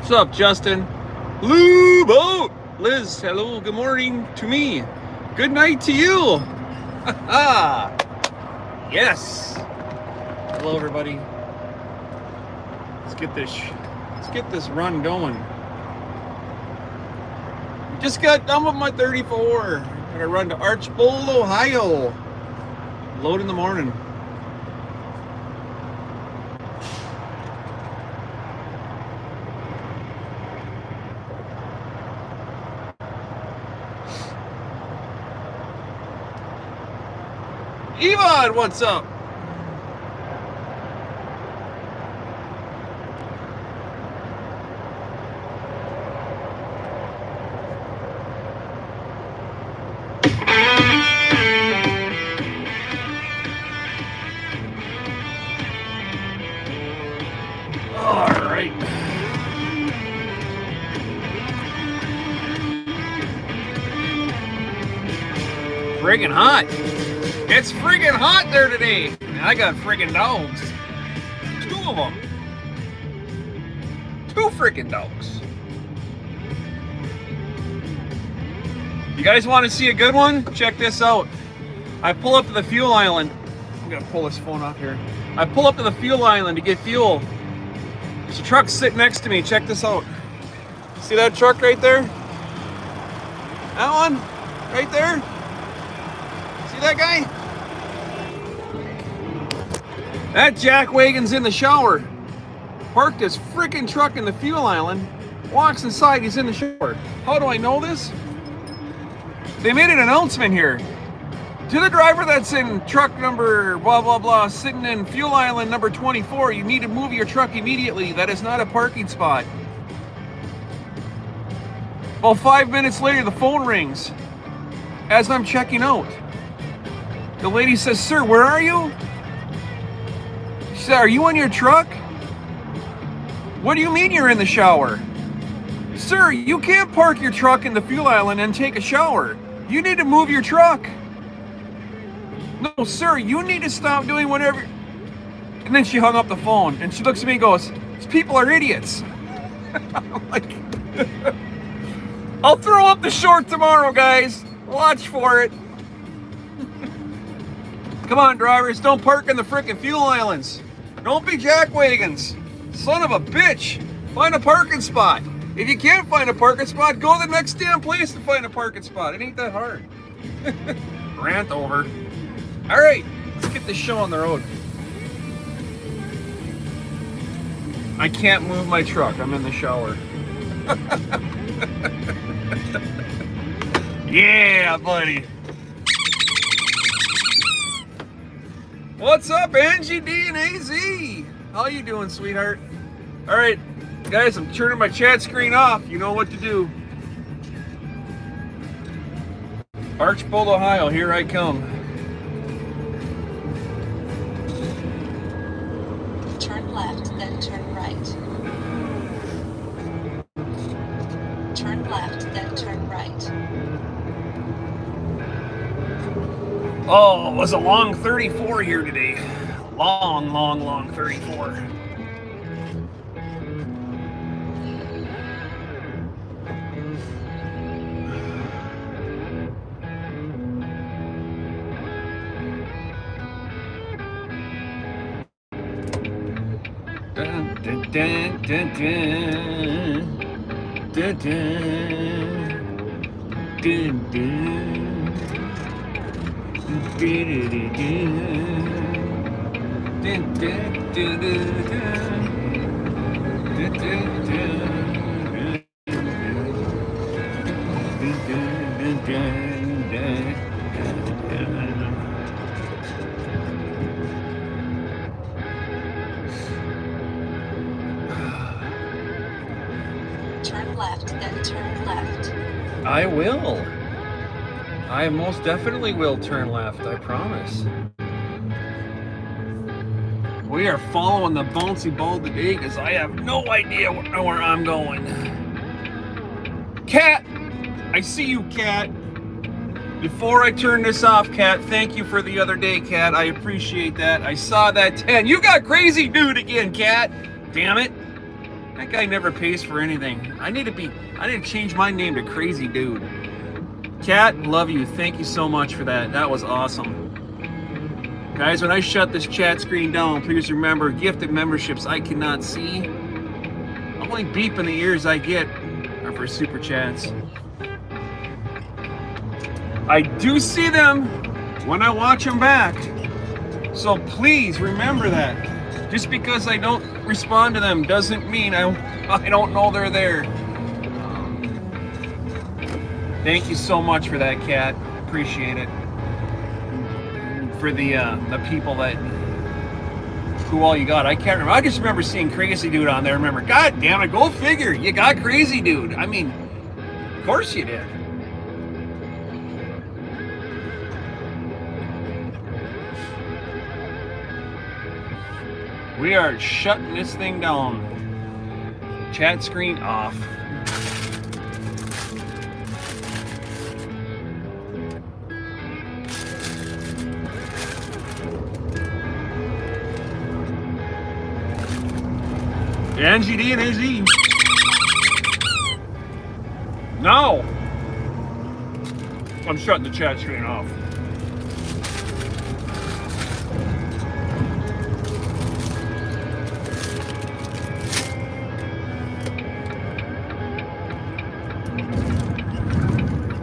What's up, Justin? Blue boat. Liz, hello, good morning to me. Good night to you. Yes. Hello, everybody. Let's get this run going. Just got done with my 34. I'm gonna run to Archbold, Ohio. Load in the morning. Yvonne, what's up? All right. Friggin' hot. It's friggin' hot there today. I got friggin' dogs. 2 of them. 2 friggin' dogs. You guys want to see a good one? Check this out. I pull up to the fuel island. I'm gonna pull this phone off here. I pull up to the fuel island to get fuel. There's a truck sitting next to me. Check this out. See that truck right there? That one? Right there? See that guy? That jackwagon's in the shower. Parked his freaking truck in the fuel island. Walks inside, he's in the shower. How do I know this? They made an announcement here. To the driver that's in truck number blah blah blah, sitting in fuel island number 24, you need to move your truck immediately. That is not a parking spot. Well, 5 minutes later, the phone rings as I'm checking out. The lady says, "Sir, where are you?" She said, "Are you in your truck?" "What do you mean you're in the shower?" "Sir, you can't park your truck in the fuel island and take a shower. You need to move your truck." "No, sir, you need to stop doing whatever." And then she hung up the phone and she looks at me and goes, "These people are idiots." I'm like, I'll throw up the short tomorrow, guys. Watch for it. Come on, drivers, don't park in the frickin' fuel islands. Don't be jackwagons. Son of a bitch. Find a parking spot. If you can't find a parking spot, go to the next damn place to find a parking spot. It ain't that hard. Rant over. All right, let's get this show on the road. I can't move my truck. I'm in the shower. Yeah, buddy. What's up, Angie D and AZ? How you doing, sweetheart? All right, guys, I'm turning my chat screen off. You know what to do. Archbold, Ohio, here I come. Turn left, then turn right. Turn left, then turn right. Oh, it was a long 34 here today. Long 34. Dun, dun, dun, dun, dun. Dun, dun. Dun, dun. Turn left, then turn left. I will. I most definitely will turn left, I promise. We are following the bouncy ball today because I have no idea where I'm going. Cat! I see you, Cat. Before I turn this off, Cat, thank you for the other day, Cat. I appreciate that. I saw that 10. You got crazy dude again, Cat. Damn it. That guy never pays for anything. I need to change my name to Crazy Dude. Cat, love you. Thank you so much for that. That was awesome. Guys, when I shut this chat screen down, please remember, gifted memberships I cannot see. Only beep in the ears I get are for super chats. I do see them when I watch them back. So please remember that. Just because I don't respond to them doesn't mean I don't know they're there. Thank you so much for that, Cat. Appreciate it. For the people that who all you got. I can't remember. I just remember seeing Crazy Dude on there. Remember, God damn it, go figure. You got Crazy Dude. I mean, of course you did. We are shutting this thing down. Chat screen off. NGD and AZ. No! I'm shutting the chat screen off.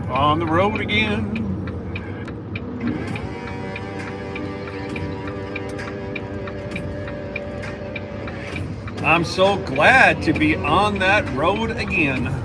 On the road again. I'm so glad to be on that road again.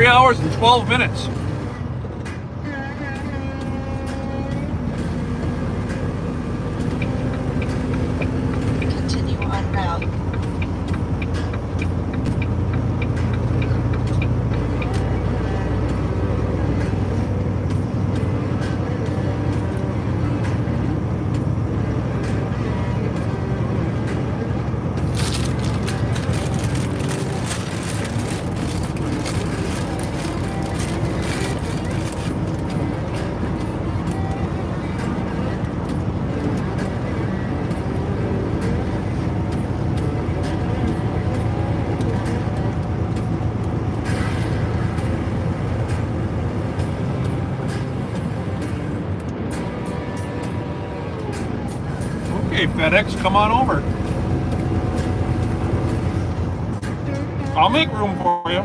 Hours and 12 minutes. Continue on route. FedEx, come on over. I'll make room for you.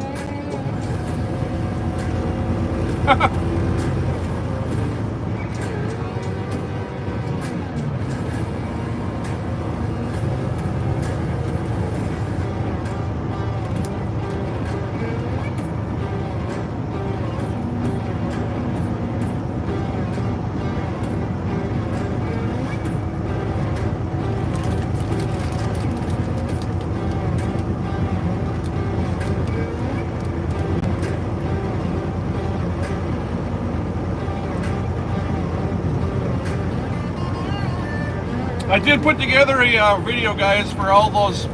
I did put together a video, guys, for all those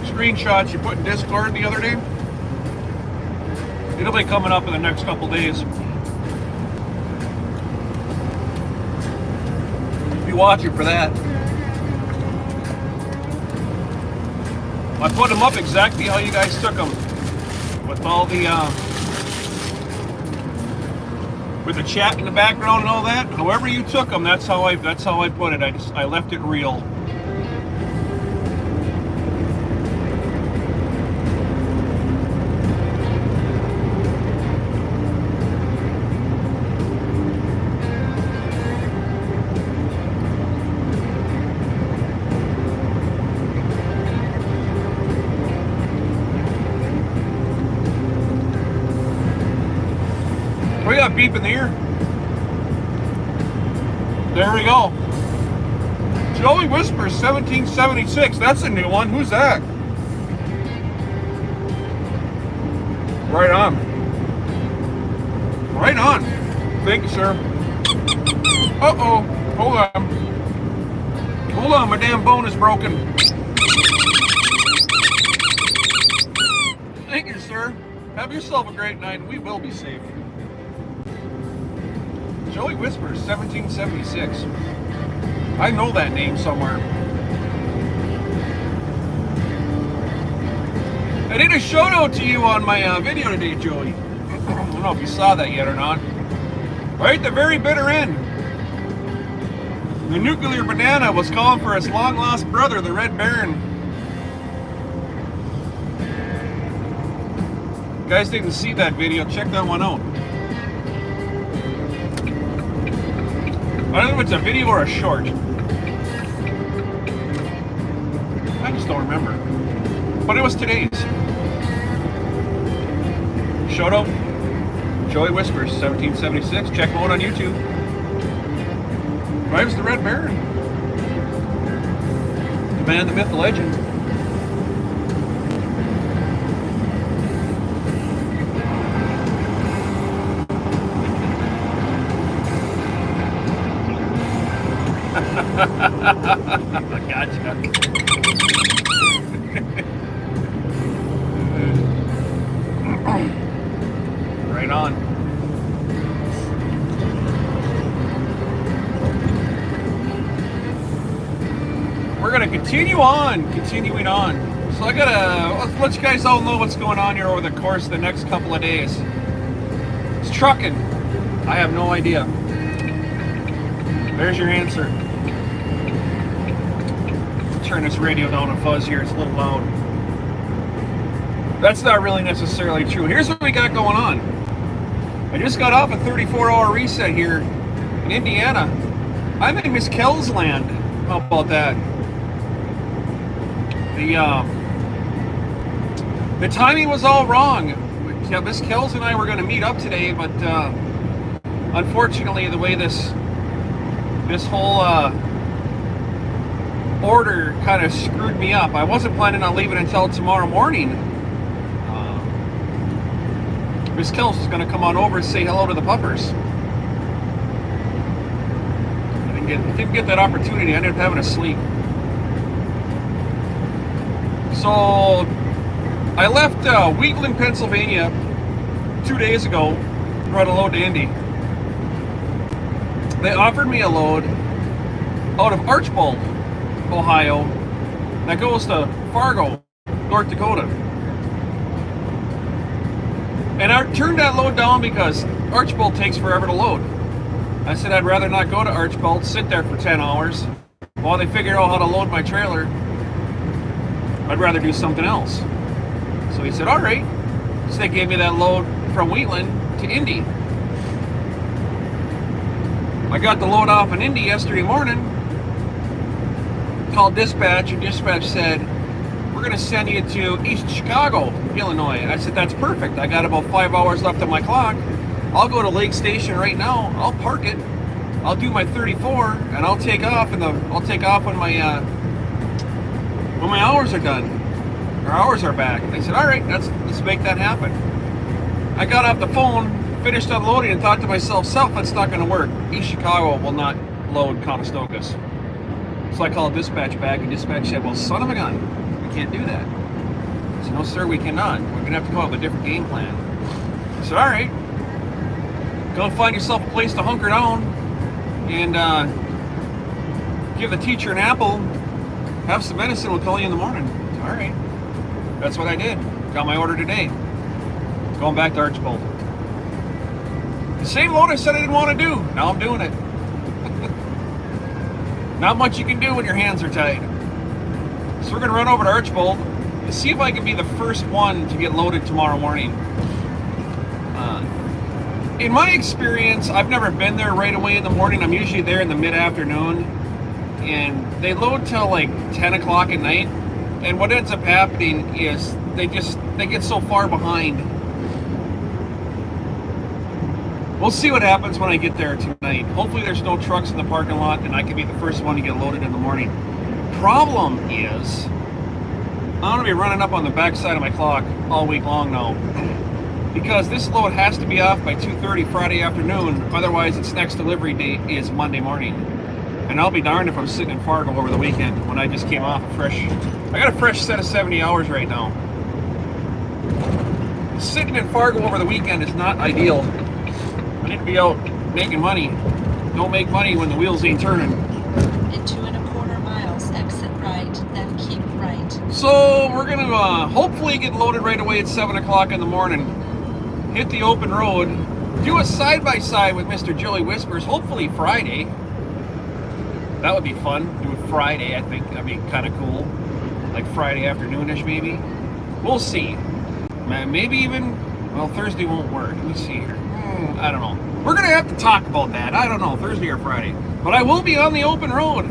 screenshots you put in Discord the other day. It'll be coming up in the next couple days. Be watching for that. I put them up exactly how you guys took them, with all the with the chat in the background and all that. However you took them, that's how I put it. I left it real. We got beep in the ear. There we go. Joey Whispers 1776. That's a new one. Who's that? Right on. Right on. Thank you, sir. Uh-oh. Hold on. Hold on, my damn bone is broken. Thank you, sir. Have yourself a great night, and we will be safe. Joey Whispers, 1776. I know that name somewhere. I did a shout out to you on my video today, Joey. I don't know if you saw that yet or not. Right at the very bitter end, the nuclear banana was calling for his long lost brother, the Red Baron. You guys didn't see that video, check that one out. I don't know if it's a video or a short. I just don't remember. But it was today's. Shout out, Joey Whispers, 1776. Check him out on YouTube. Drives the Red Baron. The man, the myth, the legend. Gotcha. Right on. We're gonna continuing on. So I gotta let you guys all know what's going on here over the course of the next couple of days. It's trucking. I have no idea. There's your answer. Turn this radio down a fuzz here, it's a little loud. That's not really necessarily true. Here's what we got going on. I just got off a 34-hour reset here in Indiana. I'm in Miss Kells land. How about that? The timing was all wrong. Yeah, Miss Kells and I were going to meet up today, but unfortunately, the way this whole order kind of screwed me up. I wasn't planning on leaving until tomorrow morning. Miss Kells was going to come on over and say hello to the puppers. I didn't get that opportunity. I ended up having to sleep. So I left Wheatland, Pennsylvania 2 days ago, brought a load to Indy. They offered me a load out of Archbold, Ohio, that goes to Fargo, North Dakota. And I turned that load down because Archbold takes forever to load. I said I'd rather not go to Archbold, sit there for 10 hours while they figure out how to load my trailer. I'd rather do something else. So he said, all right. So they gave me that load from Wheatland to Indy. I got the load off in Indy yesterday morning. Called dispatch, and dispatch said, we're going to send you to East Chicago, Illinois. I said, that's perfect. I got about 5 hours left on my clock. I'll go to Lake Station right now. I'll park it. I'll do my 34, and I'll take off. When my hours are done, or hours are back. They said, all right, let's make that happen. I got off the phone, finished unloading, and thought to myself, that's not going to work. East Chicago will not load Conestogas. So I called dispatch back, and dispatch said, well, son of a gun, we can't do that. I said, no, sir, we cannot. We're going to have to come up with a different game plan. I said, all right, go find yourself a place to hunker down and give the teacher an apple, have some medicine, we'll call you in the morning. Said, all right. That's what I did. Got my order today. Going back to Archbold. The same load I said I didn't want to do. Now I'm doing it. Not much you can do when your hands are tied. So we're going to run over to Archbold and see if I can be the first one to get loaded tomorrow morning. In my experience, I've never been there right away in the morning. I'm usually there in the mid-afternoon. And they load till like 10 o'clock at night. And what ends up happening is they get so far behind We'll see what happens when I get there tonight. Hopefully there's no trucks in the parking lot and I can be the first one to get loaded in the morning. Problem is, I'm going to be running up on the back side of my clock all week long now. Because this load has to be off by 2:30 Friday afternoon. Otherwise, its next delivery date is Monday morning. And I'll be darned if I'm sitting in Fargo over the weekend when I just came off a fresh... I got a fresh set of 70 hours right now. Sitting in Fargo over the weekend is not ideal. I need to be out making money. Don't make money when the wheels ain't turning. In 2.25 miles, exit right, then keep right. So we're going to hopefully get loaded right away at 7 o'clock in the morning. Hit the open road. Do a side-by-side with Mr. Jilly Whispers, hopefully Friday. That would be fun. Do it Friday, I think. That'd be kind of cool. Like Friday afternoonish, maybe. We'll see. Maybe even... Well, Thursday won't work. Let me see here. I don't know. We're going to have to talk about that. I don't know, Thursday or Friday. But I will be on the open road.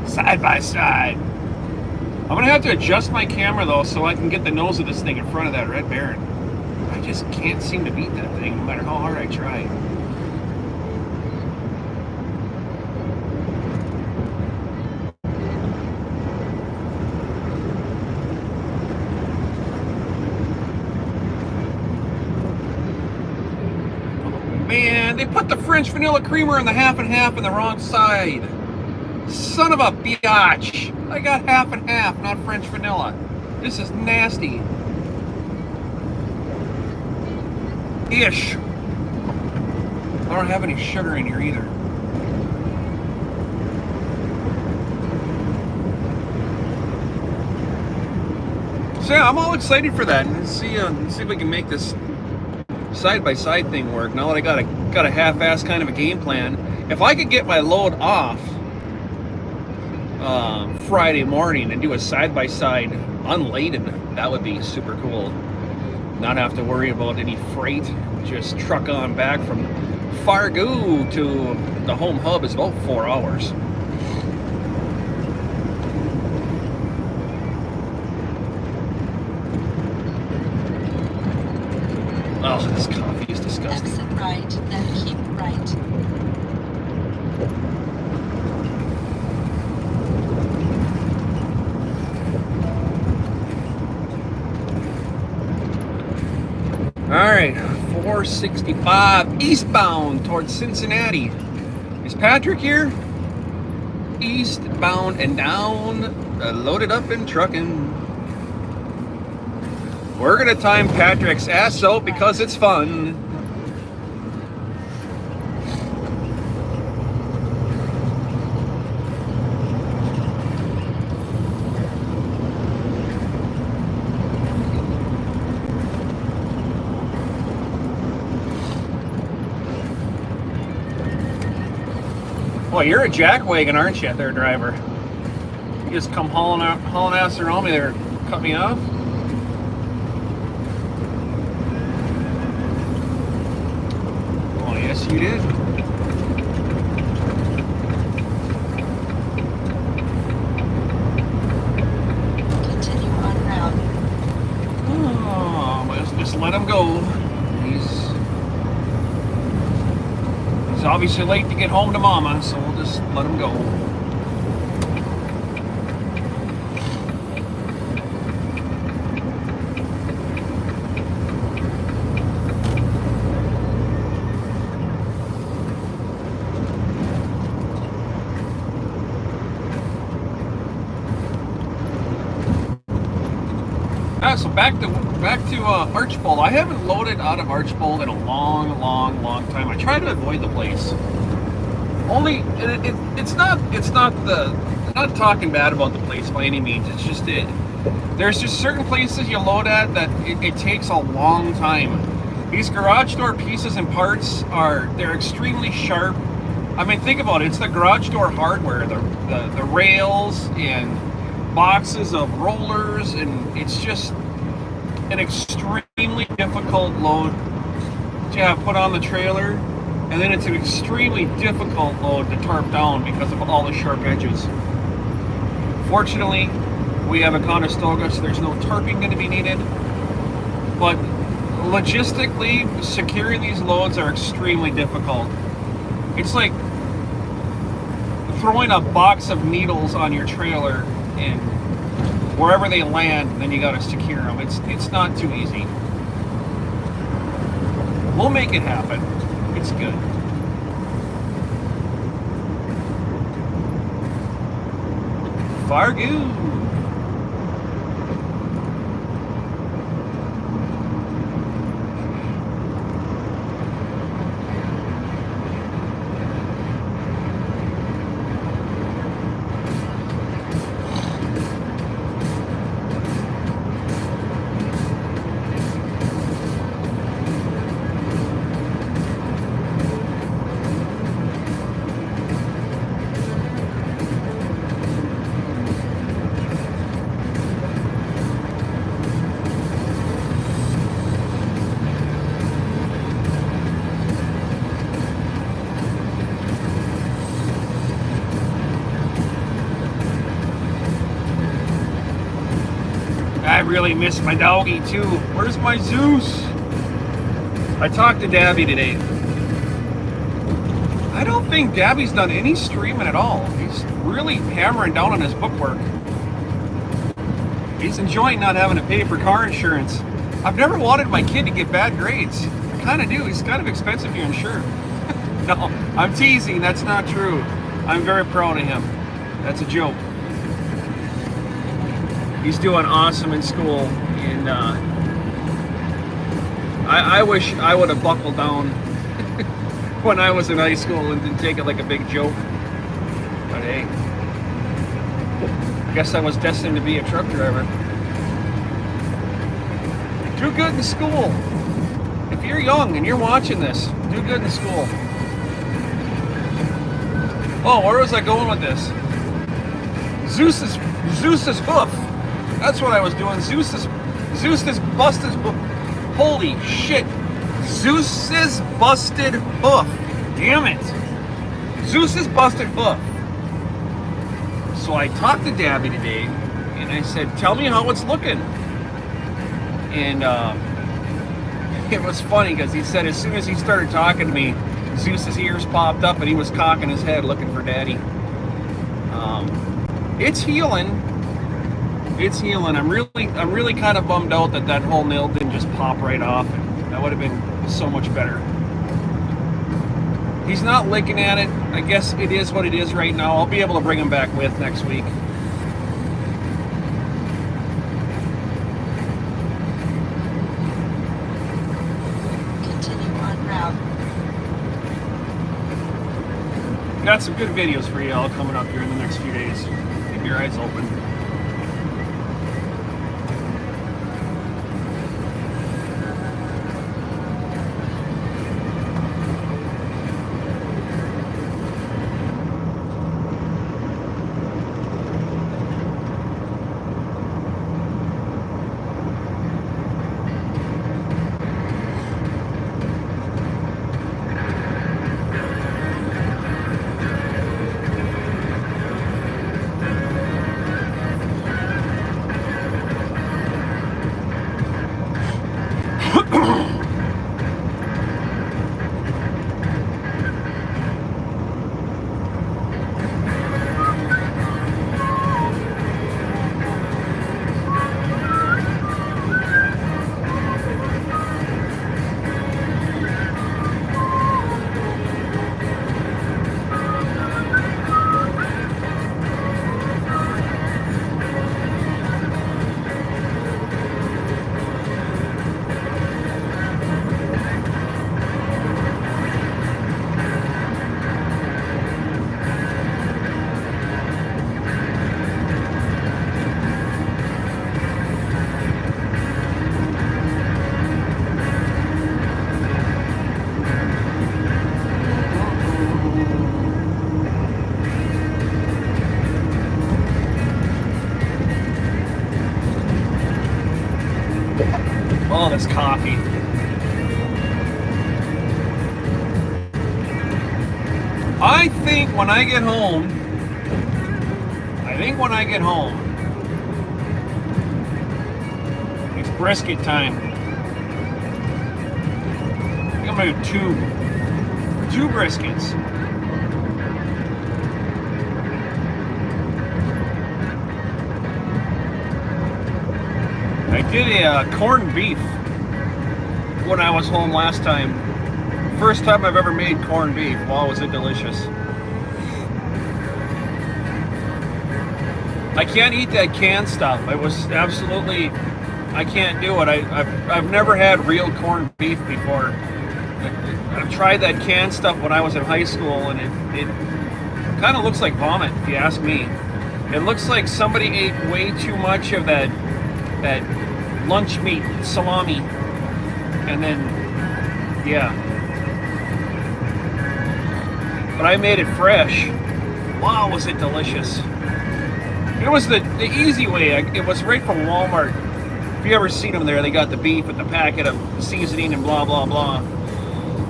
Side by side. I'm going to have to adjust my camera, though, so I can get the nose of this thing in front of that Red Baron. I just can't seem to beat that thing, no matter how hard I try. Man, they put the French vanilla creamer in the half and half on the wrong side. Son of a biatch. I got half and half, not French vanilla. This is nasty. Ish. I don't have any sugar in here either. So yeah, I'm all excited for that. Let's see if we can make this side-by-side thing work. Now that I got a half-ass kind of a game plan. If I could get my load off Friday morning and do a side-by-side unladen, that would be super cool. Not have to worry about any freight. Just truck on back from Fargo to the home hub is about 4 hours. Oh, this coffee is disgusting. Exit right, then keep right. All right, 465 eastbound towards Cincinnati. Is Patrick here? Eastbound and down, loaded up and trucking. We're gonna time Patrick's ass out because it's fun. Boy, you're a jackwagon, aren't you, there, driver? You just come hauling ass around me there, cut me off. Oh, yes, you did. Continue on route. Oh, let's just let him go. He's obviously late to get home to mama, so we'll just let him go. So back to Archbold. I haven't loaded out of Archbold in a long time. I try to avoid the place. Only it's not talking bad about the place by any means. It's just there's just certain places you load at that it takes a long time. These garage door pieces and parts they're extremely sharp. I mean, think about it. It's the garage door hardware, the rails and boxes of rollers, and it's just an extremely difficult load to have put on the trailer, and then it's an extremely difficult load to tarp down because of all the sharp edges. Fortunately, we have a Conestoga, so there's no tarping going to be needed, but logistically, securing these loads are extremely difficult. It's like throwing a box of needles on your trailer, and wherever they land, then you got to secure them. It's not too easy. We'll make it happen. It's good. Fargo. I really miss my doggy too. Where's my Zeus? I talked to Dabby today. I don't think Dabby's done any streaming at all. He's really hammering down on his bookwork. He's enjoying not having to pay for car insurance. I've never wanted my kid to get bad grades. I kind of do. He's kind of expensive to insure. No, I'm teasing. That's not true. I'm very proud of him. That's a joke. He's doing awesome in school, and I wish I would have buckled down when I was in high school and didn't take it like a big joke. But hey, I guess I was destined to be a truck driver. Do good in school. If you're young and you're watching this, do good in school. Oh, where was I going with this? Zeus's hoof. That's what I was doing. Zeus's busted hoof. Holy shit. Zeus's busted hoof. Damn it. Zeus's busted hoof. So I talked to Dabby today, and I said, tell me how it's looking. And it was funny because he said as soon as he started talking to me, Zeus's ears popped up and he was cocking his head looking for Daddy. It's healing. It's healing. I'm really kind of bummed out that whole nail didn't just pop right off. That would have been so much better. He's not licking at it. I guess it is what it is right now. I'll be able to bring him back with next week. Continue on route. Got some good videos for you all coming up here in the next few days. Keep your eyes open. Oh, this coffee. I think when I get home, it's brisket time. I'm gonna do two briskets. I did a corned beef when I was home last time. First time I've ever made corned beef. Wow, was it delicious. I can't eat that canned stuff. I was absolutely, I can't do it. I've never had real corned beef before. I've tried that canned stuff when I was in high school, and it kind of looks like vomit, if you ask me. It looks like somebody ate way too much of that lunch meat salami, and then, yeah. But I made it fresh. Wow, was it delicious. It was the easy way. It was right from Walmart. If you ever seen them there, they got the beef with the packet of seasoning and blah, blah, blah.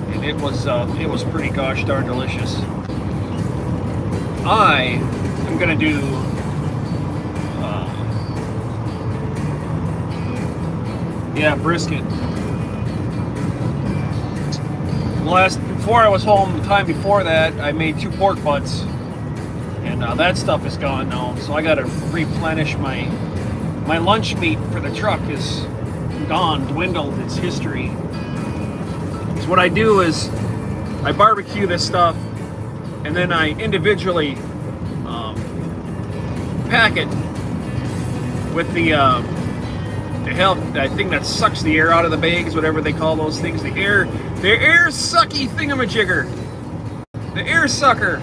And it was pretty gosh darn delicious. I am going to do brisket. Before I was home, the time before that, I made 2 pork butts, and that stuff is gone now. So I got to replenish my lunch meat for the truck is gone, dwindled. It's history. So what I do is I barbecue this stuff, and then I individually pack it with the that thing that sucks the air out of the bags, whatever they call those things, the air sucky thingamajigger, the air sucker,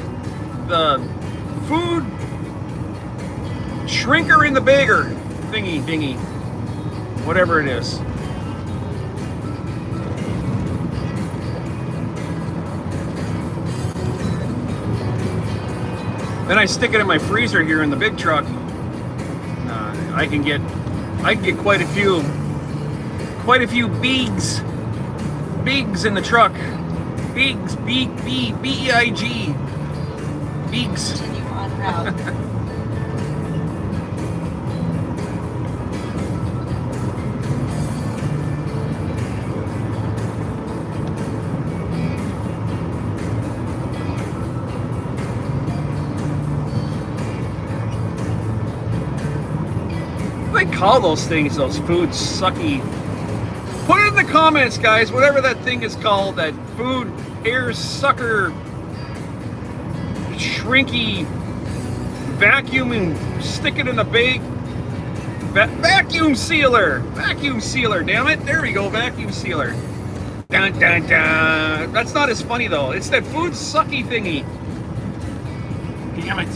the food shrinker in the bagger thingy dingy, whatever it is. Then I stick it in my freezer here in the big truck. I can get quite a few beegs in the truck. Beegs, B-E-I-G. Beegs. Continue on route. What do they call those things, those food sucky? Put it in the comments, guys, whatever that thing is called, that food air sucker, shrinky, vacuum and stick it in the bag. Vacuum sealer, damn it. There we go, vacuum sealer. Dun, dun, dun. That's not as funny though. It's that food sucky thingy. Damn it.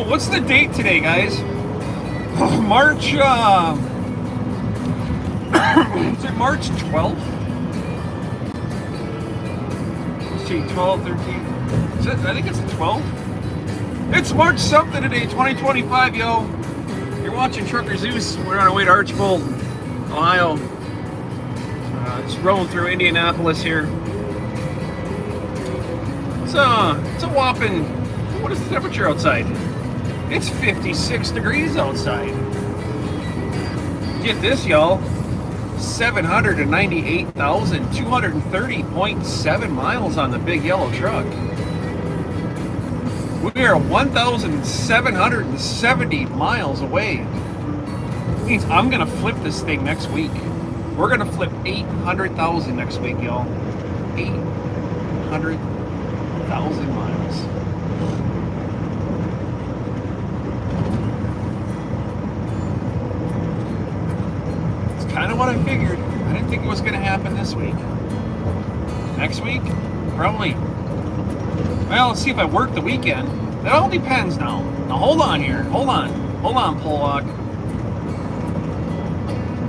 What's the date today, guys? March, is it March 12th? Let's see, 12, 13. Is it? I think it's the 12th. It's March something today, 2025, yo. You're watching TruckerZeus. We're on our way to Archbold, Ohio. Just rolling through Indianapolis here. It's a whopping, what is the temperature outside? It's 56 degrees outside. Get this, y'all. 798,230.7 miles on the big yellow truck. We are 1,770 miles away. Means I'm gonna flip this thing next week. We're gonna flip 800,000 next week, y'all. 800,000 miles. what I figured. I didn't think it was going to happen this week. Next week? Probably. Well, let's see if I work the weekend. That all depends now. Now, hold on here. Hold on, Pollock.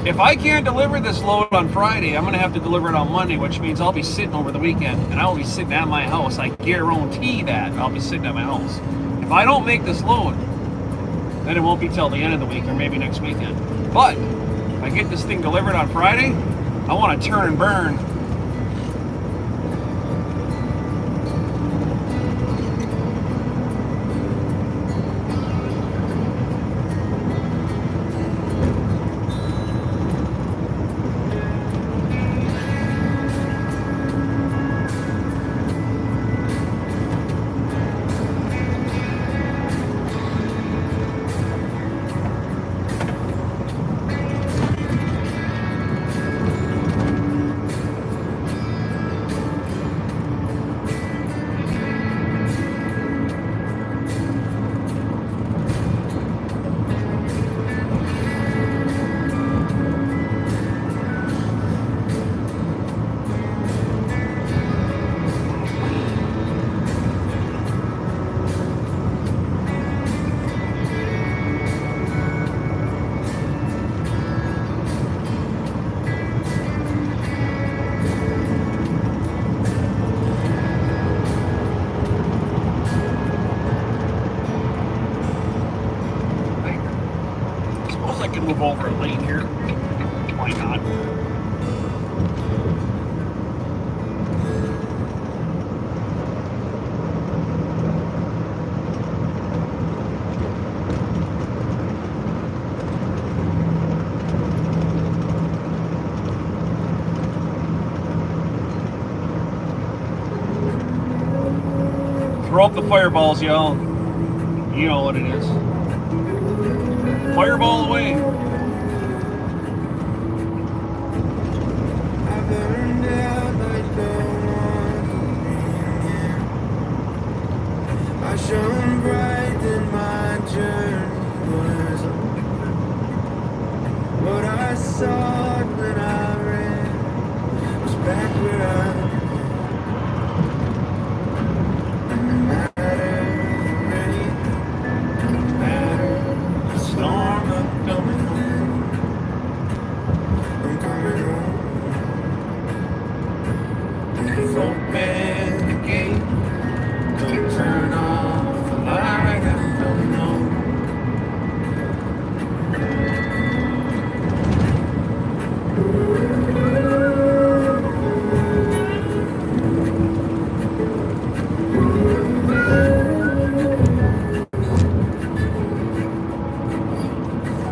If I can't deliver this load on Friday, I'm going to have to deliver it on Monday, which means I'll be sitting over the weekend, and I will be sitting at my house. I guarantee that I'll be sitting at my house. If I don't make this load, then it won't be till the end of the week or maybe next weekend. But if I get this thing delivered on Friday, I want to turn and burn. Move over a lane here. Why not? Throw up the fireballs, y'all. You know what it is. Fireball away. I shone bright in my journey was over. What I saw when I ran was back where I am. No matter the rain, no matter the storm, I'm coming home. I'm coming home. We've opened the gate. Don't turn off the light, I'm coming home.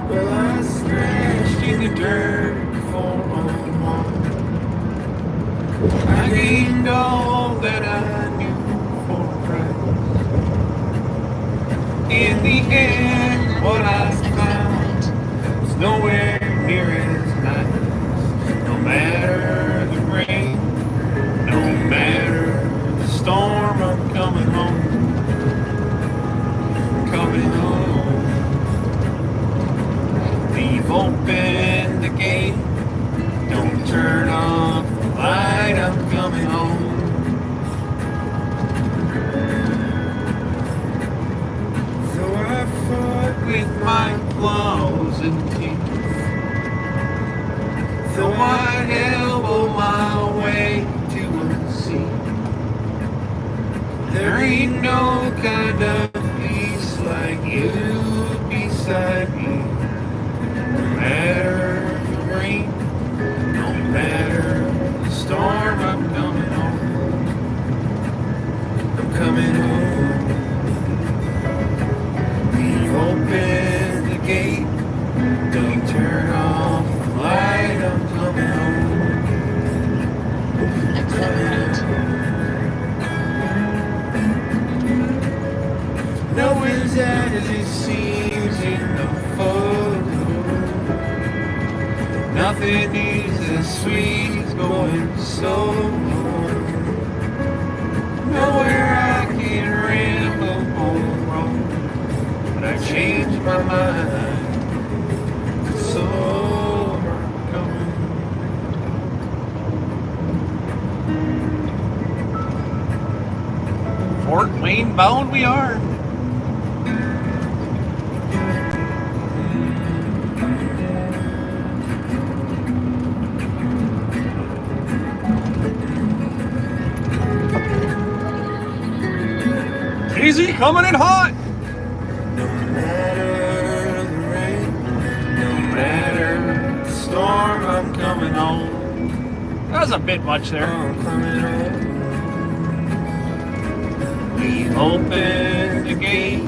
Well, I scratched in the dirt before I'm home. I gained all that I knew. In the end, what I found was nowhere near as nice. No matter the rain, no matter the storm, I'm coming home. Coming home. Leave open the gate. Don't turn off the light, I'm coming home. With my claws and teeth, though I elbow my way to a seat, there ain't no kind of peace like you beside me. No matter the rain, no matter the storm, I'm coming home. I'm coming home. Open the gate, don't turn off the light, I'm coming home. No one's as it seems in the photo. Nothing is as sweet as going solo. Nowhere I can ramble home. But I changed my mind. So I'm coming bound we are. Easy coming in hot. No matter the rain, no matter the storm, I'm coming home. That was a bit much there. I'm coming home. We open the gate,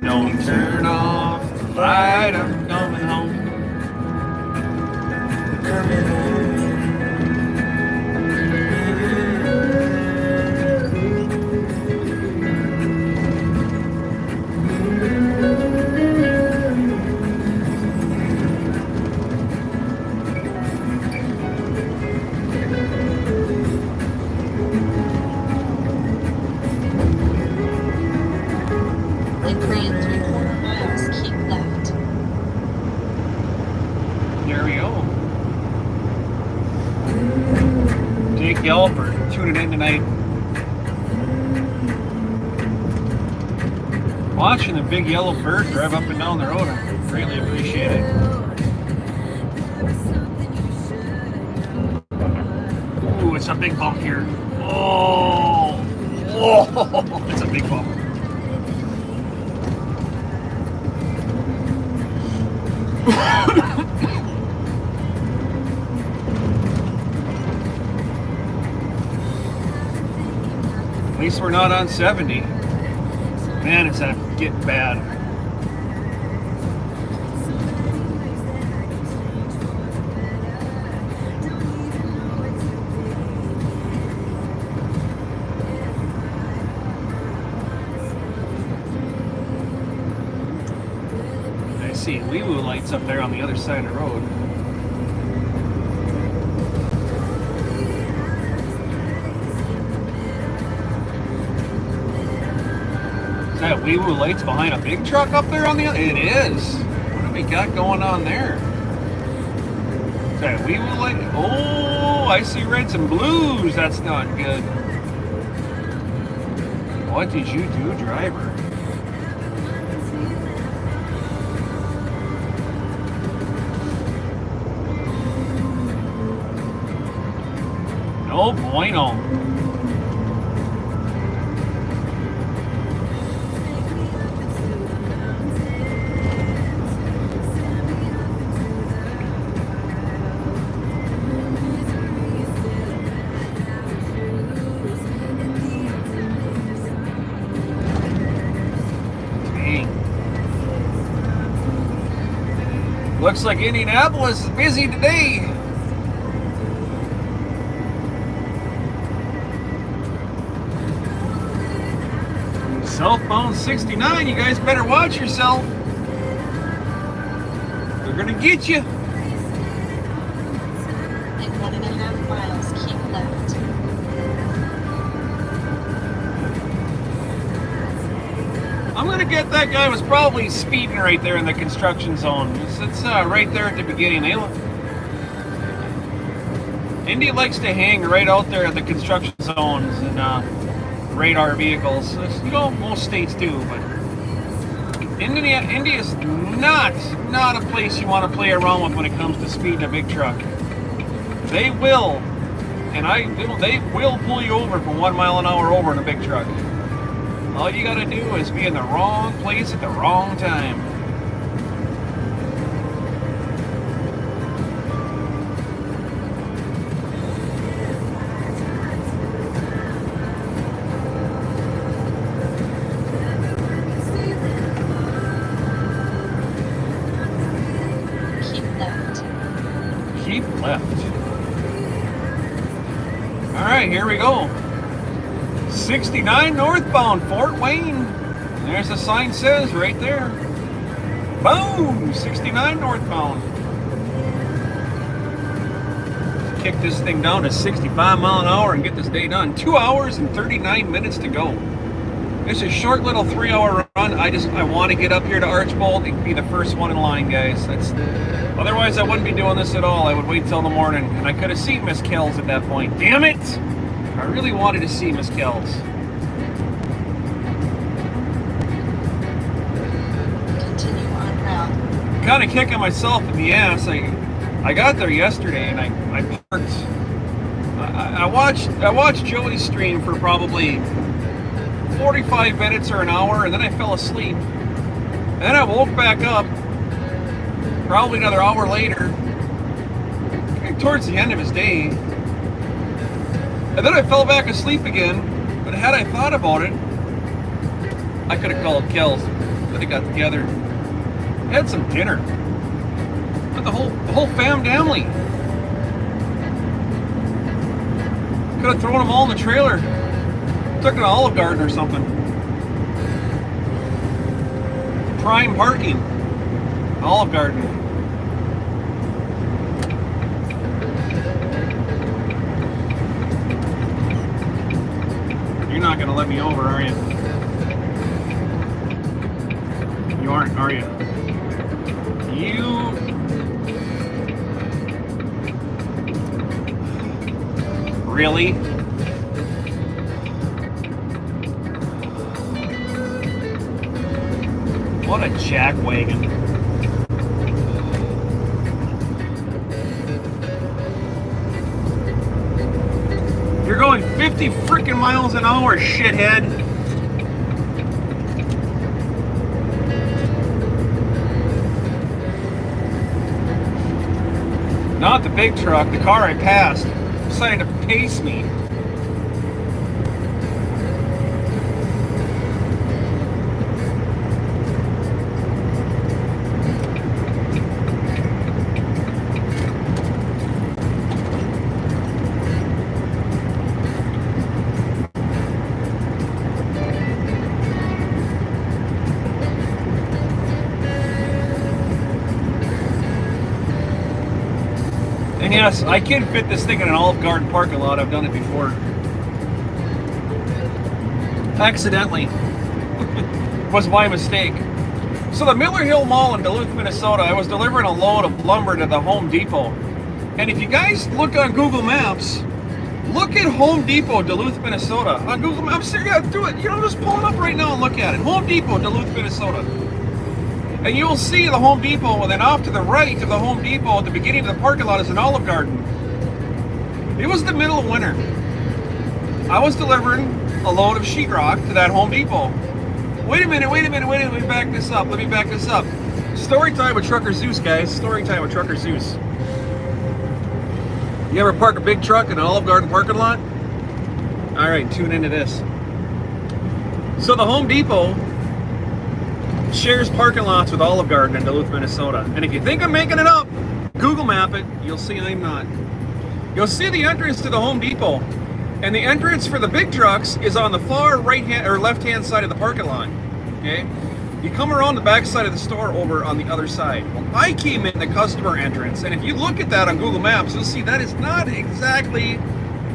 don't turn off the light, I'm coming home. I'm coming home. In 3.75 miles, keep left. There we go. Jake Yell for tuning in tonight. Watching the big yellow bird drive up and down the road. I greatly appreciate it. Ooh, it's a big bump here. Oh, whoa, it's a big bump. At least we're not on 70. Man, it's getting bad. I see wee-woo lights up there on the other side of the road. Is that wee-woo lights behind a big truck up there on the other? It is. What do we got going on there? Is that wee-woo light? Oh, I see reds and blues. That's not good. What did you do, driver? No bueno. Looks like Indianapolis is busy today. Southbound 69, you guys better watch yourself. They're gonna get you. In 1.5 miles, keep left. I'm gonna get that guy was probably speeding right there in the construction zone. It's right there at the beginning. Indy likes to hang right out there at the construction zones and radar vehicles. You know, most states do, but Indy is not a place you want to play around with when it comes to speeding a big truck. They will, they will pull you over for 1 mile an hour over in a big truck. All you gotta do is be in the wrong place at the wrong time. Keep left. All right, here we go. 69 northbound, Fort Wayne. There's the sign says right there. Boom! 69 northbound. Kick this thing down to 65 mile an hour and get this day done. 2 hours and 39 minutes to go. It's a short little 3-hour run. I want to get up here to Archbold and be the first one in line, guys. Otherwise I wouldn't be doing this at all. I would wait till the morning, and I could have seen Miss Kells at that point. Damn it! I really wanted to see Miss Kells. kind of kicking myself in the ass. I got there yesterday and I parked. I watched Joey's stream for probably 45 minutes or an hour, and then I fell asleep. And then I woke back up probably another hour later, towards the end of his day. And then I fell back asleep again. But had I thought about it, I could have called Kells. Could have got together, had some dinner with the whole family. Could have thrown them all in the trailer, took an Olive Garden or something. Prime parking, Olive Garden. You're not gonna let me over, are you? You aren't, are you? You... Really? What a jackwagon. You're going 50 freaking miles an hour, shithead. Not the big truck, the car I passed decided to pace me. And yes, I can fit this thing in an Olive Garden parking lot. I've done it before. Accidentally. Was my mistake. So the Miller Hill Mall in Duluth, Minnesota, I was delivering a load of lumber to the Home Depot. And if you guys look on Google Maps, look at Home Depot, Duluth, Minnesota. On Google Maps, yeah, do it. You know, just pull it up right now and look at it. Home Depot, Duluth, Minnesota. And you'll see the Home Depot, and then off to the right of the Home Depot, at the beginning of the parking lot, is an Olive Garden. It was the middle of winter. I was delivering a load of sheetrock to that Home Depot. Wait a minute, let me back this up. Story time with TruckerZeus, guys. Story time with TruckerZeus. You ever park a big truck in an Olive Garden parking lot? All right, tune into this. So the Home Depot shares parking lots with Olive Garden in Duluth, Minnesota. And if you think I'm making it up, Google map it, you'll see I'm not. You'll see the entrance to the Home Depot, and the entrance for the big trucks is on the far right hand or left hand side of the parking lot. Okay? You come around the back side of the store over on the other side. Well, I came in the customer entrance, and if you look at that on Google Maps, you'll see that is not exactly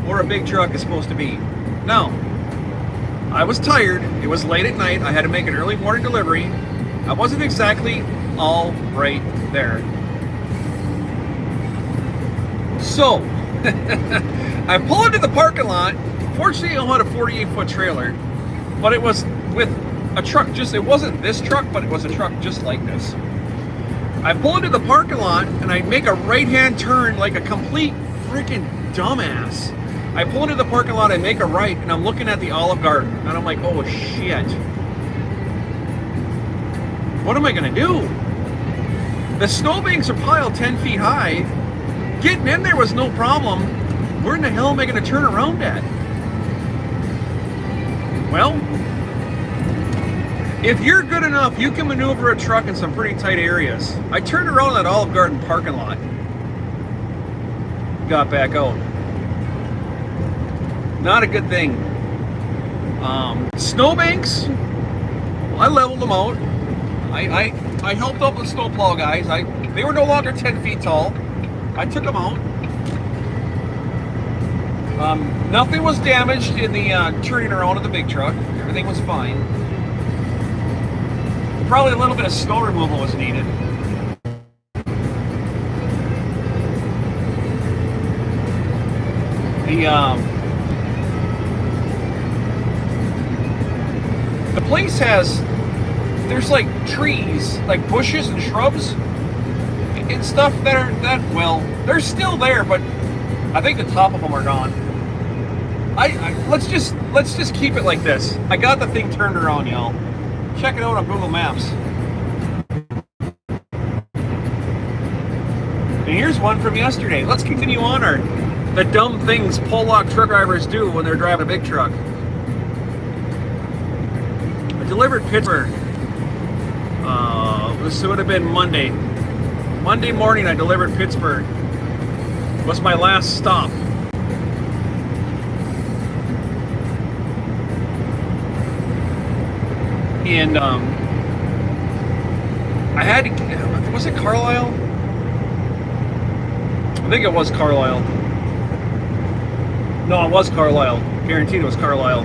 where a big truck is supposed to be. Now, I was tired. It was late at night. I had to make an early morning delivery. I wasn't exactly all right there. So, I pull into the parking lot. Fortunately, I had a 48-foot trailer, but it was with a truck. It wasn't this truck, but it was a truck just like this. I pull into the parking lot, and I make a right-hand turn like a complete freaking dumbass. I pull into the parking lot, I make a right, and I'm looking at the Olive Garden, and I'm like, oh shit. What am I gonna do? The snowbanks are piled 10 feet high. Getting in there was no problem. Where in the hell am I gonna turn around at? Well, if you're good enough, you can maneuver a truck in some pretty tight areas. I turned around in that Olive Garden parking lot. Got back out. Not a good thing. Snowbanks, I leveled them out. I helped out the snowplow guys. They were no longer 10 feet tall. I took them out. Nothing was damaged in the turning around of the big truck. Everything was fine. Probably a little bit of snow removal was needed. The place has there's like trees, like bushes and shrubs and stuff well, they're still there, but I think the top of them are gone. Let's just keep it like this. I got the thing turned around, y'all. Check it out on Google Maps. And here's one from yesterday. Let's continue on the dumb things pole-lock truck drivers do when they're driving a big truck. I delivered Pittsburgh. This would have been Monday. Monday morning I delivered Pittsburgh. Was my last stop. And I had to, was it Carlisle? I think it was Carlisle. No, it was Carlisle. Guaranteed it was Carlisle.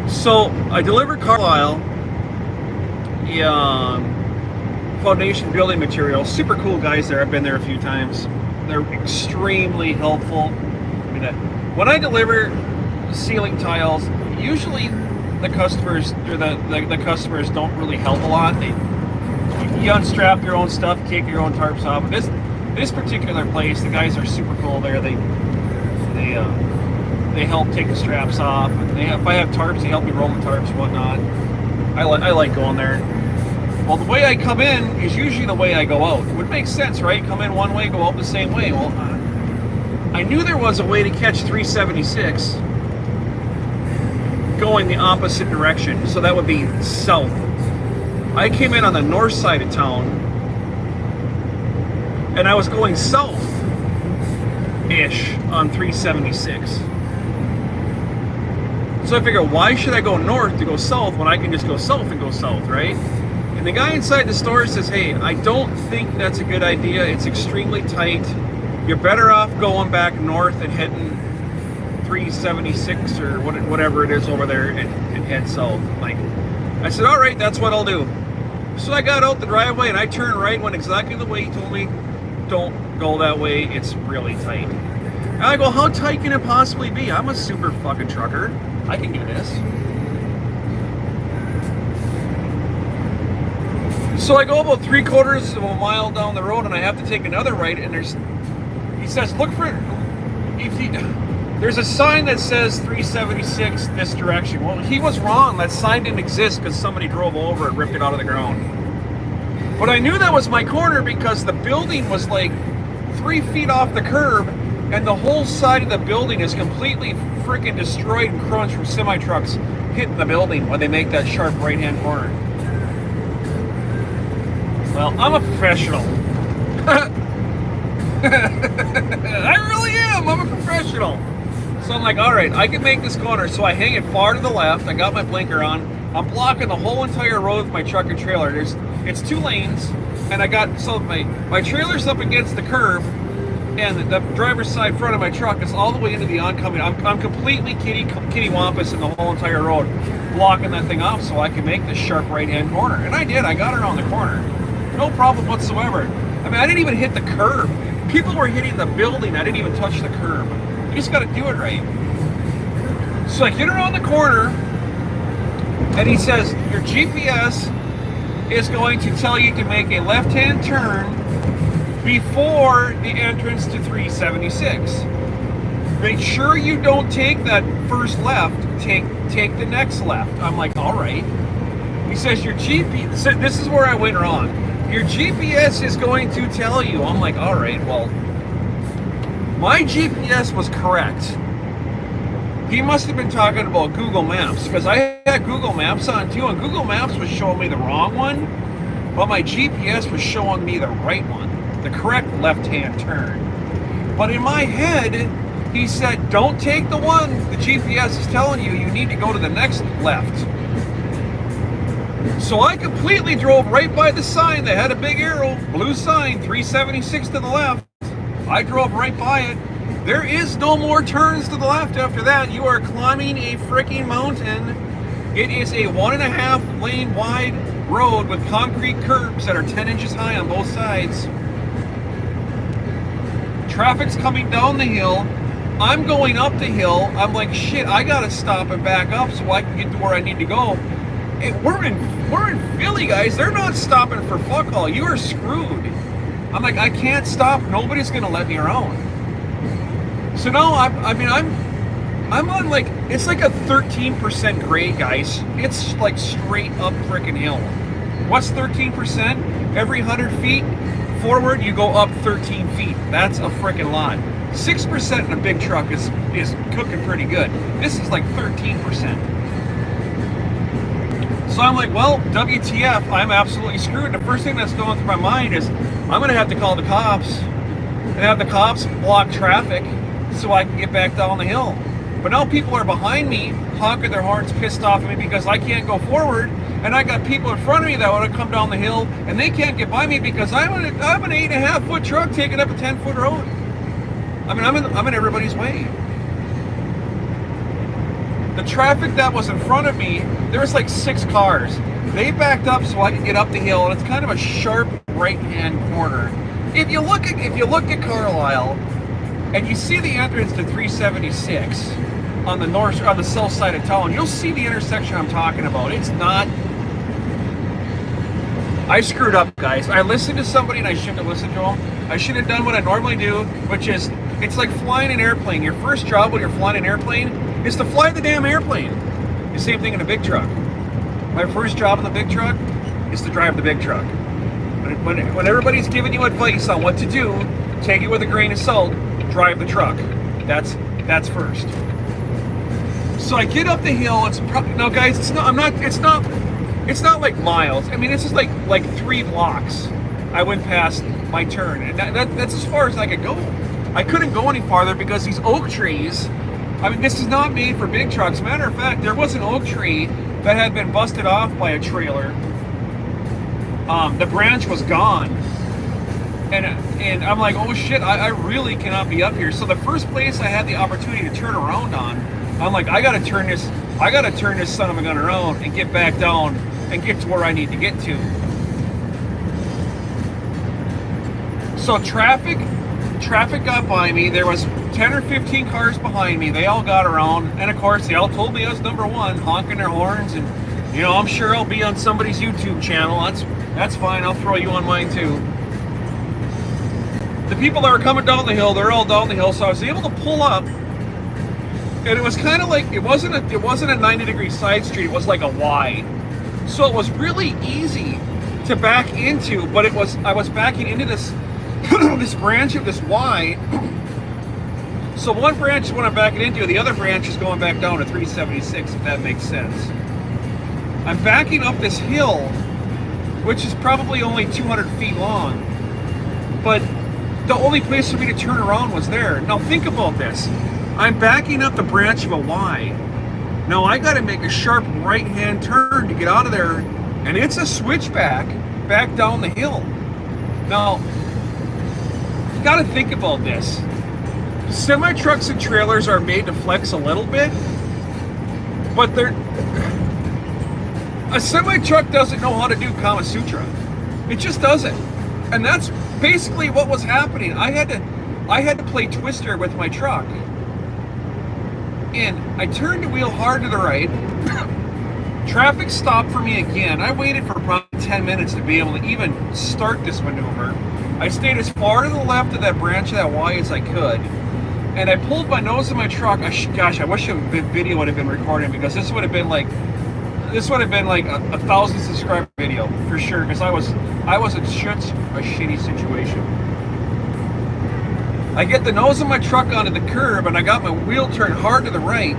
So I delivered Carlisle foundation building materials. Super cool guys there. I've been there a few times. They're extremely helpful. When I deliver ceiling tiles, usually the customers or the customers don't really help a lot. You unstrap your own stuff, take your own tarps off. But this particular place, the guys are super cool there. They help take the straps off. And if I have tarps, they help me roll the tarps and whatnot. I like going there. Well, the way I come in is usually the way I go out. It would make sense, right? Come in one way, go out the same way. Well, I knew there was a way to catch 376 going the opposite direction, so that would be south. I came in on the north side of town, and I was going south-ish on 376. So I figured, why should I go north to go south when I can just go south and go south, right? And the guy inside the store says, hey, I don't think that's a good idea. It's extremely tight. You're better off going back north and heading 376 or whatever it is over there and head south. Like, I said, all right, that's what I'll do. So I got out the driveway and I turned right, went exactly the way he told me. Don't go that way, it's really tight. And I go, how tight can it possibly be? I'm a super fucking trucker. I can do this. So I go about 3/4 of a mile down the road and I have to take another right, and he says, look for it. There's a sign that says 376 this direction. Well, he was wrong. That sign didn't exist because somebody drove over and ripped it out of the ground. But I knew that was my corner because the building was like 3 feet off the curb, and the whole side of the building is completely freaking destroyed and crunched from semi-trucks hitting the building when they make that sharp right-hand corner. Well, I'm a professional. I really am. I'm a professional. So I'm like, all right, I can make this corner. So I hang it far to the left. I got my blinker on. I'm blocking the whole entire road with my truck and trailer. It's 2 lanes, and I got my trailer's up against the curb, and the driver's side front of my truck is all the way into the oncoming. I'm completely kitty wampus in the whole entire road, blocking that thing off so I can make this sharp right-hand corner. And I did. I got around the corner. No problem whatsoever. I mean, I didn't even hit the curb. People were hitting the building. I didn't even touch the curb. You just got to do it right. So I get around the corner, and he says, your GPS is going to tell you to make a left-hand turn before the entrance to 376. Make sure you don't take that first left. Take the next left. I'm like, all right. He says, your GPS, this is where I went wrong. Your GPS is going to tell you. I'm like, all right, well, my GPS was correct. He must have been talking about Google Maps, because I had Google Maps on too, and Google Maps was showing me the wrong one, but my GPS was showing me the right one, the correct left-hand turn. But in my head, he said, don't take the one the GPS is telling you. You need to go to the next left. So I completely drove right by the sign that had a big arrow, blue sign, 376 to the left. I drove right by it. There is no more turns to the left after that. You are climbing a freaking mountain. It is a 1.5 lane wide road with concrete curbs that are 10 inches high on both sides. Traffic's coming down the hill. I'm going up the hill. I'm like, shit, I gotta stop and back up so I can get to where I need to go. we're in Philly, guys. They're not stopping for fuck all. You are screwed. I'm like, I can't stop. Nobody's gonna let me around. So now I'm on like, it's like a 13% grade, guys. It's like straight up freaking hill. What's 13%? Every 100 feet forward, you go up 13 feet. That's a freaking lot. 6% in a big truck is cooking pretty good. This is like 13%. So I'm like, well, WTF, I'm absolutely screwed. The first thing that's going through my mind is, I'm gonna have to call the cops and have the cops block traffic so I can get back down the hill. But now people are behind me, honking their horns, pissed off at me because I can't go forward, and I got people in front of me that want to come down the hill, and they can't get by me because I'm an 8.5 foot truck taking up a 10-foot road. I mean, I'm in everybody's way. The traffic that was in front of me, there was like 6 cars. They backed up so I could get up the hill, and it's kind of a sharp right-hand corner. If you look at Carlisle, and you see the entrance to 376 on the south side of town, you'll see the intersection I'm talking about. It's not. I screwed up, guys. I listened to somebody and I shouldn't have listened to them. I should have done what I normally do, which is, it's like flying an airplane. Your first job when you're flying an airplane is to fly the damn airplane. The same thing in a big truck. My first job in the big truck is to drive the big truck. When everybody's giving you advice on what to do, take it with a grain of salt. Drive the truck. That's first. So I get up the hill. It's now, guys. It's not like miles. I mean, it's just like 3 blocks. I went past my turn, and that's as far as I could go. I couldn't go any farther because these oak trees. I mean, this is not made for big trucks. Matter of fact, there was an oak tree that had been busted off by a trailer. The branch was gone. And I'm like, oh shit, I really cannot be up here. So the first place I had the opportunity to turn around on, I'm like, I gotta turn this son of a gun around and get back down and get to where I need to get to. So traffic got by me. There was 10 or 15 cars behind me. They all got around, and of course they all told me I was number one, honking their horns, and I'm sure I'll be on somebody's YouTube channel. That's fine. I'll throw you on mine too. The people that were coming down the hill, they're all down the hill, so I was able to pull up, and it was kind of like, it wasn't a 90-degree side street, it was like a Y. So it was really easy to back into, but I was backing into this this branch of this Y. So one branch is what I'm backing into, the other branch is going back down to 376, if that makes sense. I'm backing up this hill, which is probably only 200 feet long, but the only place for me to turn around was there. Now think about this. I'm backing up the branch of a Y. Now I got to make a sharp right-hand turn to get out of there, and it's a switchback back down the hill. Now, you got to think about this. Semi-trucks and trailers are made to flex a little bit, but a semi-truck doesn't know how to do Kama Sutra. It just doesn't. And that's basically what was happening. I had to play Twister with my truck. And I turned the wheel hard to the right. Traffic stopped for me again. I waited for probably 10 minutes to be able to even start this maneuver. I stayed as far to the left of that branch of that Y as I could. And I pulled my nose in my truck. Gosh, I wish the video would have been recording, because this would have been like a 1,000 subscriber video for sure, because I was in such a shitty situation. I get the nose of my truck onto the curb, and I got my wheel turned hard to the right,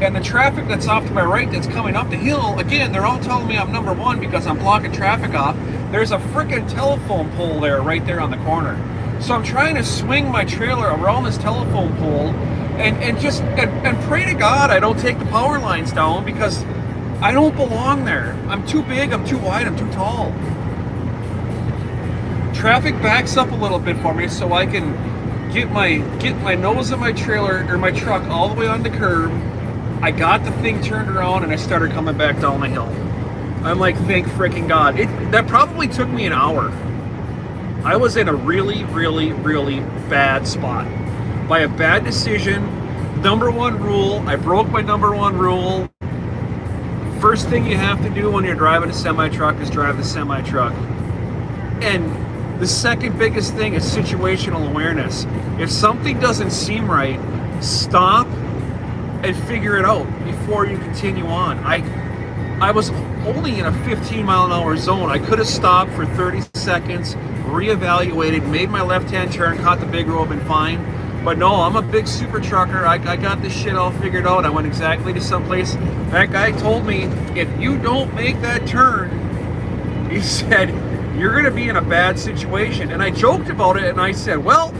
and the traffic that's off to my right that's coming up the hill, again, they're all telling me I'm number one because I'm blocking traffic off. There's a freaking telephone pole there, right there on the corner. So I'm trying to swing my trailer around this telephone pole and pray to God I don't take the power lines down, because I don't belong there. I'm too big, I'm too wide, I'm too tall. Traffic backs up a little bit for me so I can get my nose of my trailer or my truck all the way on the curb. I got the thing turned around and I started coming back down the hill. I'm like, thank freaking God. That probably took me an hour. I was in a really, really, really bad spot by a bad decision. Number one rule, I broke my number one rule. first thing you have to do when you're driving a semi-truck is drive the semi-truck. And the second biggest thing is situational awareness. If something doesn't seem right, stop and figure it out before you continue on. I was only in a 15-mile-an-hour zone. I could have stopped for 30 seconds, reevaluated, made my left-hand turn, caught the big road, and fine. But no, I'm a big super trucker. I got this shit all figured out. I went exactly to someplace. That guy told me, if you don't make that turn, he said, you're going to be in a bad situation. And I joked about it, and I said, well,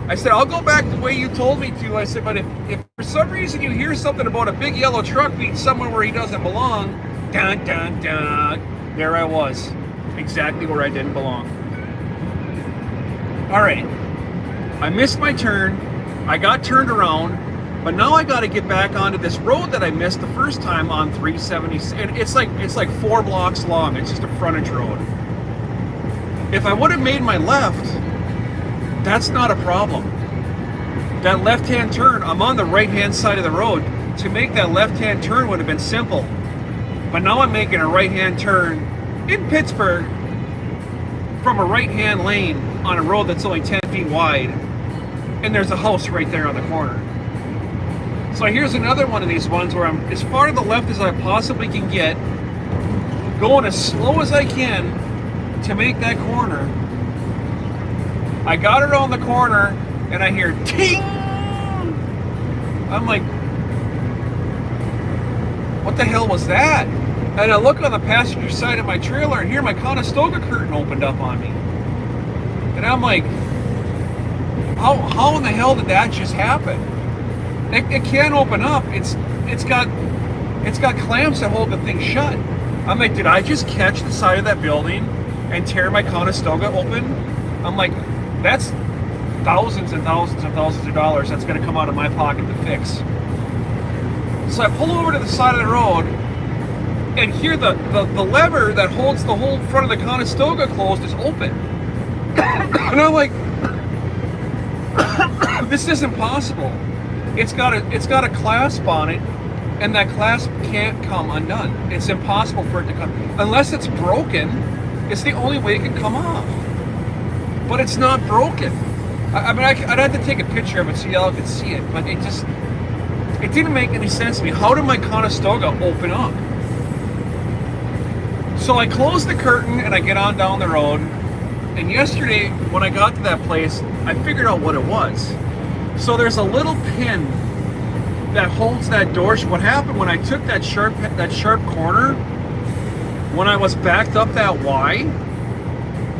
I'll go back the way you told me to. I said, but if for some reason you hear something about a big yellow truck being somewhere where he doesn't belong, dun, dun, dun, there I was, exactly where I didn't belong. All right. I missed my turn, I got turned around, but now I got to get back onto this road that I missed the first time on 370, and it's like 4 blocks long. It's just a frontage road. If I would have made my left, that's not a problem. That left-hand turn, I'm on the right-hand side of the road. To make that left-hand turn would have been simple, but now I'm making a right-hand turn in Pittsburgh from a right-hand lane on a road that's only 10 feet wide. And there's a house right there on the corner. So here's another one of these ones where I'm as far to the left as I possibly can get, going as slow as I can to make that corner. I got around the corner and I hear ting! I'm like, what the hell was that? And I look on the passenger side of my trailer and hear my Conestoga curtain opened up on me. And I'm like, how in the hell did that just happen? It can't open up. It's got clamps that hold the thing shut. I'm like, did I just catch the side of that building and tear my Conestoga open? I'm like, that's thousands and thousands and thousands of dollars that's going to come out of my pocket to fix. So I pull over to the side of the road and hear the lever that holds the whole front of the Conestoga closed is open. And I'm like, this isn't possible. It's got a clasp on it, and that clasp can't come undone. It's impossible for it to come unless it's broken. It's the only way it can come off. But it's not broken. I'd have to take a picture of it so y'all could see it. But it didn't make any sense to me. How did my Conestoga open up? So I close the curtain and I get on down the road. And yesterday, when I got to that place, I figured out what it was. So there's a little pin that holds that door. What happened when I took that sharp corner, when I was backed up that Y,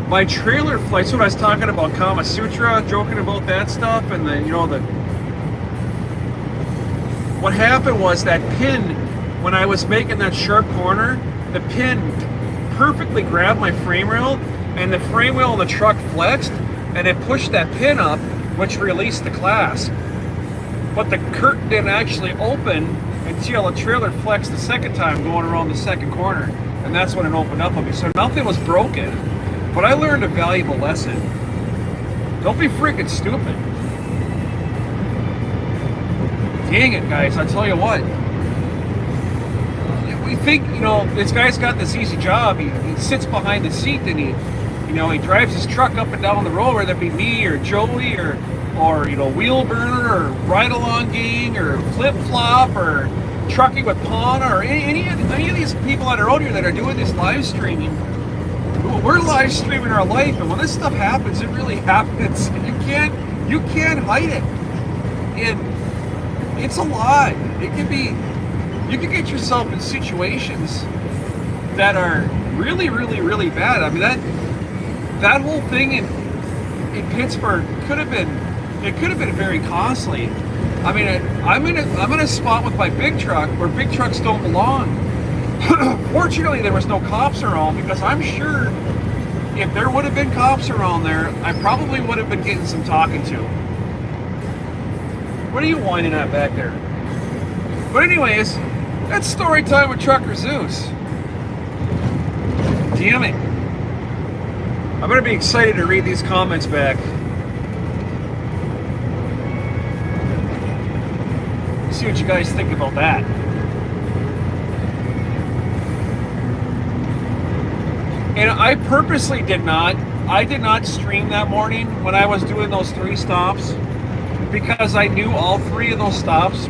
my trailer flight. So what I was talking about, Kama Sutra, joking about that stuff, and what happened was that pin, when I was making that sharp corner, the pin perfectly grabbed my frame rail, and the frame wheel of the truck flexed, and it pushed that pin up, which released the clasp. But the curtain didn't actually open until the trailer flexed the second time going around the second corner, and that's when it opened up on me. So nothing was broken, but I learned a valuable lesson. Don't be freaking stupid. Dang it, guys, I tell you what. We think, this guy's got this easy job. He sits behind the seat and he drives his truck up and down the road, whether it be me or Joey or wheel burner or ride along gang or flip flop or trucking with Pana or any of these people that are out here that are doing this live streaming. We're live streaming our life, and when this stuff happens, it really happens. You can't hide it. And it's a lot. It can be. You can get yourself in situations that are really, really, really bad. I mean, that whole thing in Pittsburgh could have been very costly. I mean, I'm in a spot with my big truck where big trucks don't belong. Fortunately, there was no cops around, because I'm sure if there would have been cops around there, I probably would have been getting some talking to. What are you whining at back there? But anyways, that's story time with TruckerZeus. Damn it. I'm going to be excited to read these comments back. See what you guys think about that. And I purposely did not stream that morning when I was doing those 3 stops, because I knew all 3 of those stops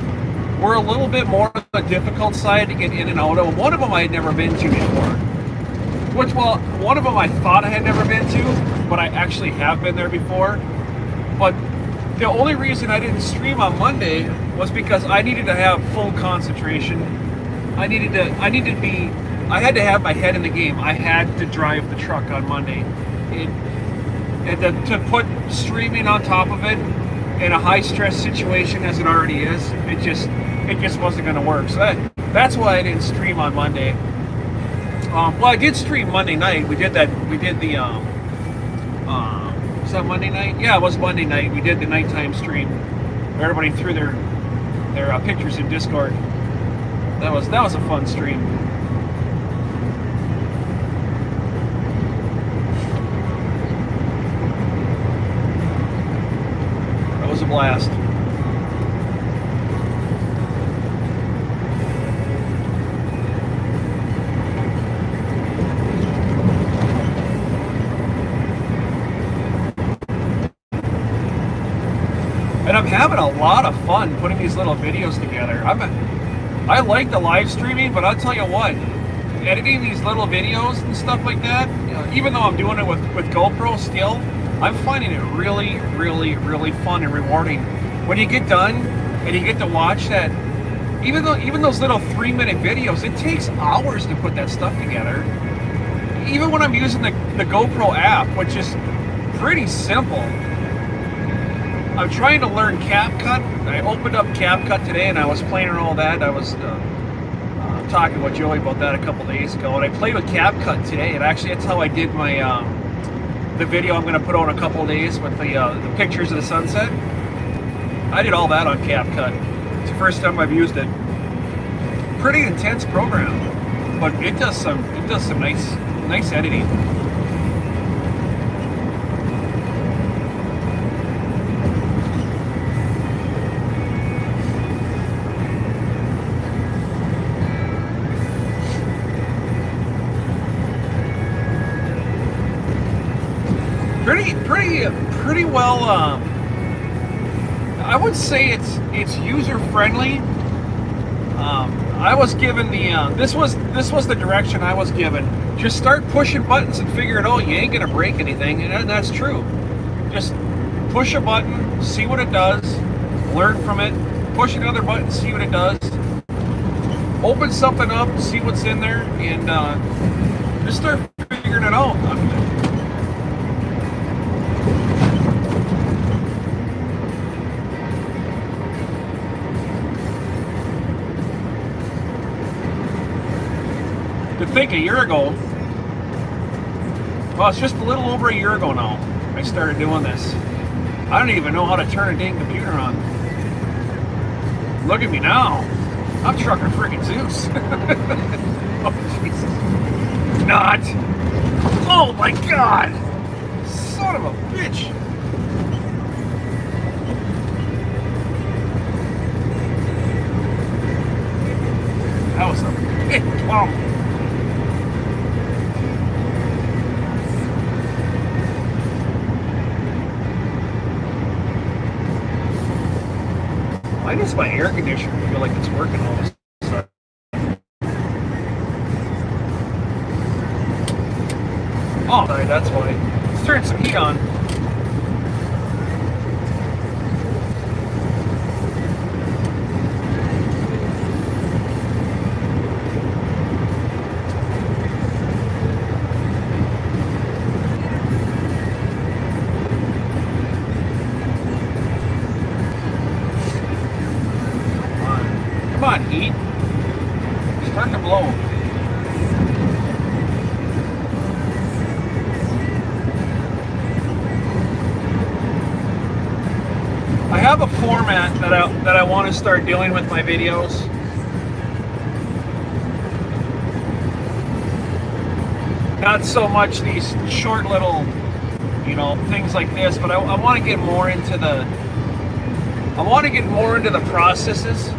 were a little bit more on the difficult side to get in and out of. One of them I had never been to before. One of them I thought I had never been to, but I actually have been there before. But the only reason I didn't stream on Monday was because I needed to have full concentration. I had to have my head in the game. I had to drive the truck on Monday. And to put streaming on top of it in a high stress situation as it already is, it just wasn't going to work. So that's why I didn't stream on Monday. Well, I did stream Monday night. We did the was that Monday night? Yeah, it was Monday night. We did the nighttime stream. Everybody threw their pictures in Discord. That was a fun stream. That was a blast. And I'm having a lot of fun putting these little videos together. I like the live streaming, but I'll tell you what, editing these little videos and stuff like that, you know, even though I'm doing it with GoPro still, I'm finding it really, really, really fun and rewarding. When you get done and you get to watch that, even those little 3-minute videos, it takes hours to put that stuff together. Even when I'm using the GoPro app, which is pretty simple. I'm trying to learn CapCut. I opened up CapCut today and I was playing around all that. I was talking with Joey about that a couple days ago, and I played with CapCut today. And actually, that's how I did my the video I'm going to put out in a couple of days with the pictures of the sunset. I did all that on CapCut. It's the first time I've used it. Pretty intense program, but it does some nice editing. Pretty well. I would say it's user friendly. I was given this was the direction I was given. Just start pushing buttons and figure it out. You ain't gonna break anything, and that's true. Just push a button, see what it does, learn from it. Push another button, see what it does. Open something up, see what's in there, and just start figuring it out. To think a year ago, well, it's just a little over a year ago now, I started doing this. I don't even know how to turn a dang computer on. Look at me now. I'm TruckerZeus. Oh, Jesus. Not. Oh, my God. Son of a bitch. That was a big bump. Why does my air conditioner feel like it's working all of a sudden? Oh, sorry, that's why. Let's turn some heat on. Come on, heat. Start to blow. I have a format that I want to start dealing with my videos. Not so much these short little, things like this, but I want to get more into the processes.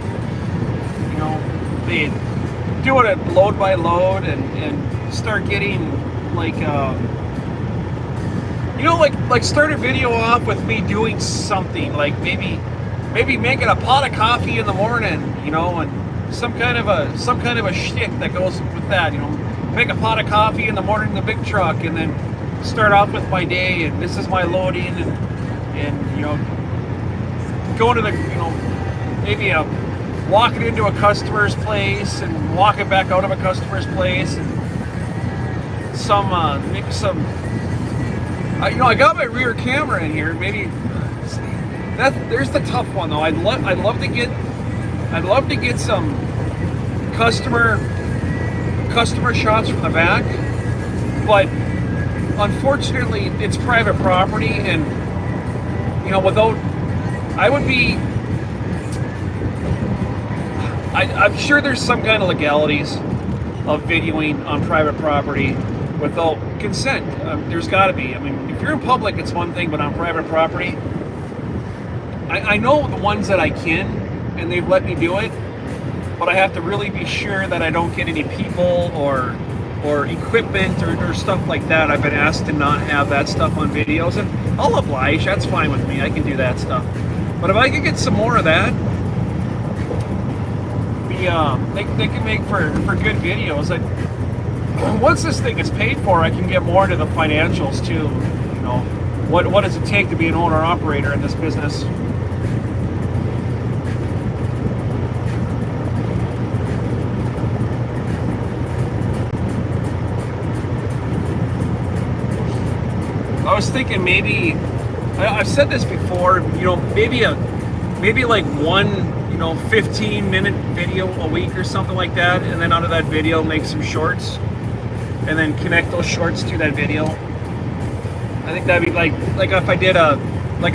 They do it at load by load and start getting like like start a video off with me doing something, like maybe making a pot of coffee in the morning, and some kind of a shtick that goes with that, make a pot of coffee in the morning in the big truck, and then start off with my day, and this is my loading, and going to the, maybe walking into a customer's place and walking back out of a customer's place, and maybe some. I got my rear camera in here. Maybe there's the tough one though. I'd love to get some customer shots from the back, but unfortunately it's private property, and I'm sure there's some kind of legalities of videoing on private property without consent. There's got to be. I mean, if you're in public, it's one thing, but on private property, I know the ones that I can, and they've let me do it, but I have to really be sure that I don't get any people or equipment or stuff like that. I've been asked to not have that stuff on videos, and I'll oblige. That's fine with me. I can do that stuff. But if I could get some more of that, they can make for good videos. Once this thing is paid for, I can get more into the financials too. What does it take to be an owner-operator in this business? I was thinking maybe, I've said this before, maybe like one 15-minute video a week or something like that, and then out of that video make some shorts, and then connect those shorts to that video. I think that'd be like if I did a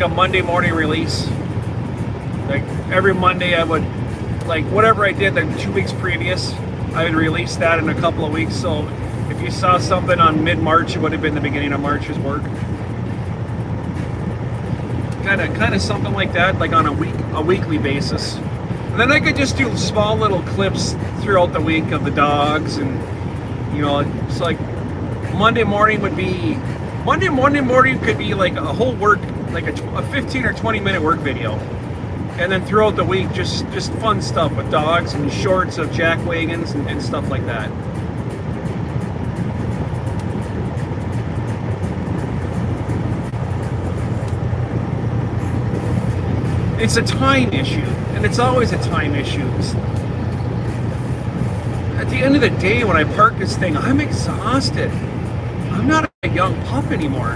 Monday morning release, like every Monday I would, like whatever I did the 2 weeks previous, I would release that in a couple of weeks. So if you saw something on mid-March, it would have been the beginning of March's work. Kind of something like that, like on a weekly basis. And then I could just do small little clips throughout the week of the dogs, and it's like Monday morning could be like a whole work, like a 15 or 20 minute work video, and then throughout the week just fun stuff with dogs and shorts of jack wagons and stuff like that. It's a time issue, and it's always a time issue. At the end of the day, when I park this thing, I'm exhausted. I'm not a young pup anymore.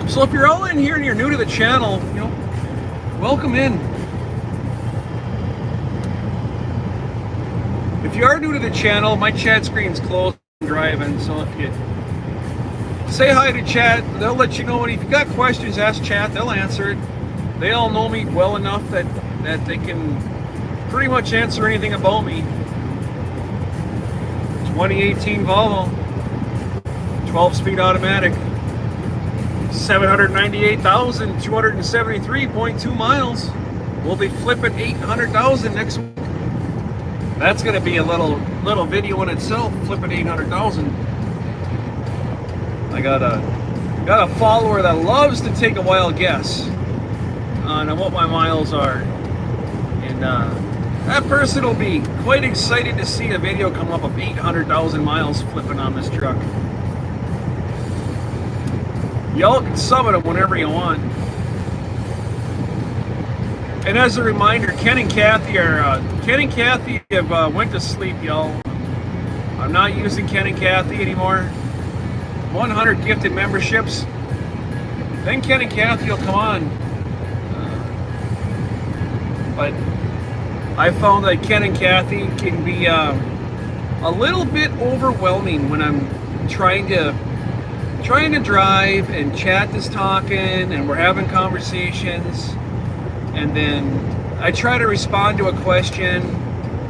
So if you're all in here and you're new to the channel, welcome in. If you are new to the channel, my chat screen's closed. I'm driving, so if you say hi to chat, they'll let you know. And if you got questions, ask chat, they'll answer it. They all know me well enough that they can pretty much answer anything about me. 2018 Volvo, 12-speed automatic. 798,273.2 miles. We'll be flipping 800,000 next week. That's going to be a little video in itself, flipping 800,000. I got a follower that loves to take a wild guess on what my miles are, and that person will be quite excited to see a video come up of 800,000 miles flipping on this truck. Y'all can summon them whenever you want. And as a reminder, Ken and Kathy have went to sleep, y'all. I'm not using Ken and Kathy anymore. 100 gifted memberships. Then Ken and Kathy will come on. But I found that Ken and Kathy can be a little bit overwhelming when I'm trying to drive, and chat is talking and we're having conversations, and then I try to respond to a question,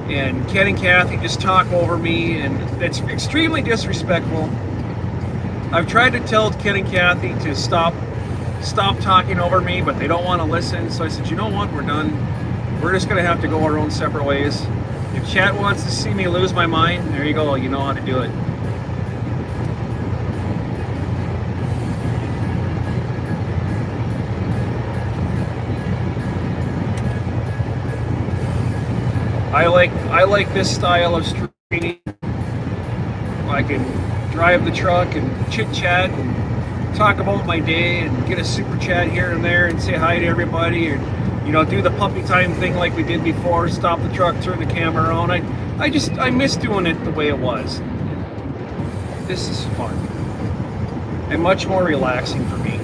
and Ken and Kathy just talk over me, and it's extremely disrespectful. I've tried to tell Ken and Kathy to stop talking over me, but they don't want to listen. So I said, you know what, we're done. We're just going to have to go our own separate ways. If chat wants to see me lose my mind, there you go. You know how to do it. I like this style of streaming. I can drive the truck and chit chat and talk about my day and get a super chat here and there and say hi to everybody, or do the puppy time thing like we did before. Stop the truck, turn the camera on. I miss doing it the way it was. This is fun and much more relaxing for me.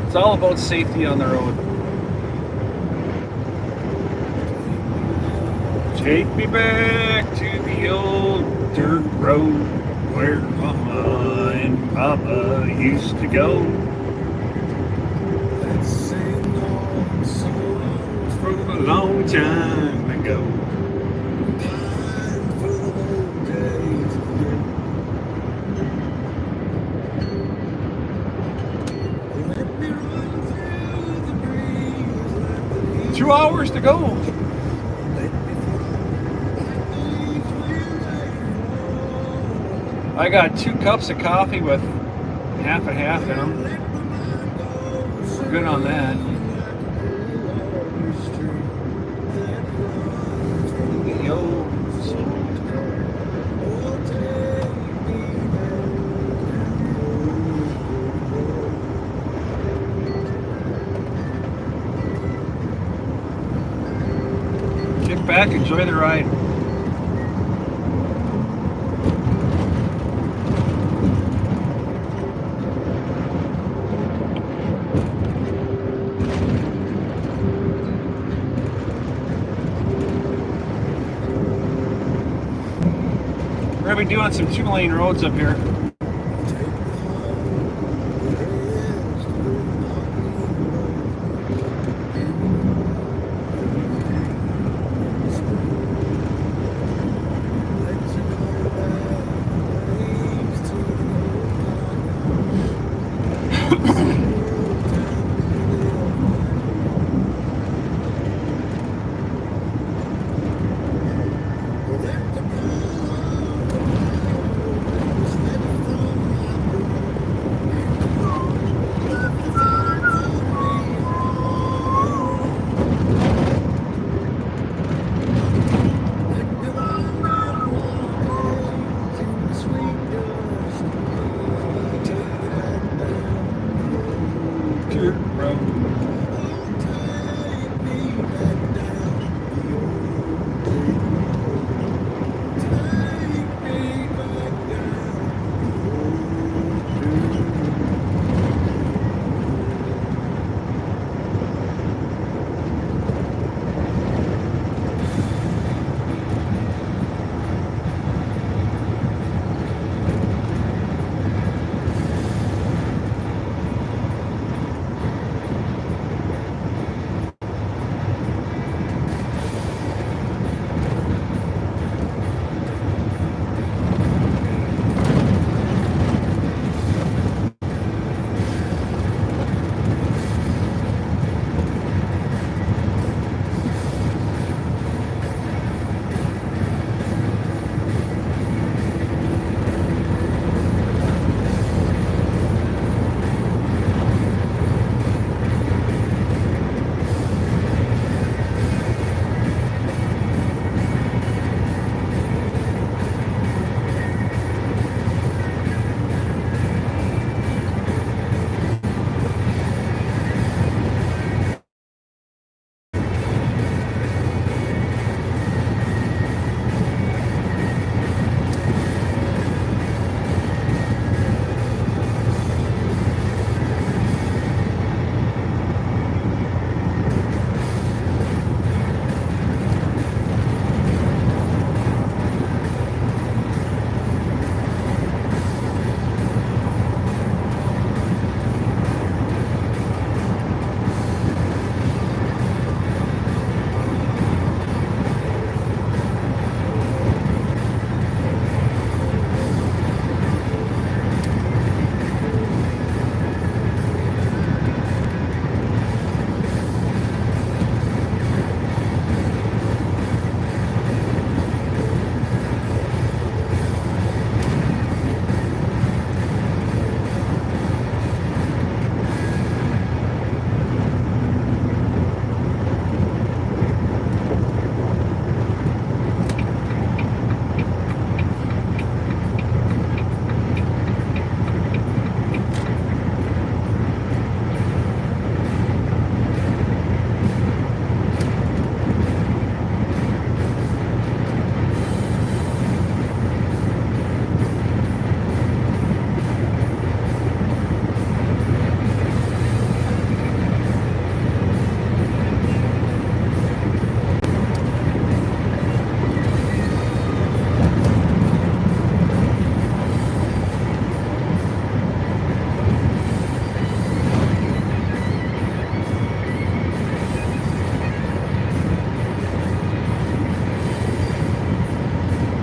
It's all about safety on the road. Take me back to the old dirt road where Mama and Papa used to go. Let's sing old songs from a long time ago. Time for the old days again. 2 hours to go. I got 2 cups of coffee with half and half in them. We're good on that. Kick back, enjoy the ride. We're going to be doing some 2-lane roads up here.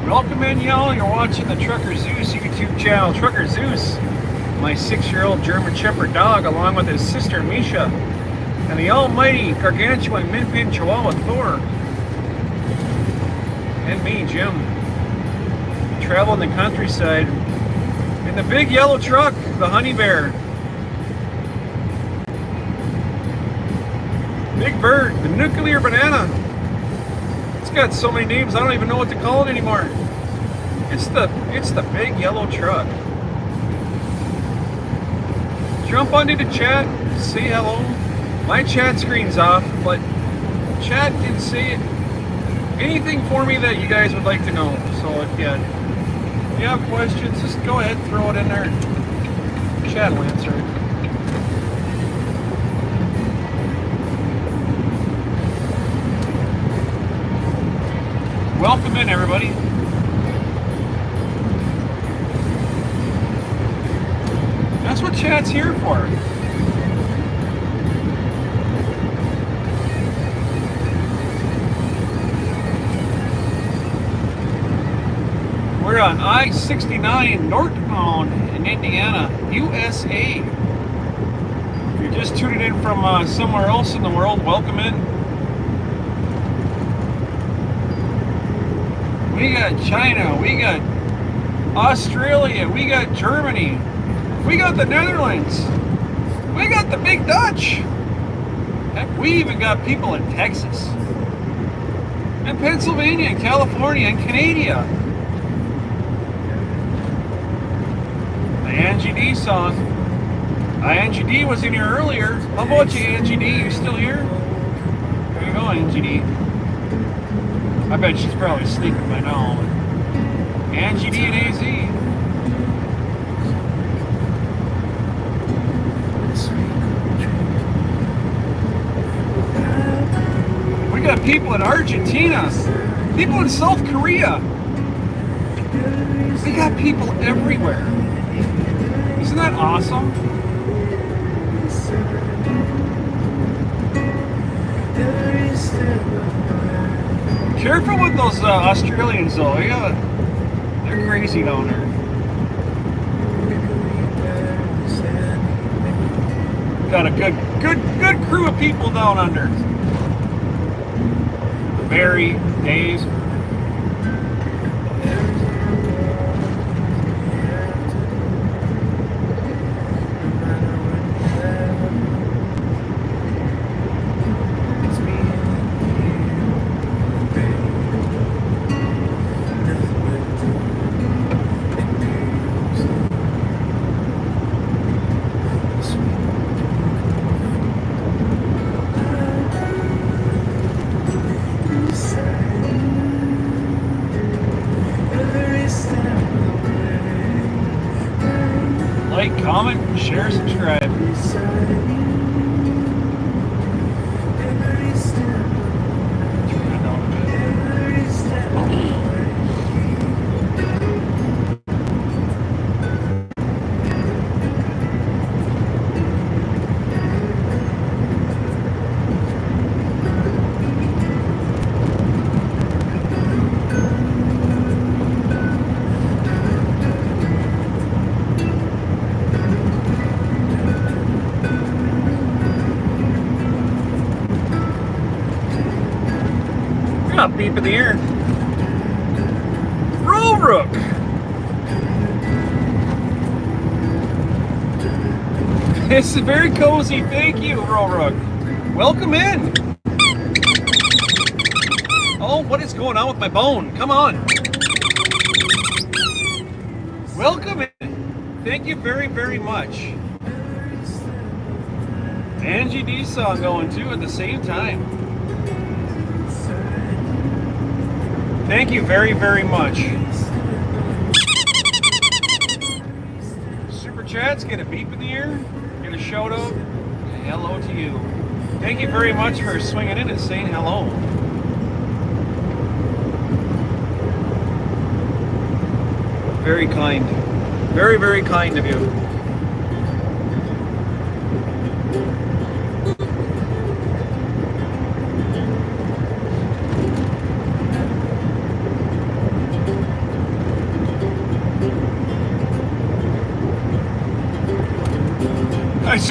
Welcome in, y'all. You're watching the TruckerZeus YouTube channel. TruckerZeus, my 6-year-old German Shepherd dog, along with his sister Misha, and the almighty gargantuan min-pin Chihuahua Thor, and me, Jim. We travel in the countryside in the big yellow truck, the Honey Bear. Big Bird, the Nuclear Banana. It's got so many names I don't even know what to call it anymore. It's the big yellow truck. Jump onto the chat, say hello. My chat screen's off, but chat can say anything for me that you guys would like to know. So if you have questions, just go ahead, throw it in there. Chat will answer it. Welcome in, everybody. That's what chat's here for. We're on I-69 northbound in Indiana, USA. If you're just tuning in from somewhere else in the world, welcome in. We got China, we got Australia, we got Germany, we got the Netherlands, we got the Big Dutch. Heck, we even got people in Texas, and Pennsylvania, and California, and Canada. The Angie D song. Angie D was in here earlier. How about you, Angie D? You still here? There you go, Angie D. I bet she's probably sleeping by now. Angie D and AZ. We got people in Argentina, people in South Korea. We got people everywhere. Isn't that awesome? Careful with those Australians, though. They're crazy down there. Got a good crew of people down under. Barry, Dave. Comment, share, subscribe. Beep in the air. Rook. It's very cozy. Thank you, Rook. Welcome in. Oh, what is going on with my bone? Come on. Welcome in. Thank you very, very much. Angie D song going too at the same time. Thank you very, very much. Super chats, get a beep in the ear, get a shout out, and hello to you. Thank you very much for swinging in and saying hello. Very kind. Very, very kind of you.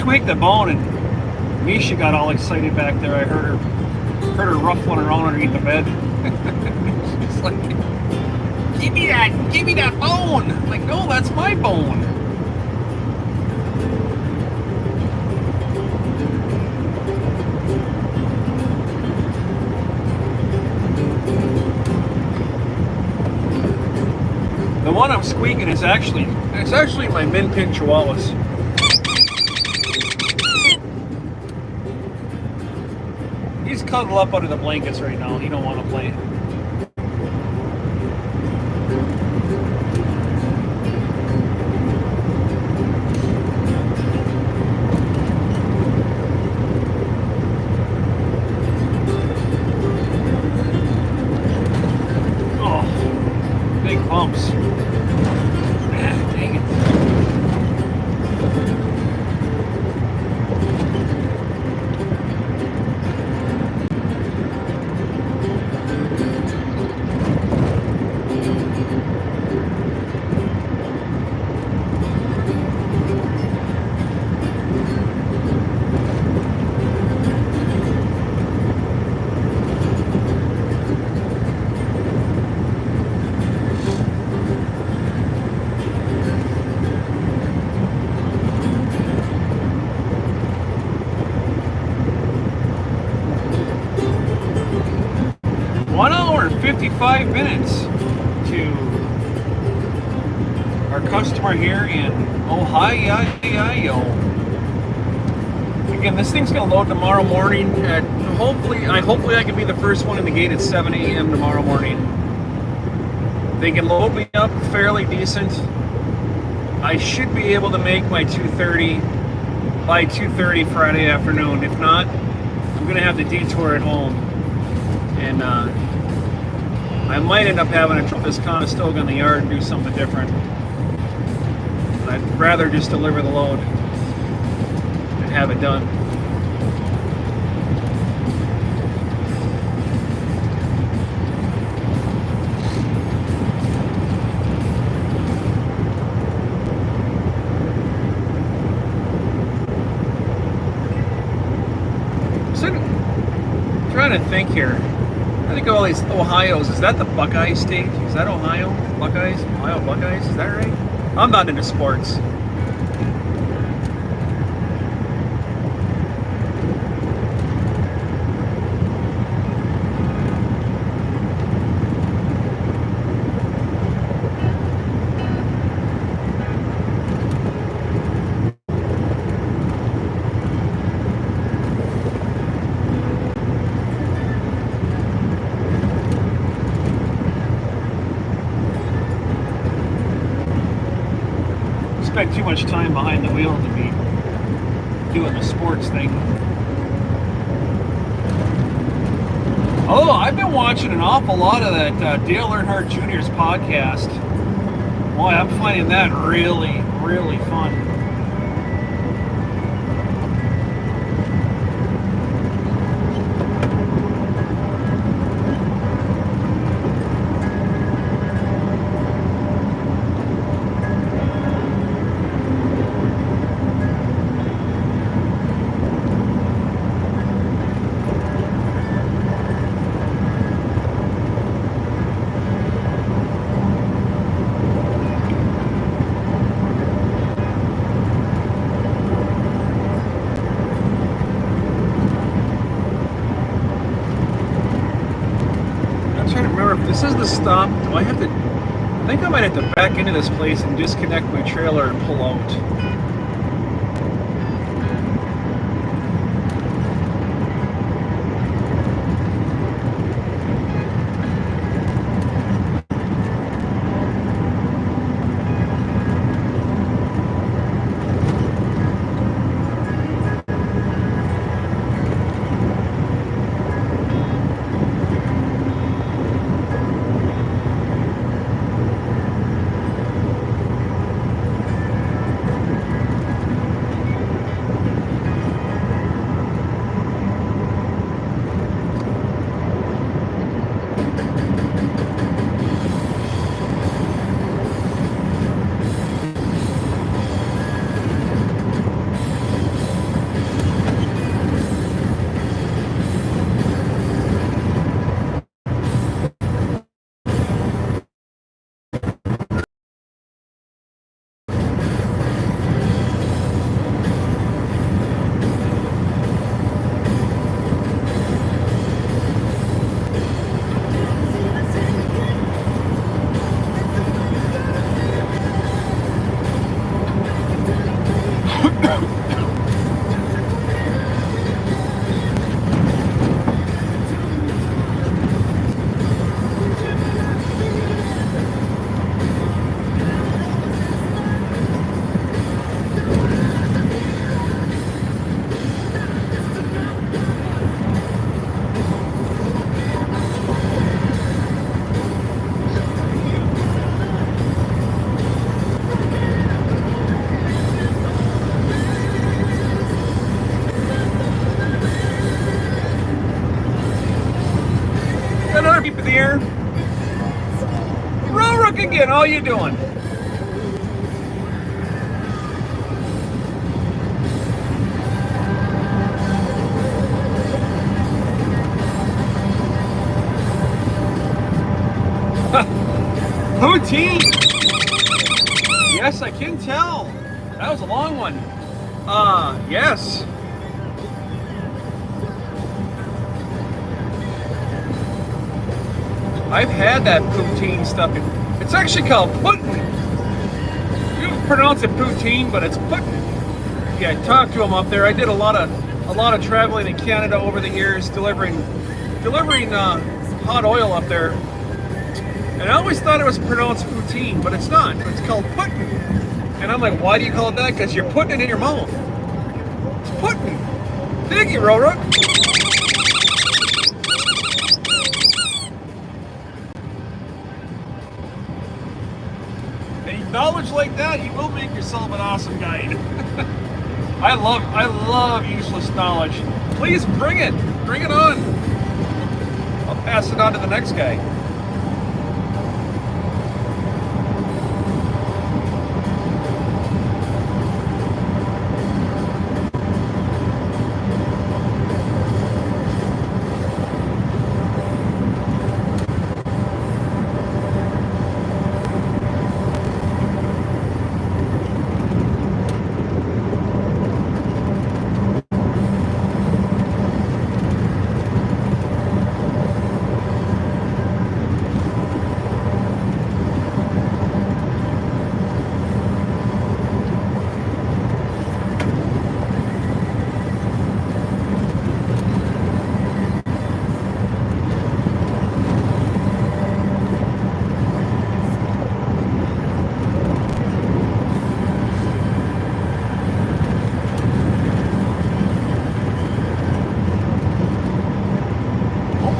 tweaked the bone, and Misha got all excited back there. I heard her ruffling around underneath the bed. She's like, give me that bone. I'm like, no, that's my bone. The one I'm squeaking is actually my min pin chihuahuas. He's cuddled up under the blankets right now. He don't want to play. Oh, big bumps. Dang it. Minutes to our customer here in Ohio. Again, this thing's gonna load tomorrow morning at hopefully I can be the first one in the gate at 7 a.m. tomorrow morning. They can load me up fairly decent. I should be able to make my 2:30 by 2:30 Friday afternoon. If not, I'm gonna have to detour at home, and I might end up having to drop this Conestoga in the yard and do something different. But I'd rather just deliver the load and have it done. So, I'm trying to think here. I think all these Ohio's, is that the Buckeye state? Is that Ohio? Buckeyes? Ohio Buckeyes? Is that right? I'm not into sports. Too much time behind the wheel to be doing the sports thing. Although I've been watching an awful lot of that Dale Earnhardt Jr.'s podcast. Boy, I'm finding that really, really fun. This is the stop. Do I have to? I think I might have to back into this place and disconnect my trailer and pull out. back again. How you doing? Poutine. Yes, I can tell. That was a long one. Yes. I've had that poutine stuff. It's actually called pudding. You pronounce it poutine, but it's pudding. Yeah, I talked to him up there. I did a lot of traveling in Canada over the years, delivering hot oil up there. And I always thought it was pronounced poutine, but it's not. It's called pudding. And I'm like, why do you call it that? Because you're putting it in your mouth. It's pudding. Thank you, Rora. Knowledge like that, you will make yourself an awesome guide. I love useless knowledge. Please bring it on. I'll pass it on to the next guy.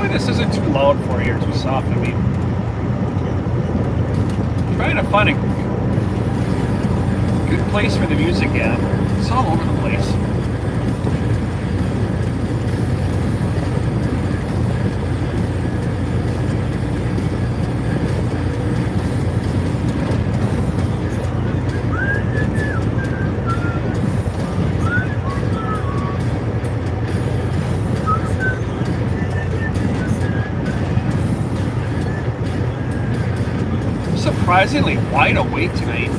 This isn't too loud for you or too soft. I mean, trying to find a good place for the music at. It's all over the place. Surprisingly wide awake tonight.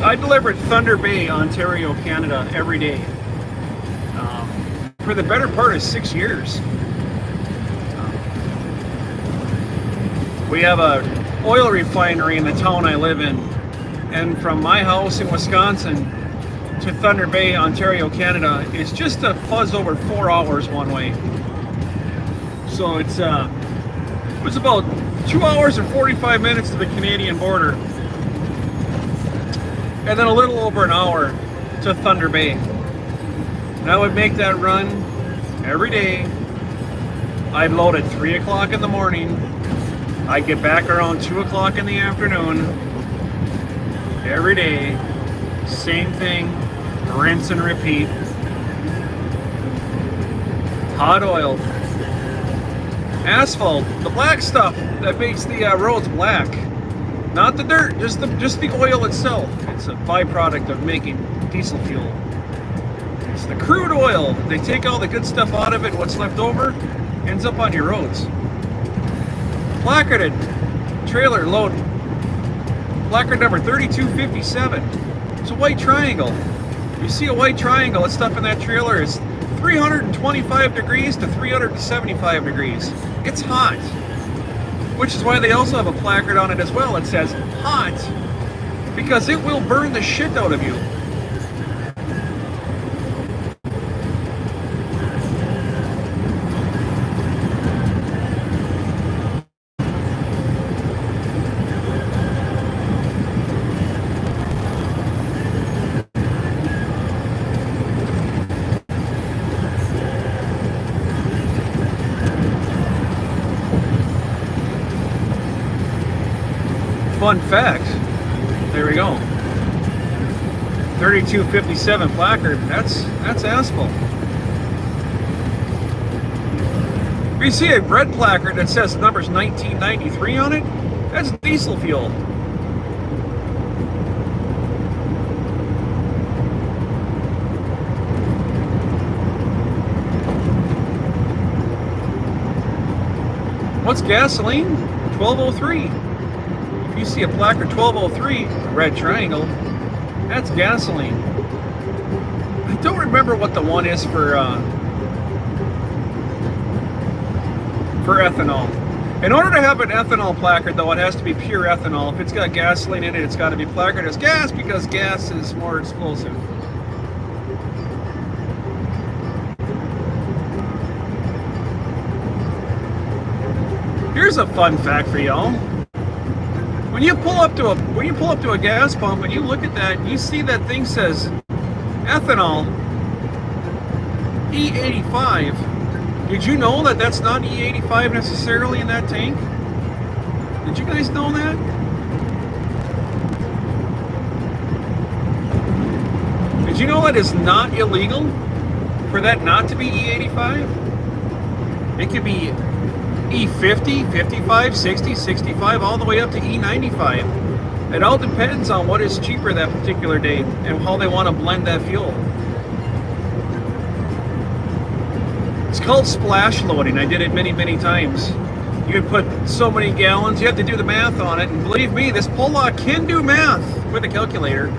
I delivered Thunder Bay, Ontario, Canada every day for the better part of 6 years. We have a oil refinery in the town I live in, and from my house in Wisconsin to Thunder Bay, Ontario, Canada, it's just a fuzz over 4 hours one way. So it was about 2 hours and 45 minutes to the Canadian border. And then a little over an hour to Thunder Bay. And I would make that run every day. I'd load at 3 o'clock in the morning. I'd get back around 2 o'clock in the afternoon. Every day. Same thing. Rinse and repeat. Hot oil. Asphalt. The black stuff that makes the roads black. Not the dirt, just the oil itself. It's a byproduct of making diesel fuel. It's the crude oil. They take all the good stuff out of it. What's left over ends up on your roads. Placarded trailer load. Placard number 3257. It's a white triangle. You see a white triangle, it's stuff in that trailer is 325 degrees to 375 degrees. It's hot. Which is why they also have a placard on it as well. It says hot, because it will burn the shit out of you. Fun fact, there we go. 3257 placard, that's asphalt. If you see a red placard that says numbers 1993 on it, that's diesel fuel. What's gasoline? 1203. If you see a placard 1203, a red triangle, that's gasoline. I don't remember what the one is for ethanol. In order to have an ethanol placard, though, it has to be pure ethanol. If it's got gasoline in it, it's got to be placarded as gas because gas is more explosive. Here's a fun fact for y'all. When you pull up to a gas pump and you look at that, you see that thing says ethanol E85. Did you know that that's not E85 necessarily in that tank? Did you guys know that? Did you know that it's not illegal for that not to be E85? It could be E50, 55, 60, 65, all the way up to E95. It all depends on what is cheaper that particular day and how they want to blend that fuel. It's called splash loading. I did it many, many times. You put so many gallons, you have to do the math on it, and believe me, this Pollock can do math with a calculator.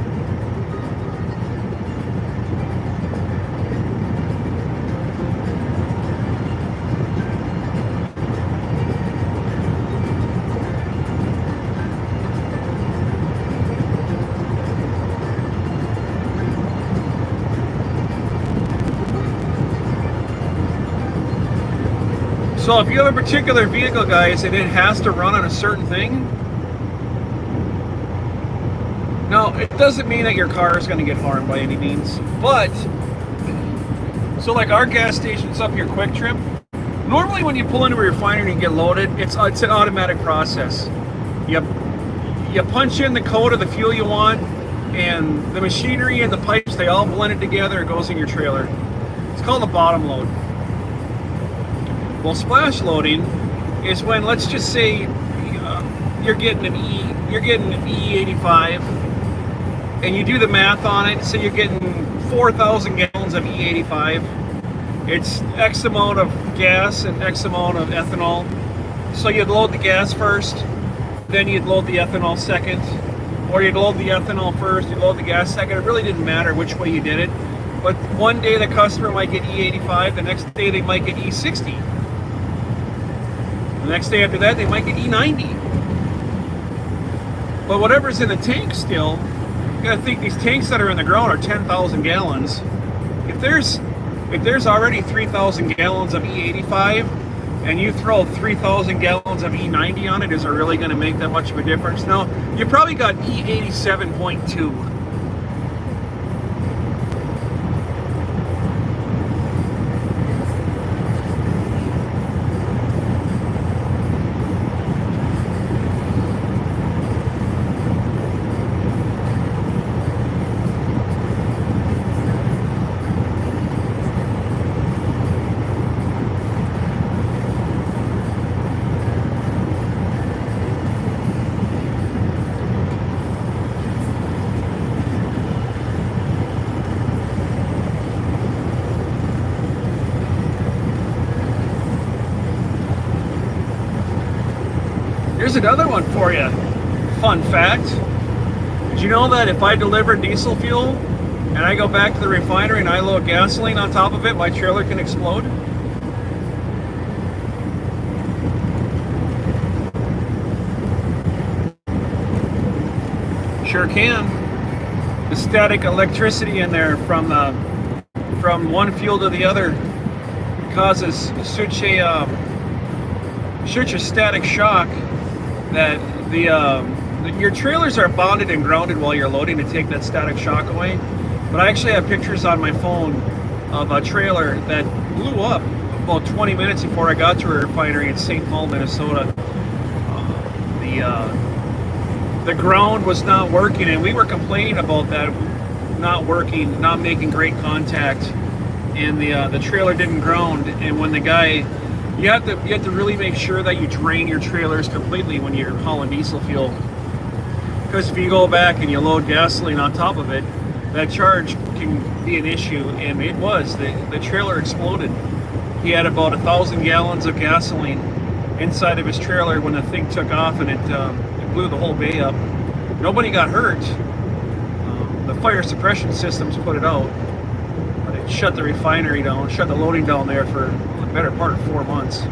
So if you have a particular vehicle, guys, and it has to run on a certain thing, now it doesn't mean that your car is going to get harmed by any means, but so like our gas station's up here, Quick Trip. Normally when you pull into a refinery and get loaded, it's an automatic process. You punch in the code of the fuel you want, and the machinery and the pipes, they all blended together. It goes in your trailer. It's called a bottom load. Well, splash loading is when, let's just say, you're getting an E85, and you do the math on it. So you're getting 4,000 gallons of E85. It's X amount of gas and X amount of ethanol. So you'd load the gas first, then you'd load the ethanol second, or you'd load the ethanol first, you'd load the gas second. It really didn't matter which way you did it. But one day the customer might get E85, the next day they might get E60. The next day after that, they might get E90. But whatever's in the tank still, you gotta think these tanks that are in the ground are 10,000 gallons. If there's already 3,000 gallons of E85, and you throw 3,000 gallons of E90 on it, is it really gonna make that much of a difference? No, you probably got E87.2. Here's another one for you. Fun fact. Did you know that if I deliver diesel fuel and I go back to the refinery and I load gasoline on top of it, my trailer can explode? Sure can. The static electricity in there from one fuel to the other causes such a static shock that your trailers are bonded and grounded while you're loading to take that static shock away. But I actually have pictures on my phone of a trailer that blew up about 20 minutes before I got to a refinery in St. Paul, Minnesota. the ground was not working, and we were complaining about that not working, not making great contact, and the trailer didn't ground. And when the guy, you have to really make sure that you drain your trailers completely when you're hauling diesel fuel, because if you go back and you load gasoline on top of it, that charge can be an issue. And it was, the trailer exploded. He had about 1,000 gallons of gasoline inside of his trailer when the thing took off, and it blew the whole bay up. Nobody got hurt. The fire suppression systems put it out, but it shut the refinery down, shut the loading down there for the better part of 4 months.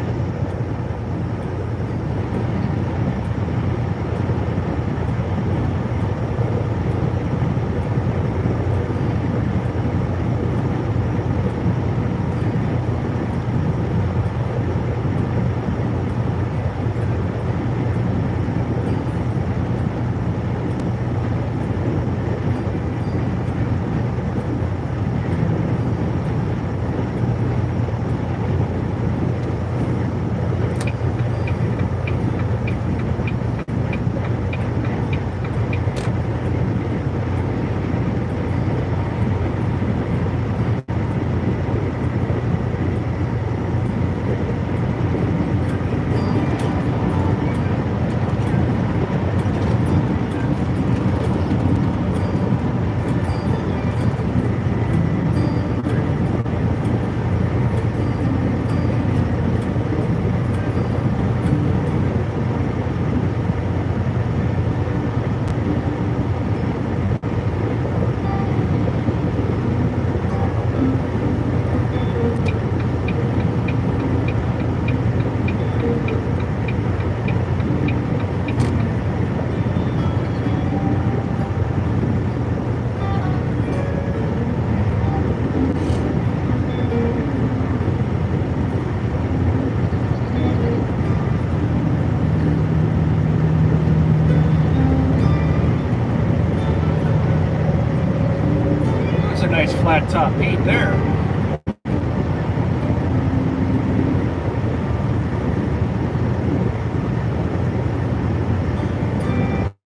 Flat top paint there.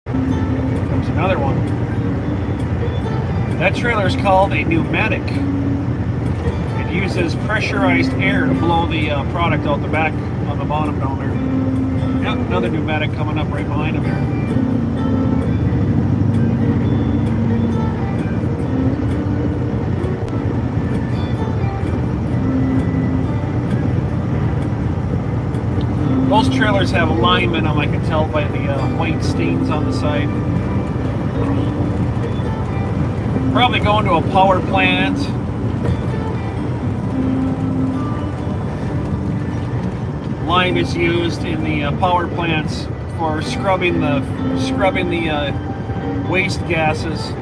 Comes another one. That trailer is called a pneumatic. It uses pressurized air to blow the product out the back on the bottom down there. Yep, another pneumatic coming up right behind him here. Those trailers have lime in them, I can tell by the white stains on the side. Probably going to a power plant. Lime is used in the power plants for scrubbing the waste gases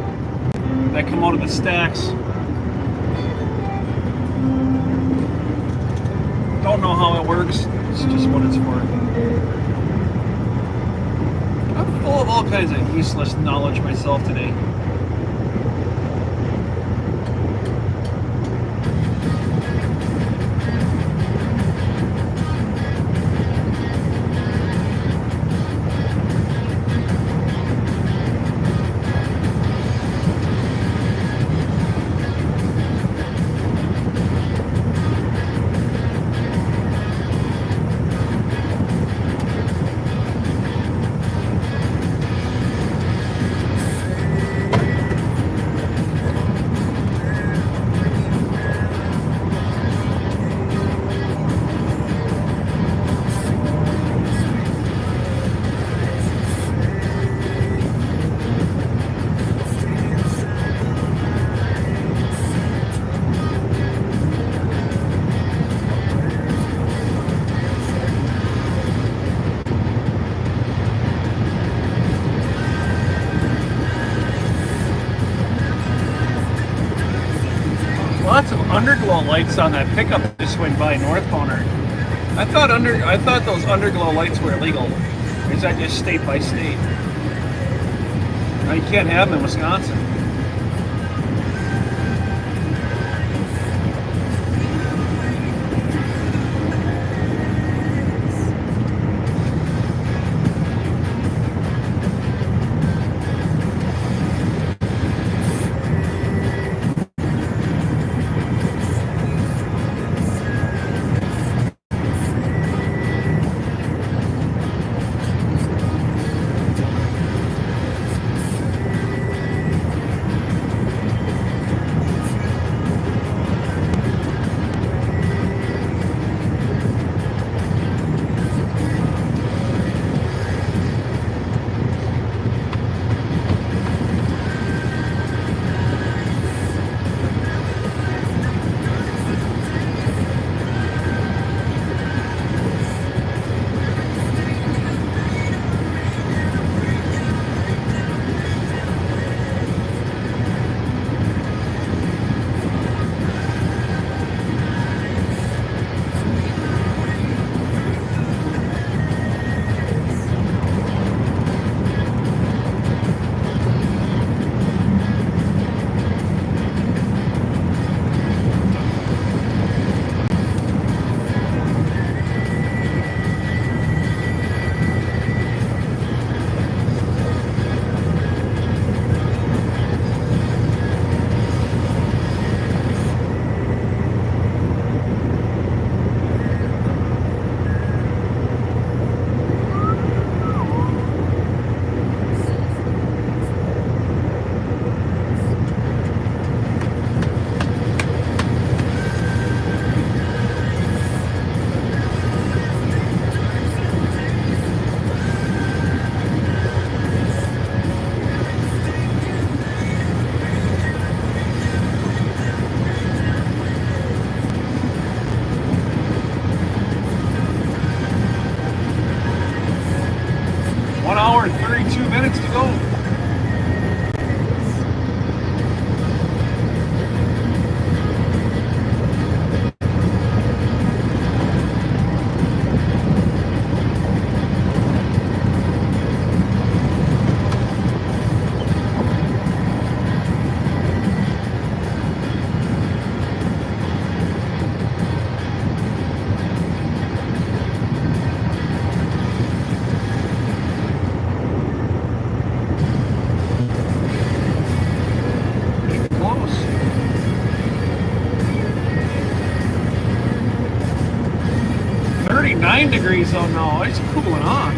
that come out of the stacks. Don't know how it works. It's just what it's for. I'm full of all kinds of useless knowledge myself today. Lots of underglow lights on that pickup that just went by northbound. I thought those underglow lights were illegal. Is that just state by state? Now you can't have them in Wisconsin. minutes to go. Close. 39 degrees though now. It's cooling off.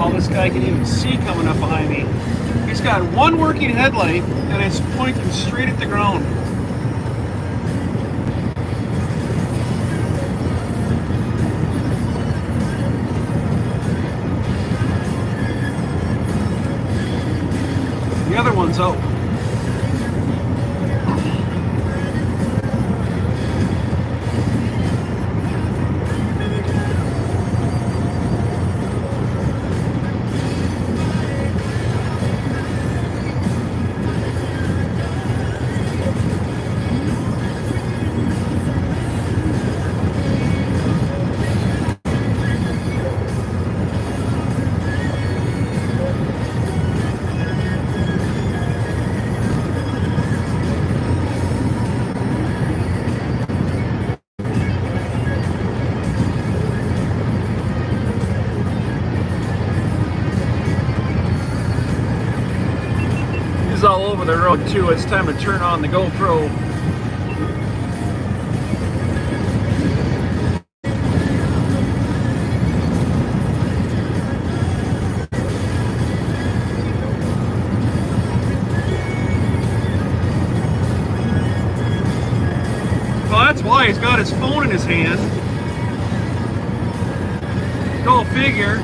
This guy can even see coming up behind me. He's got one working headlight and it's pointing straight at the ground. The other one's out. All over the road too. It's time to turn on the GoPro. Well, that's why he's got his phone in his hand. Go figure.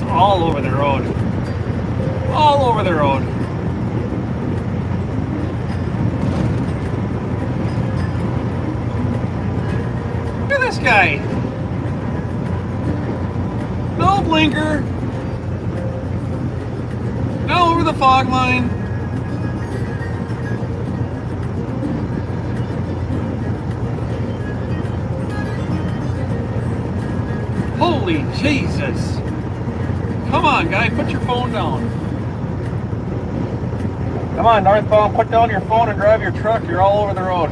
All over the road. All over the road. Look at this guy. No blinker. the fog line. Holy Jesus. Come on, guy, put your phone down. Come on, northbound, put down your phone and drive your truck. You're all over the road.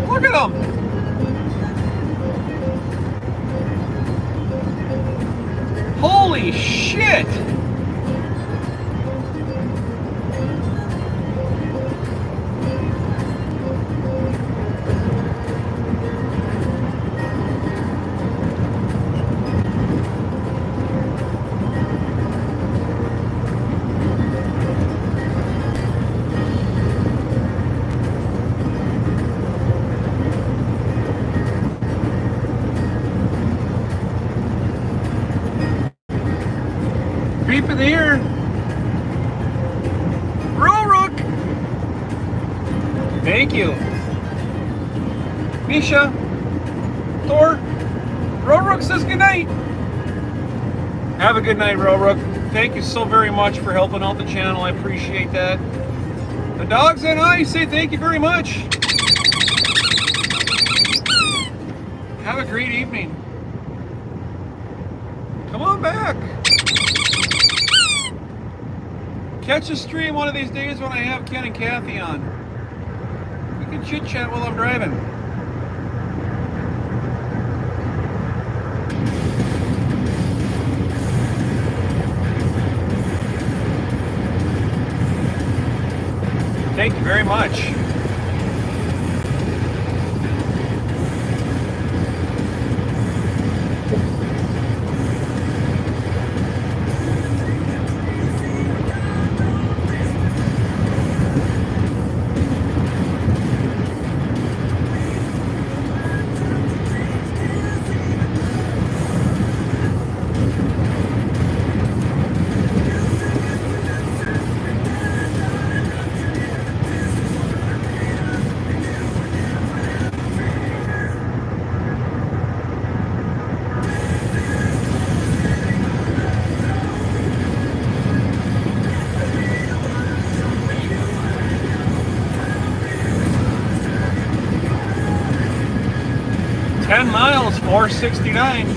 Look at him. Holy shit. Beep in the ear. Roll Rook. Thank you. Misha. Thor. Roll Rook says goodnight. Have a good night, Roll Rook. Thank you so very much for helping out the channel. I appreciate that. The dogs and I say thank you very much. Have a great evening. Come on back. Catch a stream one of these days when I have Ken and Kathy on. We can chit chat while I'm driving. Thank you very much. Miles, 469.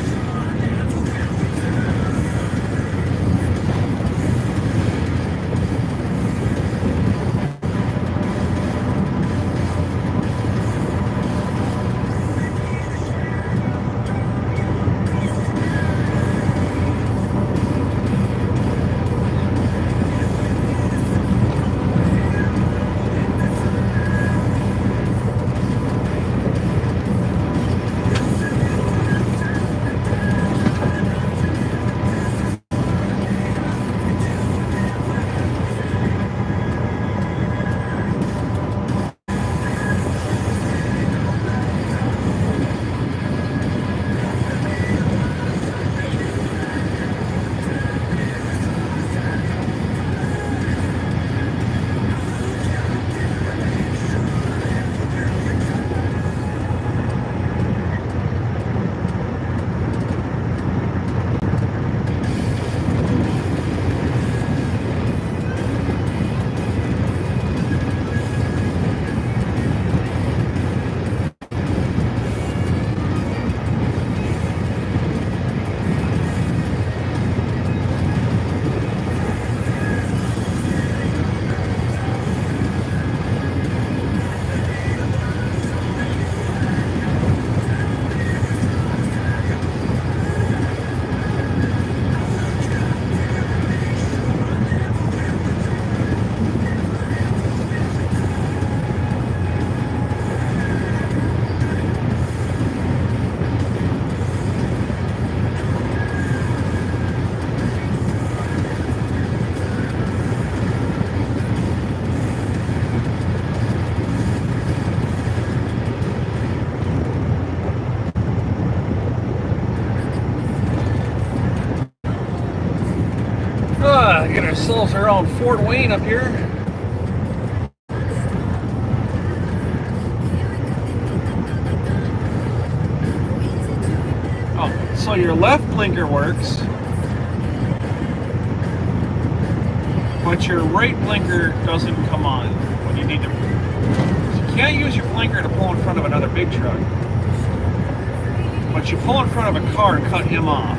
Get ourselves around Fort Wayne up here. Oh, so your left blinker works. but your right blinker doesn't come on when you need to. You can't use your blinker to pull in front of another big truck, but you pull in front of a car and cut him off.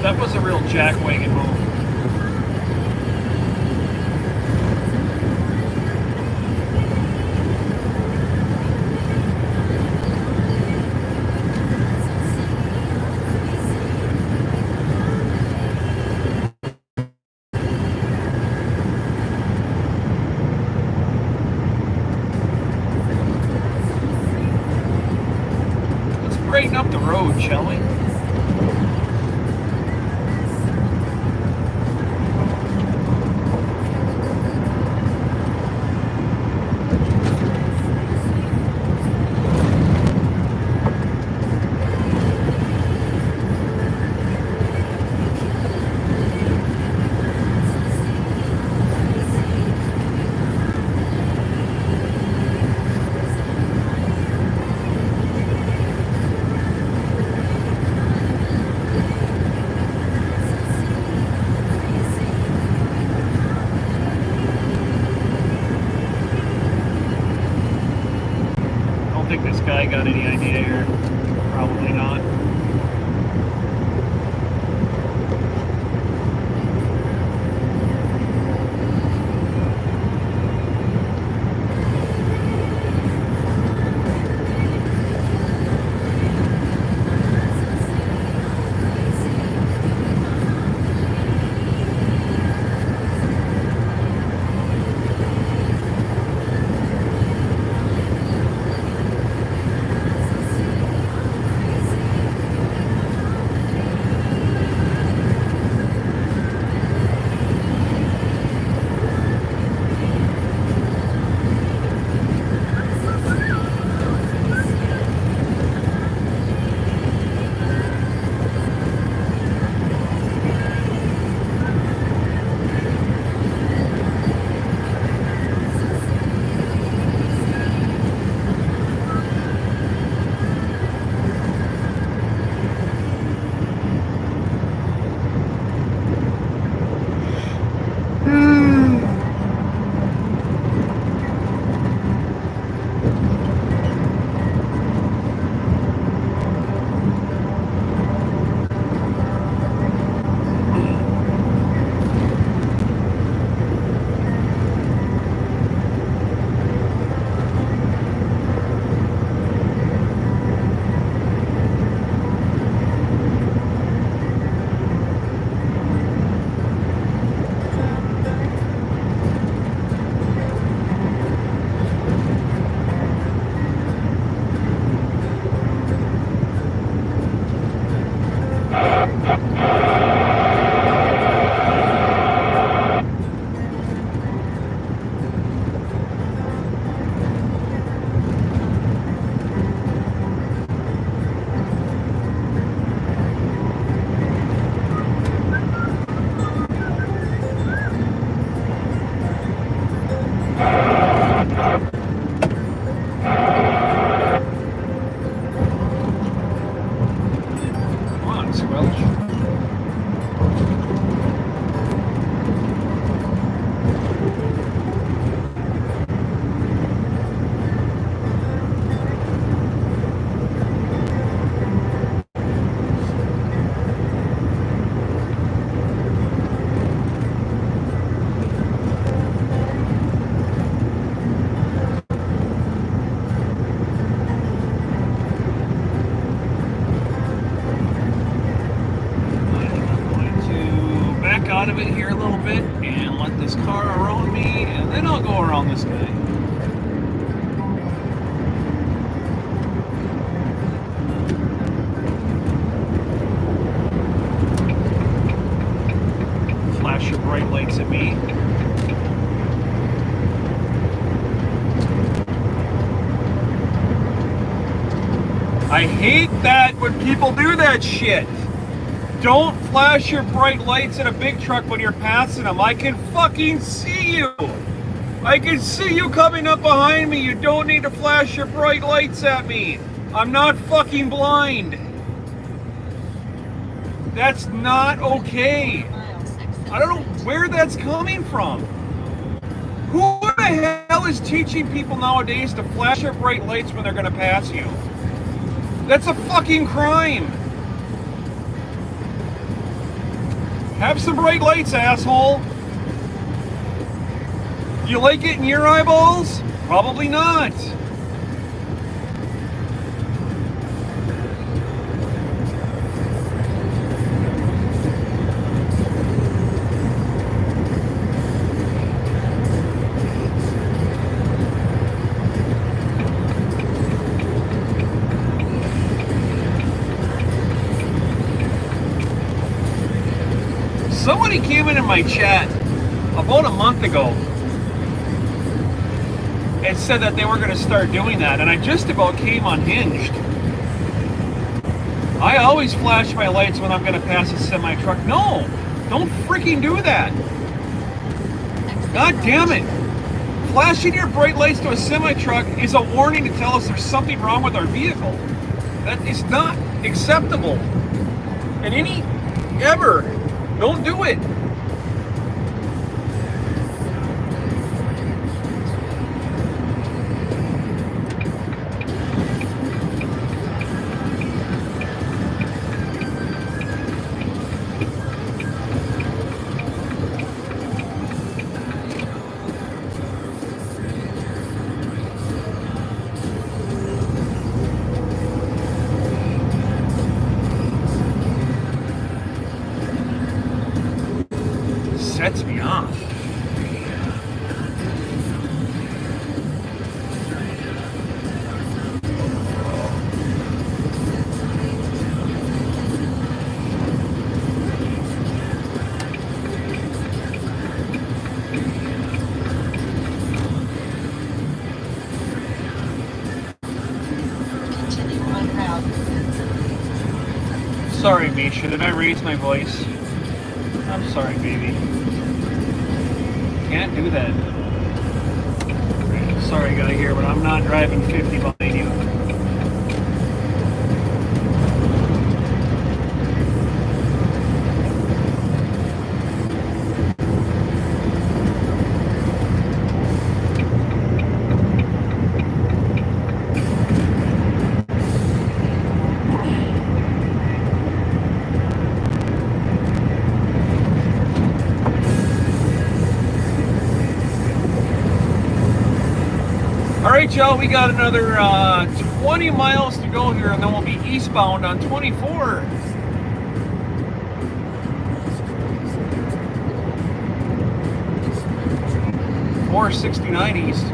That was a real jackwagon move. Let's brighten up the road, shall we? Guy got any idea here? Probably not. Out of it here a little bit and let this car around me, and then I'll go around this guy. Flash your bright lights at me. I hate that when people do that shit. Don't flash your bright lights at a big truck when you're passing them. I can fucking see you. I can see you coming up behind me. You don't need to flash your bright lights at me. I'm not fucking blind. That's not okay. I don't know where that's coming from. Who the hell is teaching people nowadays to flash their bright lights when they're gonna pass you? That's a fucking crime. Have some bright lights, asshole. You like it in your eyeballs? Probably not. Somebody came in my chat about a month ago and said that they were going to start doing that, and I just about came unhinged. I always flash my lights when I'm going to pass a semi-truck. No, don't freaking do that. God damn it. Flashing your bright lights to a semi-truck is a warning to tell us there's something wrong with our vehicle. That is not acceptable. And ever. Don't do it. Sets me off. Continue on route. Sorry, Misha, did I raise my voice? I'm sorry, baby. Can't do that. Sorry, guy here, but I'm not driving 50 behind you. Alright, y'all, we got another 20 miles to go here, and then we'll be eastbound on 24. Or 69 east.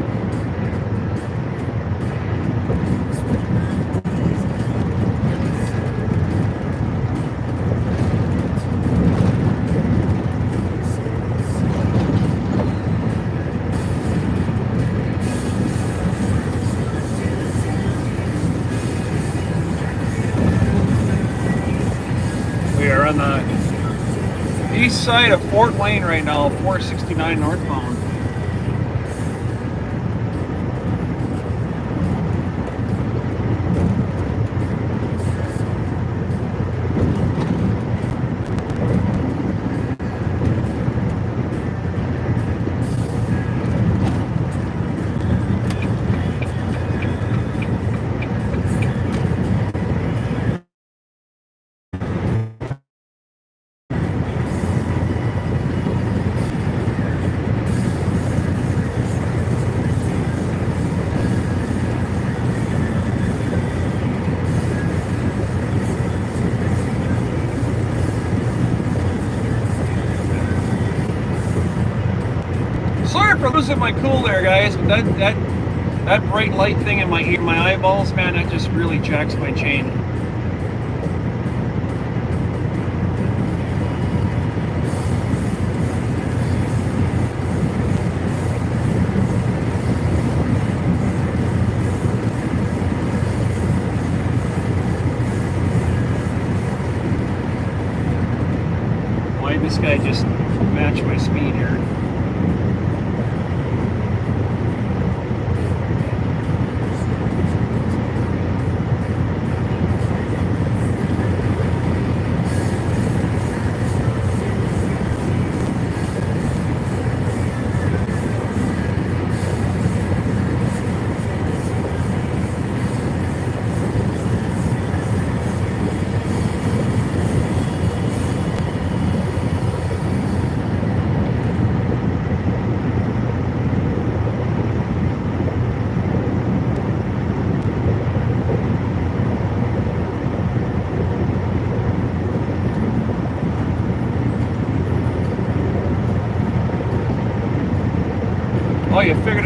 On the east side of Fort Wayne right now, 469 northbound. For losing my cool there, guys, but that bright light thing in my ear, my eyeballs, man, that just really jacks my chain. Why did this guy just match my speed here?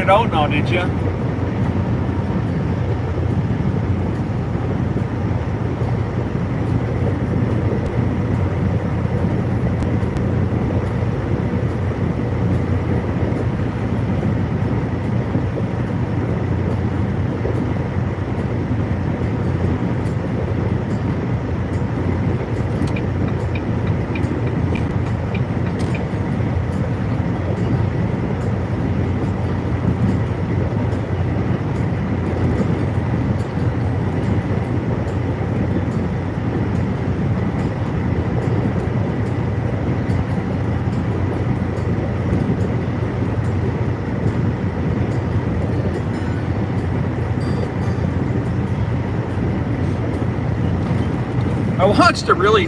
it out now, did you? I watched a really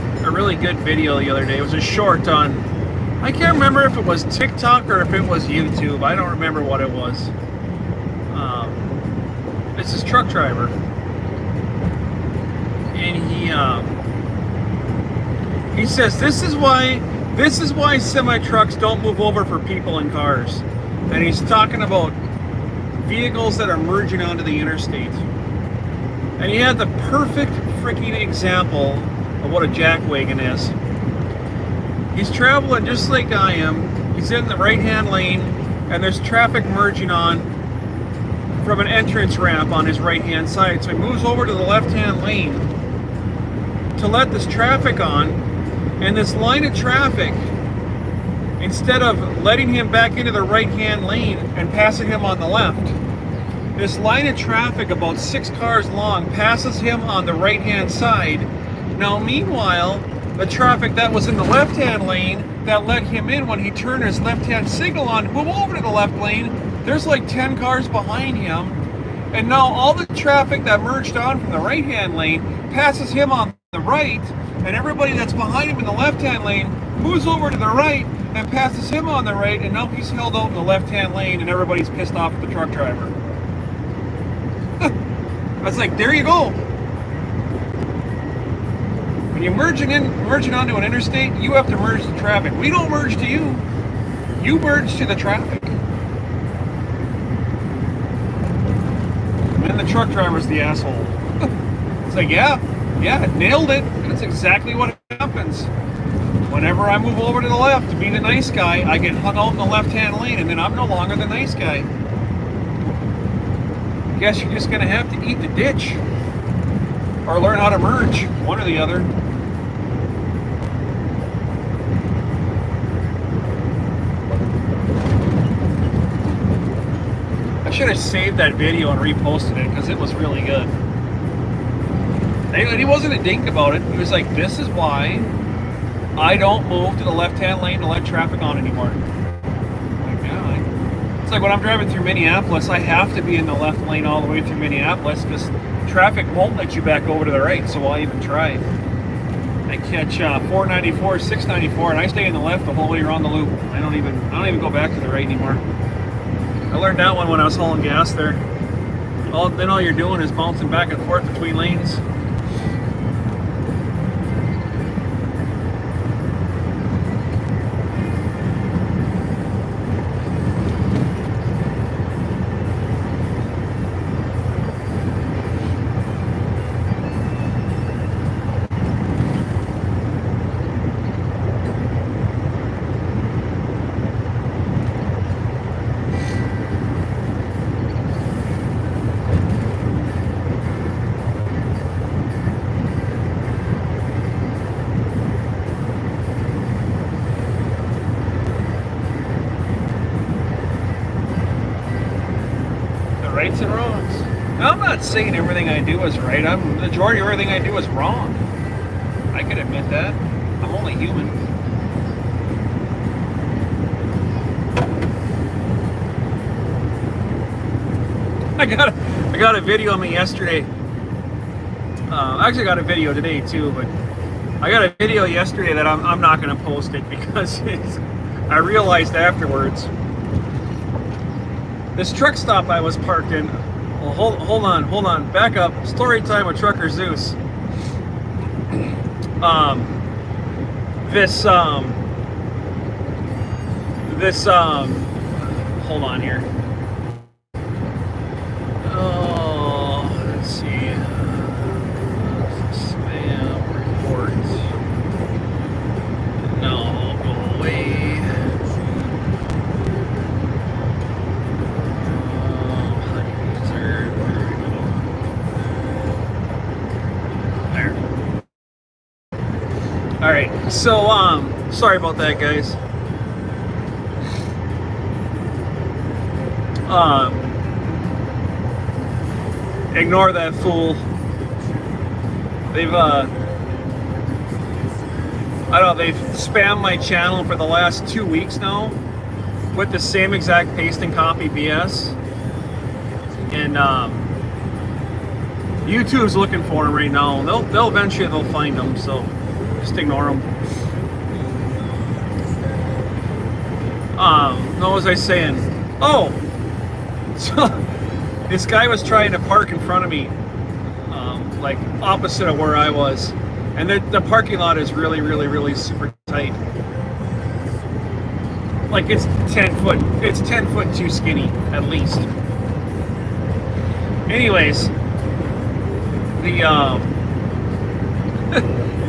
good video the other day. It was a short on, I can't remember if it was TikTok or if it was YouTube. I don't remember what it was. It's this truck driver, and he says this is why semi trucks don't move over for people in cars, and he's talking about vehicles that are merging onto the interstate. And he had the perfect freaking example of what a jackwagon is. He's traveling just like I am. He's in the right-hand lane, and there's traffic merging on from an entrance ramp on his right-hand side. So he moves over to the left-hand lane to let this traffic on, and this line of traffic, instead of letting him back into the right-hand lane and passing him on the left, this line of traffic, about 6 cars long, passes him on the right-hand side. Now, meanwhile, the traffic that was in the left-hand lane that let him in when he turned his left-hand signal on, move over to the left lane, there's like 10 cars behind him. And now all the traffic that merged on from the right-hand lane passes him on the right, and everybody that's behind him in the left-hand lane moves over to the right and passes him on the right, and now he's held out in the left-hand lane, and everybody's pissed off at the truck driver. I was like, there you go. When you're merging onto an interstate, you have to merge the traffic. We don't merge to you. You merge to the traffic. And the truck driver's the asshole. It's like, yeah, nailed it. That's exactly what happens. Whenever I move over to the left to be the nice guy, I get hung out in the left-hand lane, and then I'm no longer the nice guy. Guess you're just gonna have to eat the ditch or learn how to merge, one or the other. I should have saved that video and reposted it because it was really good. And he wasn't a dink about it. He was like, this is why I don't move to the left-hand lane to let traffic on anymore. It's like when I'm driving through Minneapolis, I have to be in the left lane all the way through Minneapolis because traffic won't let you back over to the right, so why even try? I catch 494, 694, and I stay in the left the whole way around the loop. I don't even go back to the right anymore. I learned that one when I was hauling gas there. Then all you're doing is bouncing back and forth between lanes. Rights and wrongs. Now, I'm not saying everything I do is right. The majority of everything I do is wrong. I can admit that. I'm only human. I got a video of me yesterday. Actually, I got a video today too, but I got a video yesterday that I'm not going to post it because I realized afterwards. This truck stop I was parked in. Well, hold on, back up. Story time with TruckerZeus. Hold on here. All right, so sorry about that, guys. Ignore that fool. They've I don't know, they've spammed my channel for the last 2 weeks now with the same exact paste and copy BS. And YouTube's looking for them right now. They'll eventually find them, so just ignore them. What was I saying? Oh, so this guy was trying to park in front of me, like opposite of where I was. And the parking lot is really, really, really super tight. Like it's 10 foot. It's 10 foot too skinny, at least. Anyways,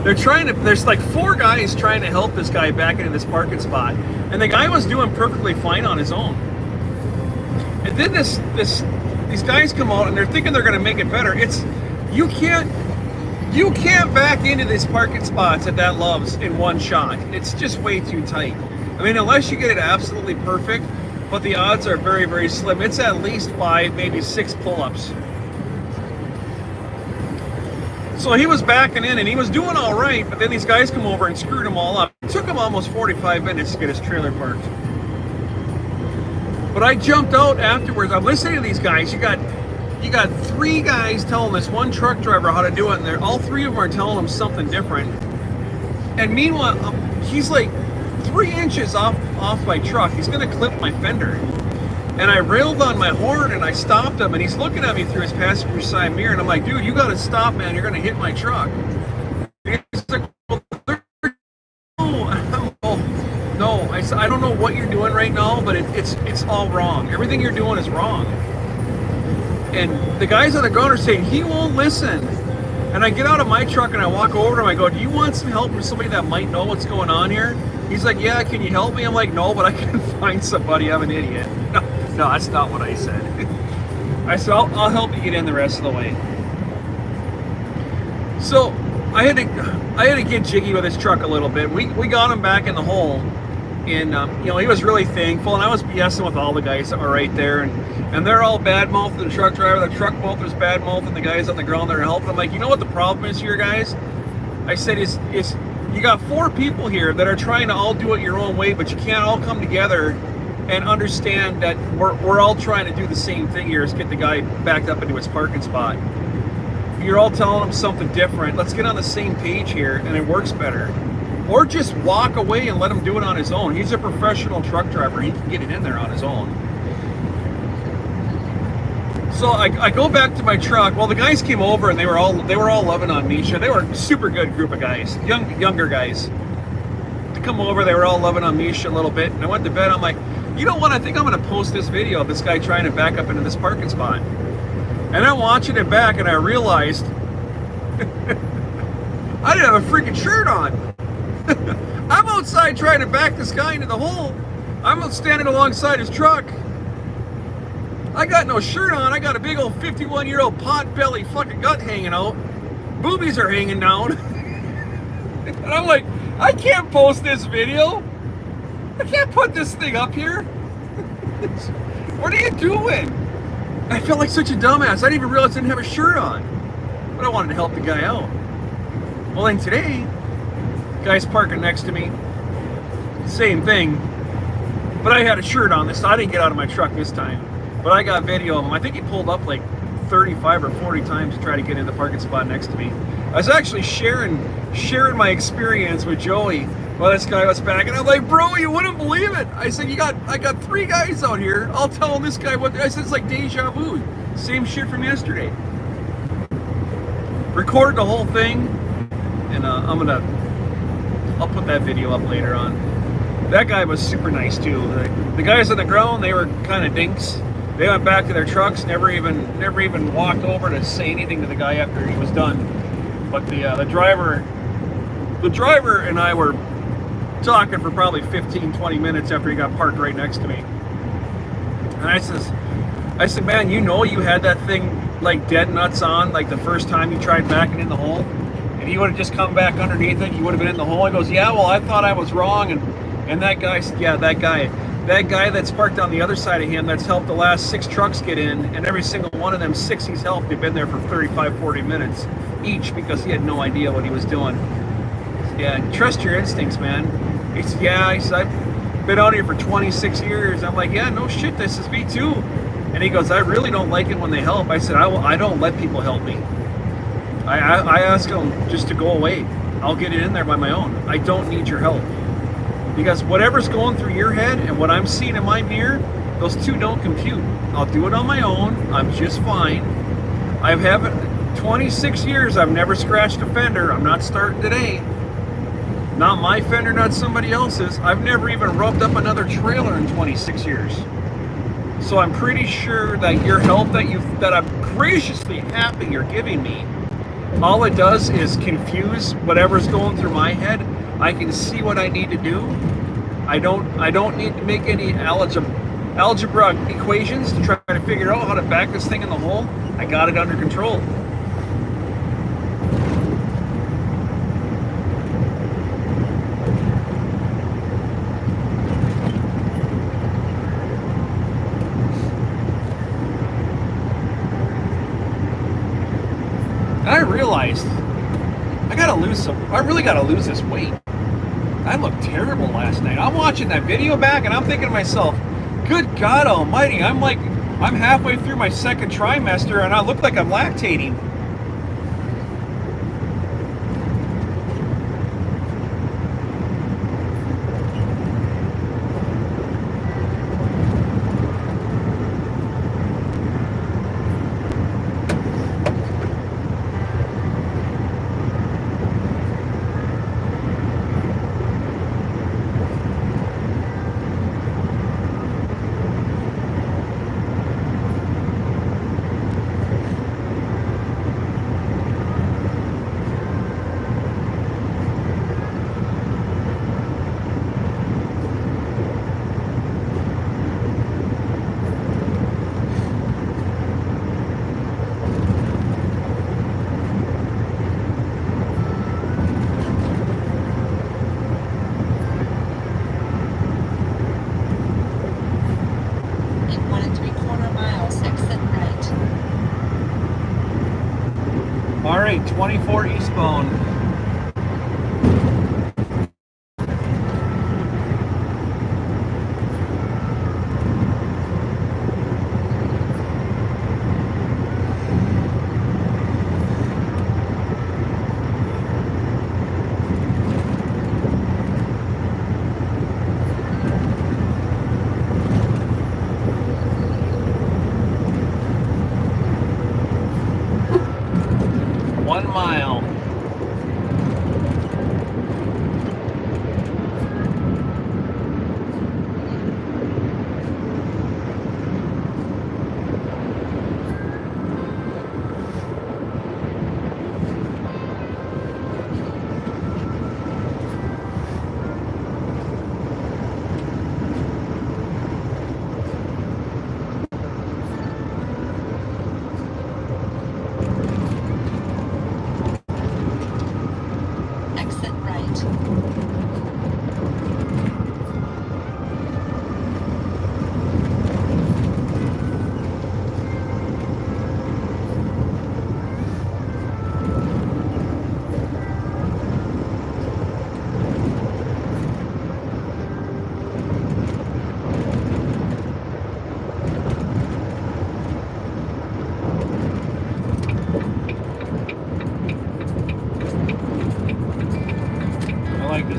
they're trying to. There's like 4 guys trying to help this guy back into this parking spot, and the guy was doing perfectly fine on his own. And then these guys come out and they're thinking they're going to make it better. You can't back into these parking spots that loves in one shot. It's just way too tight. I mean, unless you get it absolutely perfect, but the odds are very, very slim. It's at least 5, maybe 6 pull-ups. So he was backing in and he was doing all right, but then these guys come over and screwed him all up. It took him almost 45 minutes to get his trailer parked. But I jumped out afterwards. I'm listening to these guys. You got 3 guys telling this one truck driver how to do it, and all 3 of them are telling him something different. And meanwhile, he's like 3 inches off my truck. He's gonna clip my fender. And I railed on my horn and I stopped him, and he's looking at me through his passenger side mirror, and I'm like, dude, you gotta stop, man, you're gonna hit my truck. And he's like, well, no. I said, I don't know what you're doing right now, but it's all wrong. Everything you're doing is wrong. And the guys on the ground are saying, he won't listen. And I get out of my truck and I walk over to him. I go, do you want some help from somebody that might know what's going on here? He's like, yeah, can you help me? I'm like, no, but I can find somebody. I'm an idiot. No, that's not what I said. I said, I'll help you get in the rest of the way. So I had to get jiggy with his truck a little bit. We got him back in the hole. And he was really thankful, and I was BSing with all the guys that were right there, and they're all bad-mouthing the truck driver. The truck mouther's bad-mouthing the guys on the ground that are helping. I'm like, you know what the problem is here, guys? I said, is you got 4 people here that are trying to all do it your own way, but you can't all come together and understand that we're all trying to do the same thing here, is get the guy backed up into his parking spot. You're all telling him something different. Let's get on the same page here, and it works better. Or just walk away and let him do it on his own. He's a professional truck driver. He can get it in there on his own. So I go back to my truck. Well, the guys came over and they were all loving on Misha. They were a super good group of guys, younger guys. To come over, they were all loving on Misha a little bit. And I went to bed. I'm like, you know what? I think I'm going to post this video of this guy trying to back up into this parking spot. And I'm watching it back, and I realized I didn't have a freaking shirt on. I'm outside trying to back this guy into the hole. I'm standing alongside his truck. I got no shirt on. I got a big old 51-year-old pot belly fucking gut hanging out. Boobies are hanging down. And I'm like, I can't post this video. I can't put this thing up here. What are you doing? I felt like such a dumbass. I didn't even realize I didn't have a shirt on. But I wanted to help the guy out. Well, then today, guy's parking next to me. Same thing. But I had a shirt on this. I didn't get out of my truck this time. But I got video of him. I think he pulled up like 35 or 40 times to try to get in the parking spot next to me. I was actually sharing my experience with Joey while this guy was back. And I'm like, bro, you wouldn't believe it. I said, I got 3 guys out here. I'll tell this guy what. I said, it's like deja vu. Same shit from yesterday. Record the whole thing. And I'll put that video up later on. That guy was super nice too. The guys on the ground, they were kind of dinks. They went back to their trucks, never even walked over to say anything to the guy after he was done. But the driver and I were talking for probably 15-20 minutes after he got parked right next to me. And I said, man, you know you had that thing like dead nuts on, like the first time you tried backing in the hole. and he would have just come back underneath it. He would have been in the hole. He goes, yeah, well, I thought I was wrong, and that guy, yeah, that guy that's parked on the other side of him, that's helped the last 6 trucks get in, and every single one of them 6 he's helped, they've been there for 35, 40 minutes each because he had no idea what he was doing. Yeah, trust your instincts, man. He said, yeah, he said, I've been out here for 26 years. I'm like, yeah, no shit, this is me too. And he goes, I really don't like it when they help. I said, I don't let people help me. I ask them just to go away. I'll get it in there by my own. I don't need your help. Because whatever's going through your head and what I'm seeing in my mirror, those two don't compute. I'll do it on my own. I'm just fine. I've had 26 years. I've never scratched a fender. I'm not starting today. Not my fender, not somebody else's. I've never even rubbed up another trailer in 26 years. So I'm pretty sure that your help that I'm graciously happy you're giving me, all it does is confuse whatever's going through my head. I can see what I need to do. I don't need to make any algebra equations to try to figure out how to back this thing in the hole. I got it under control. And I realized I really gotta lose this weight. I looked terrible last night. I'm watching that video back and I'm thinking to myself, good God almighty, I'm halfway through my second trimester and I look like I'm lactating. All right, 24 eastbound.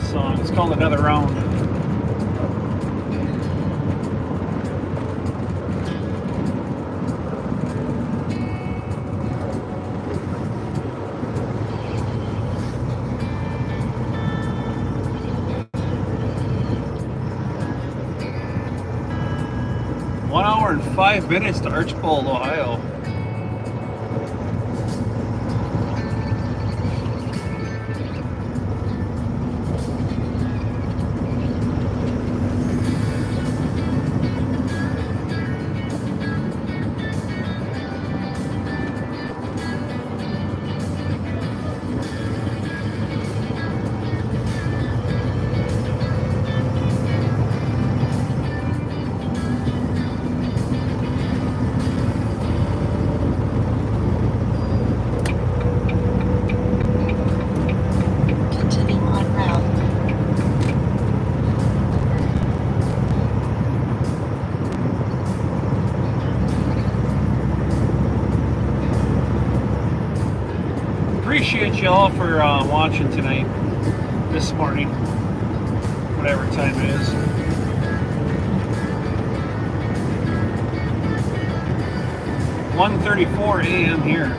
Song. It's called Another Round. One hour and 5 minutes to Archbold, Ohio. appreciate you all for watching tonight, this morning, whatever time it is. "1:34 a.m. here."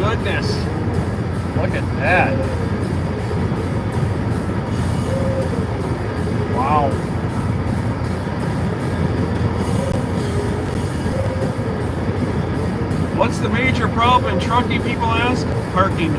goodness. Look at that. Wow. What's the major problem in trucking, people ask? Parking.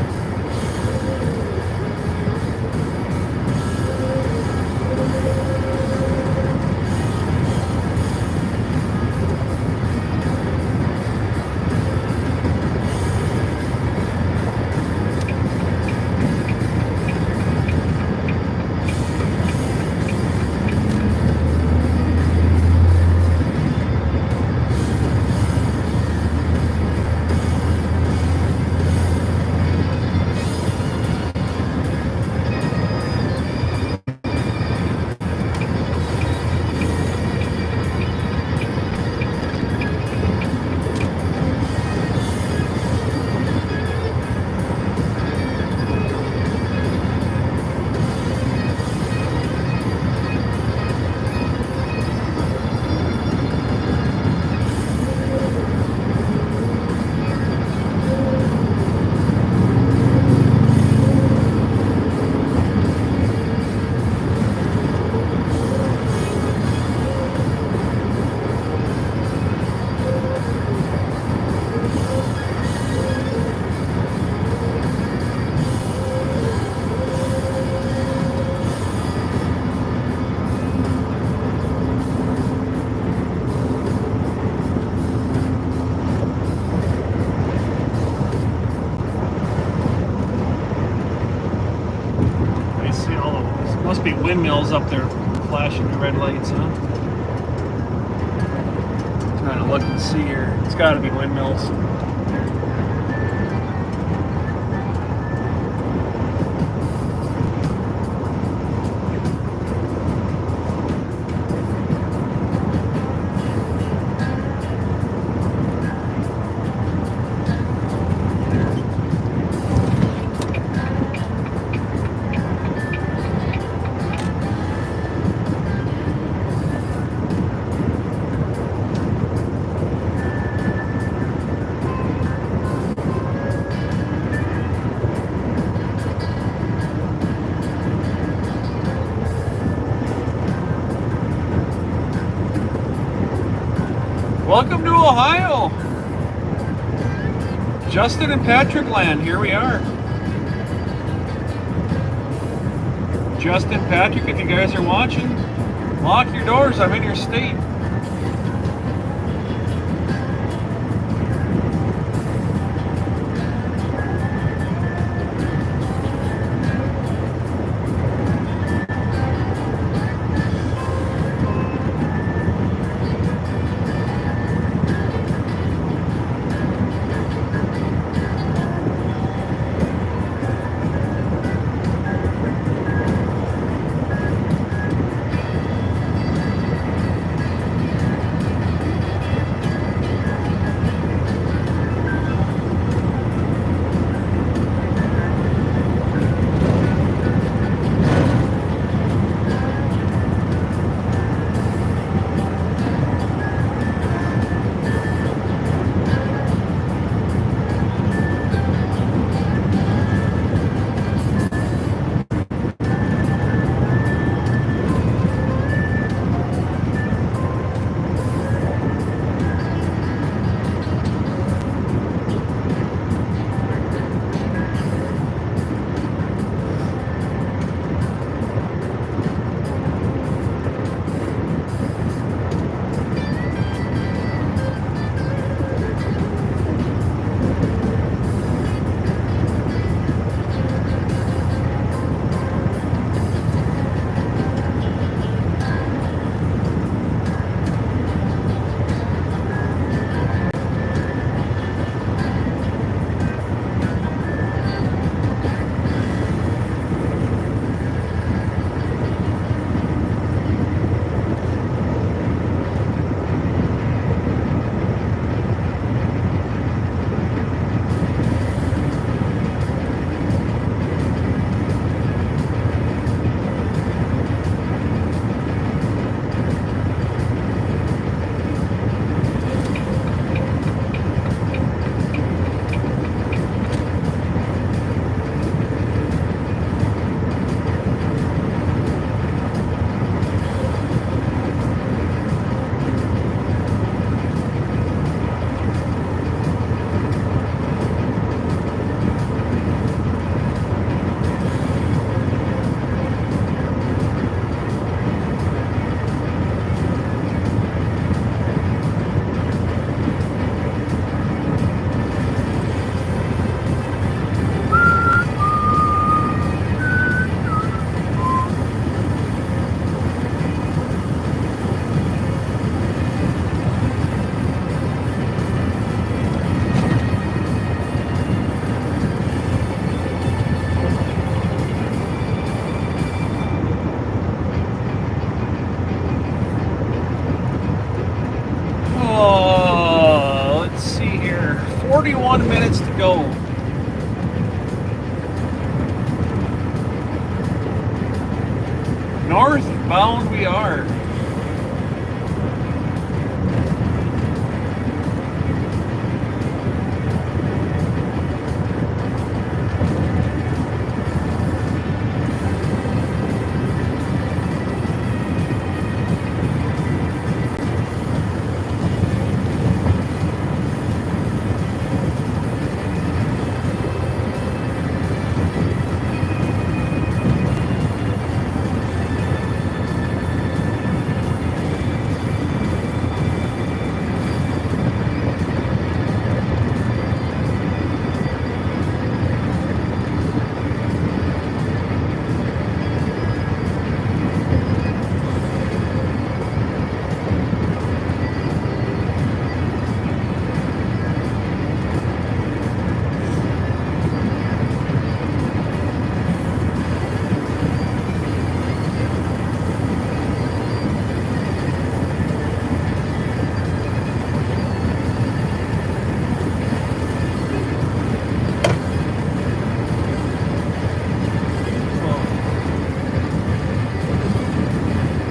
Must be windmills up there flashing the red lights, huh? Trying to look and see here. It's got to be windmills. Welcome to Ohio. Justin and Patrick land, here we are. Justin, Patrick, if you guys are watching, lock your doors, I'm in your state. 41 minutes to go. Northbound we are.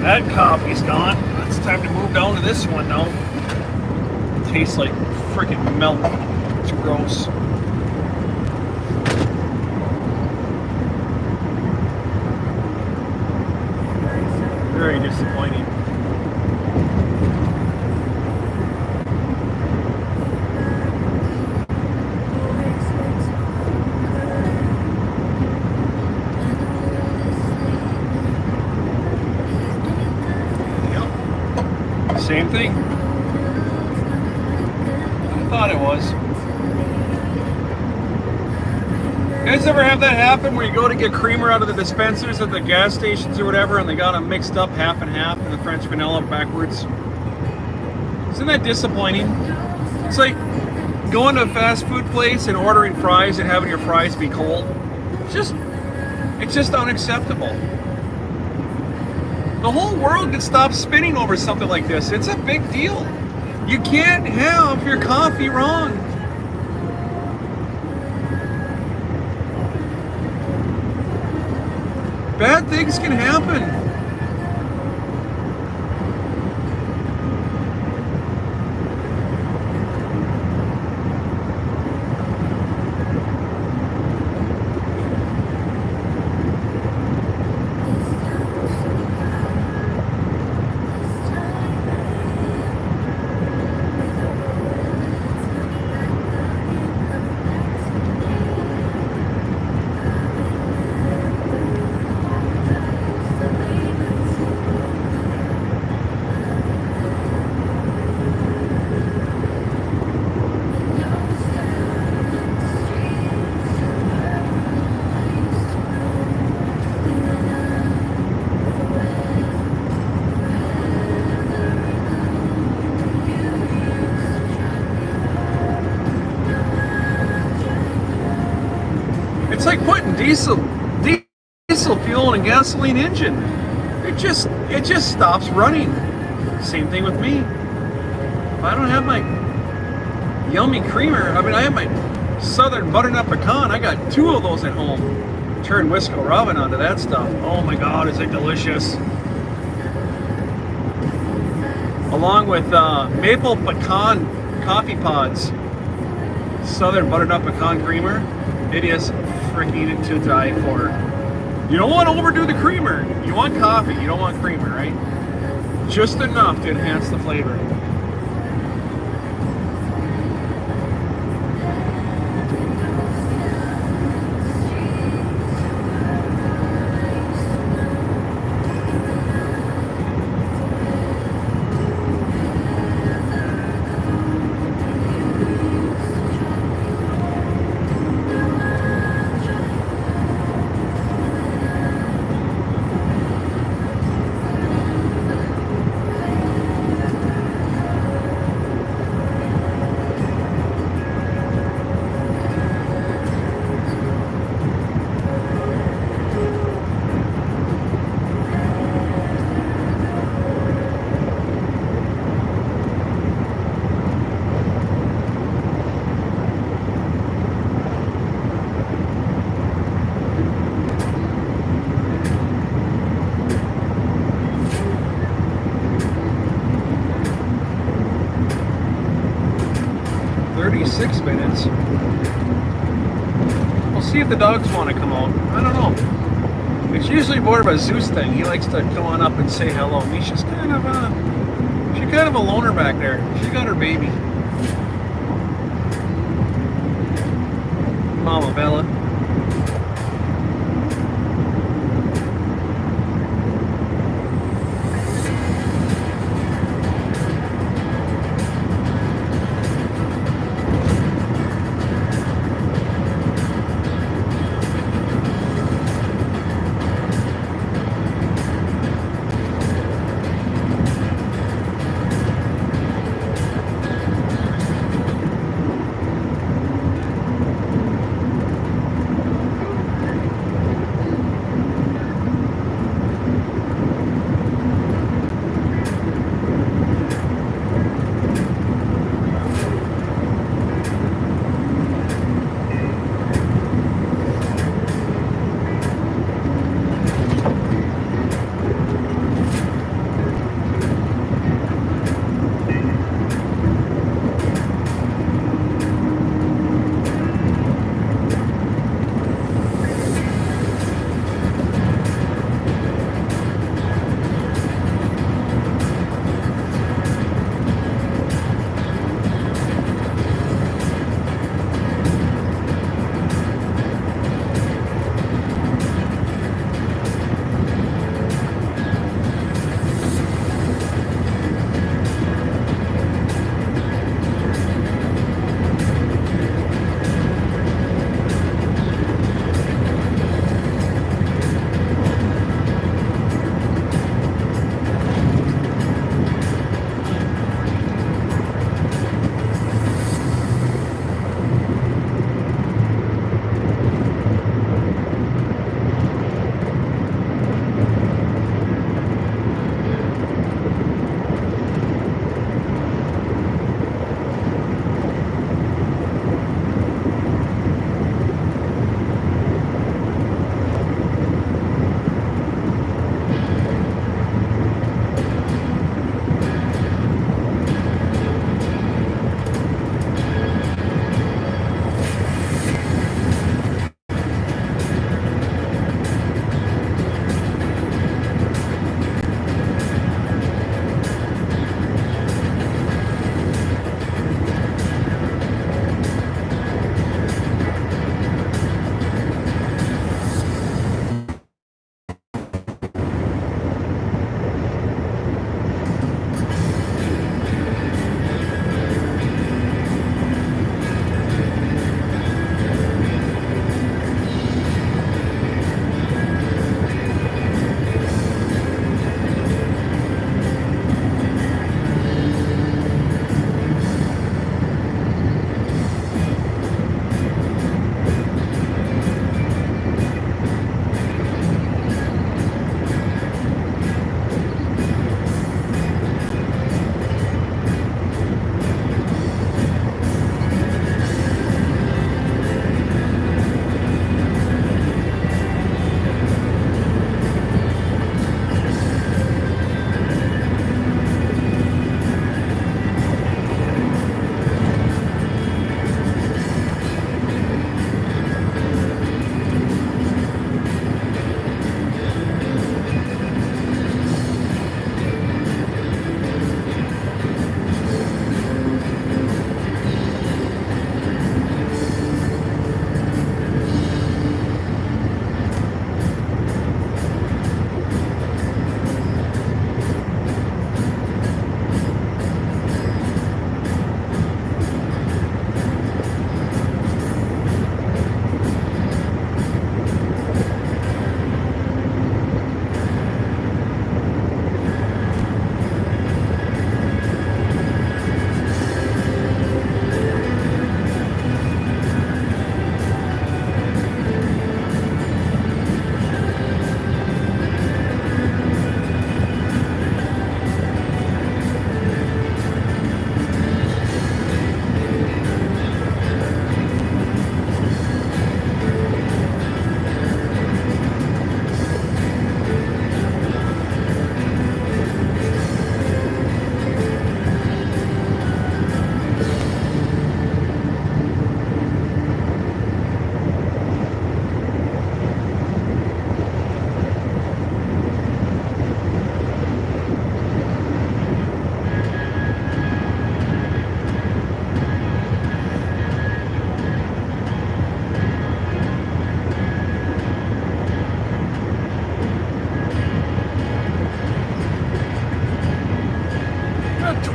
That coffee's gone. It's time to move down to this one now. It tastes like freaking milk. It's gross. Very disappointing. Same thing. I thought it was. You guys ever have that happen where you go to get creamer out of the dispensers at the gas stations or whatever and they got them mixed up half and half and the French vanilla backwards? Isn't that disappointing? It's like going to a fast food place and ordering fries and having your fries be cold. It's just unacceptable. The whole world could stop spinning over something like this. It's a big deal. You can't have your coffee wrong. Bad things can happen. It's like putting diesel fuel in a gasoline engine. It just stops running. Same thing with me. If I don't have my yummy creamer, I have my Southern butternut pecan. I got 2 of those at home. Turn Wisco Robin onto that stuff. Oh my God, is it delicious? Along with maple pecan coffee pods. Southern butternut pecan creamer. It is freaking to die for. You don't want to overdo the creamer. You want coffee, you don't want creamer, right? Just enough to enhance the flavor. 36 minutes. We'll see if the dogs want to come out. I don't know. It's usually more of a Zeus thing. He likes to come on up and say hello. Misha's kind of a loner back there. She got her baby. Mama Bella.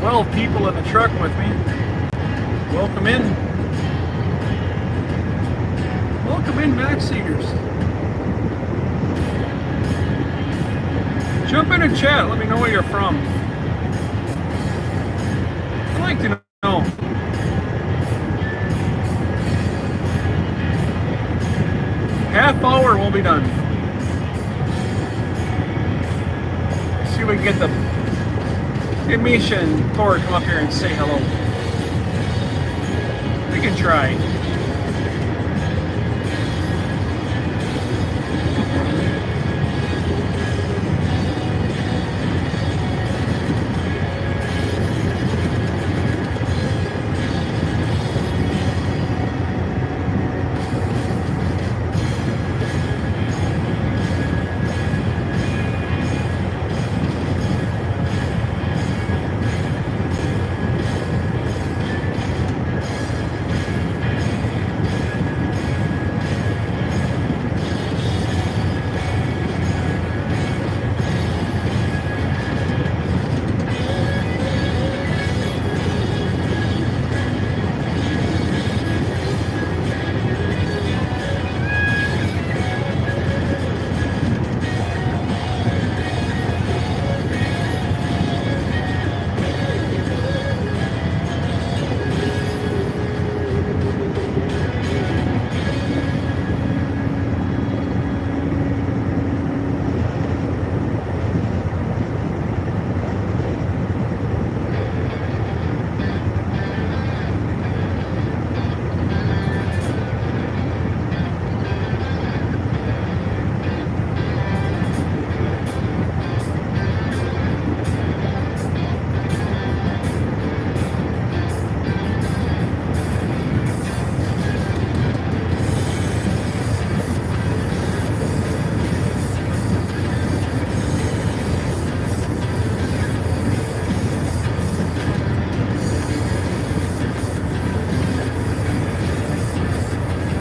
12 people in the truck with me. Welcome in. Welcome in, backseaters. Jump in and chat. Let me know where you're from. I'd like to know. Half hour, we'll be done. See if we can get Misha and Thor come up here and say hello. We can try.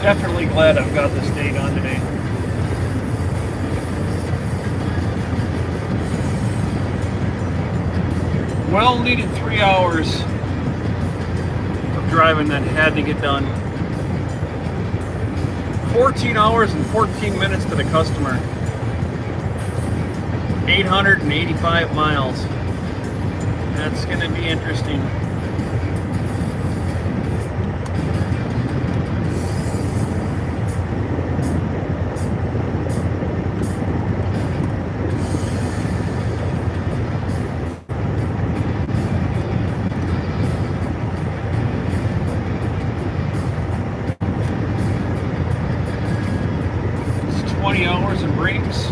Definitely glad I've got this date on today. Well needed 3 hours of driving that had to get done. 14 hours and 14 minutes to the customer. 885 miles. That's going to be interesting. Hours and breaks.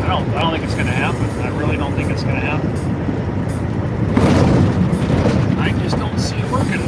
I don't think it's going to happen. I really don't think it's going to happen. I just don't see it working.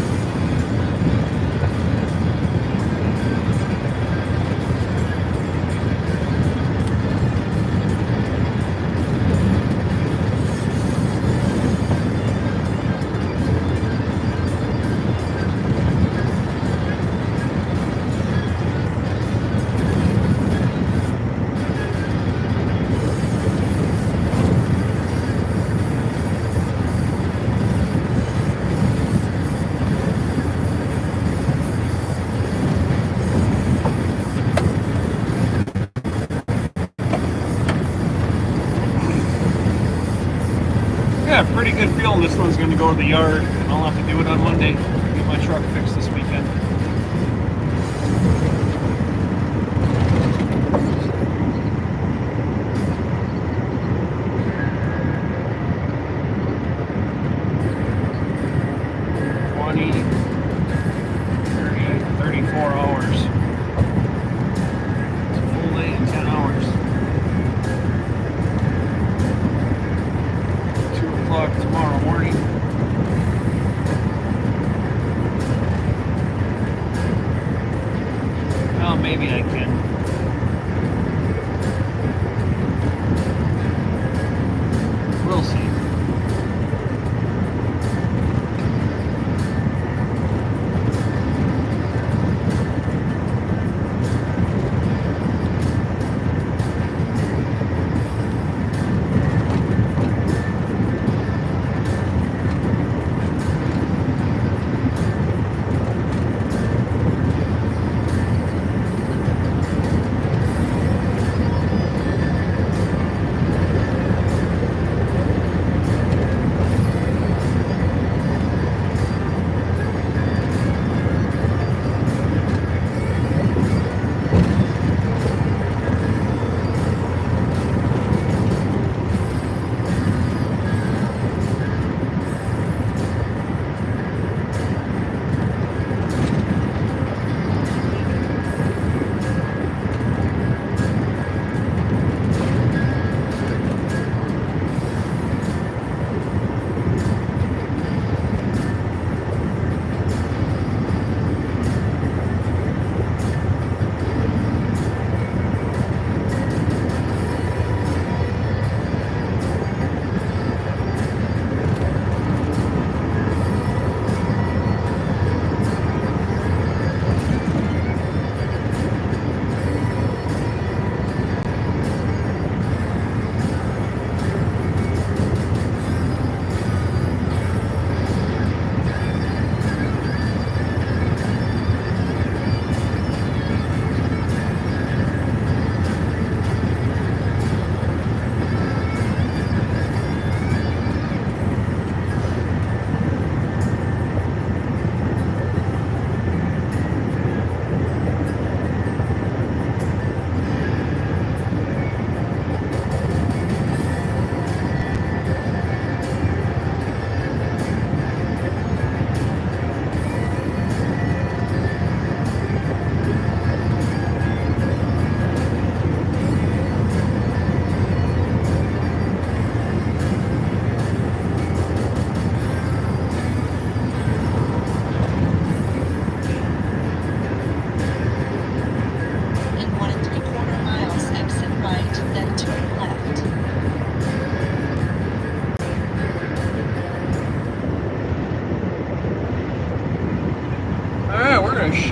Pretty good feeling this one's going to go to the yard. I'll have to do it on Monday. Get my truck fixed this weekend.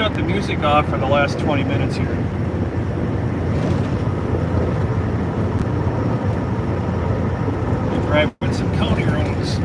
cut the music off for the last 20 minutes here. Driving some county roads.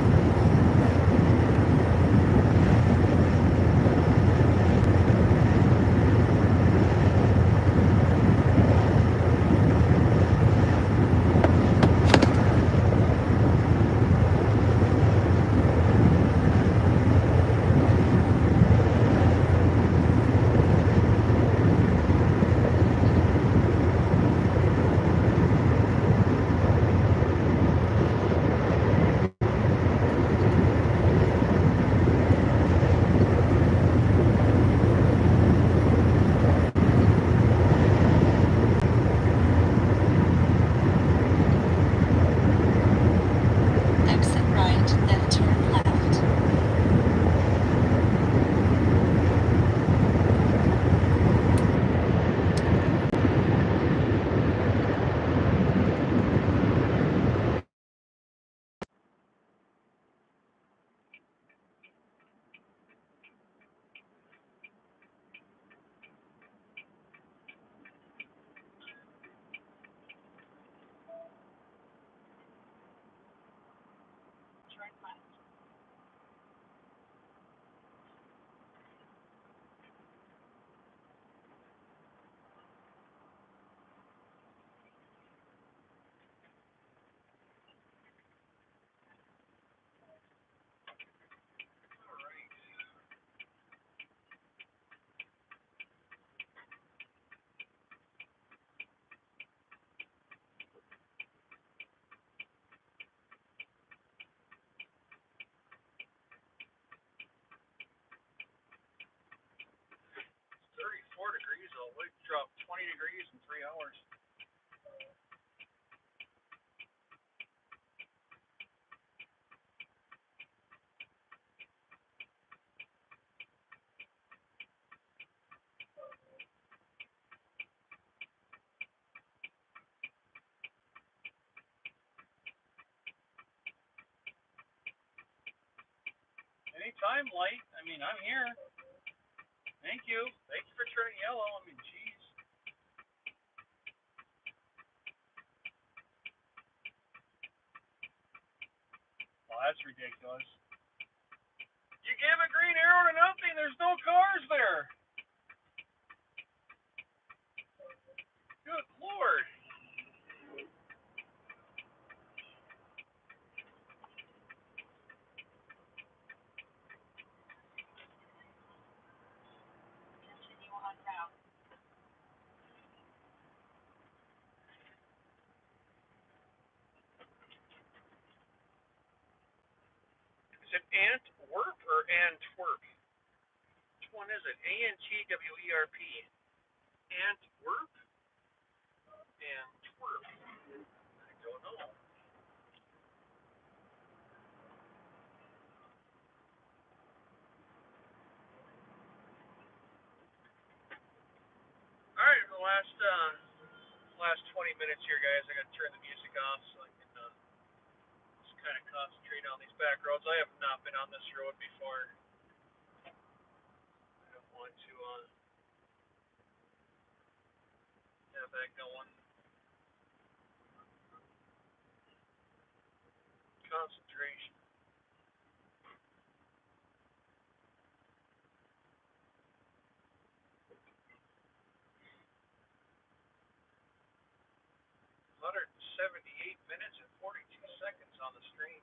Degrees, I'll drop 20 degrees in 3 hours. Anytime, light. I mean, I'm here. Thank you. Thank you for turning yellow. I mean, jeez. Well, that's ridiculous. You give a green arrow to nothing. There's no cars there. Good Lord. Continue on route. Is it Antwerp or Antwerp? Which one is it? Antwerp. Antwerp? Antwerp. I don't know. All right, the last 20 minutes here, guys. I got to turn the music off so I can just kind of concentrate on these back roads. I have not been on this road before. I don't want to have that going. Concentration. $178 and 42 seconds on the stream.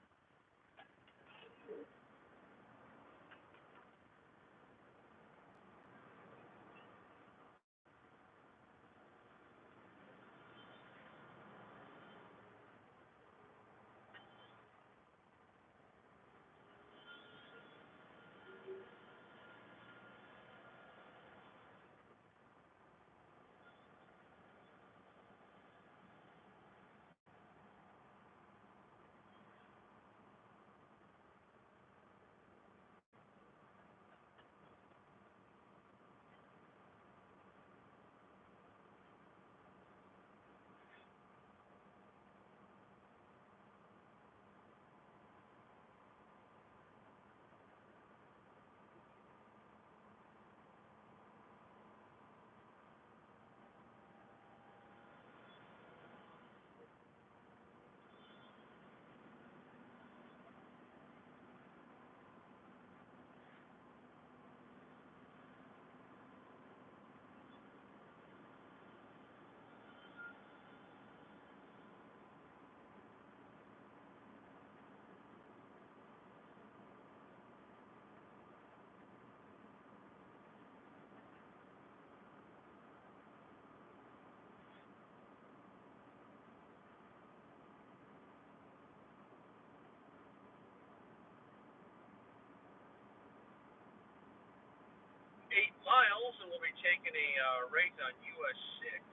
Wilson will be taking a right on US 6.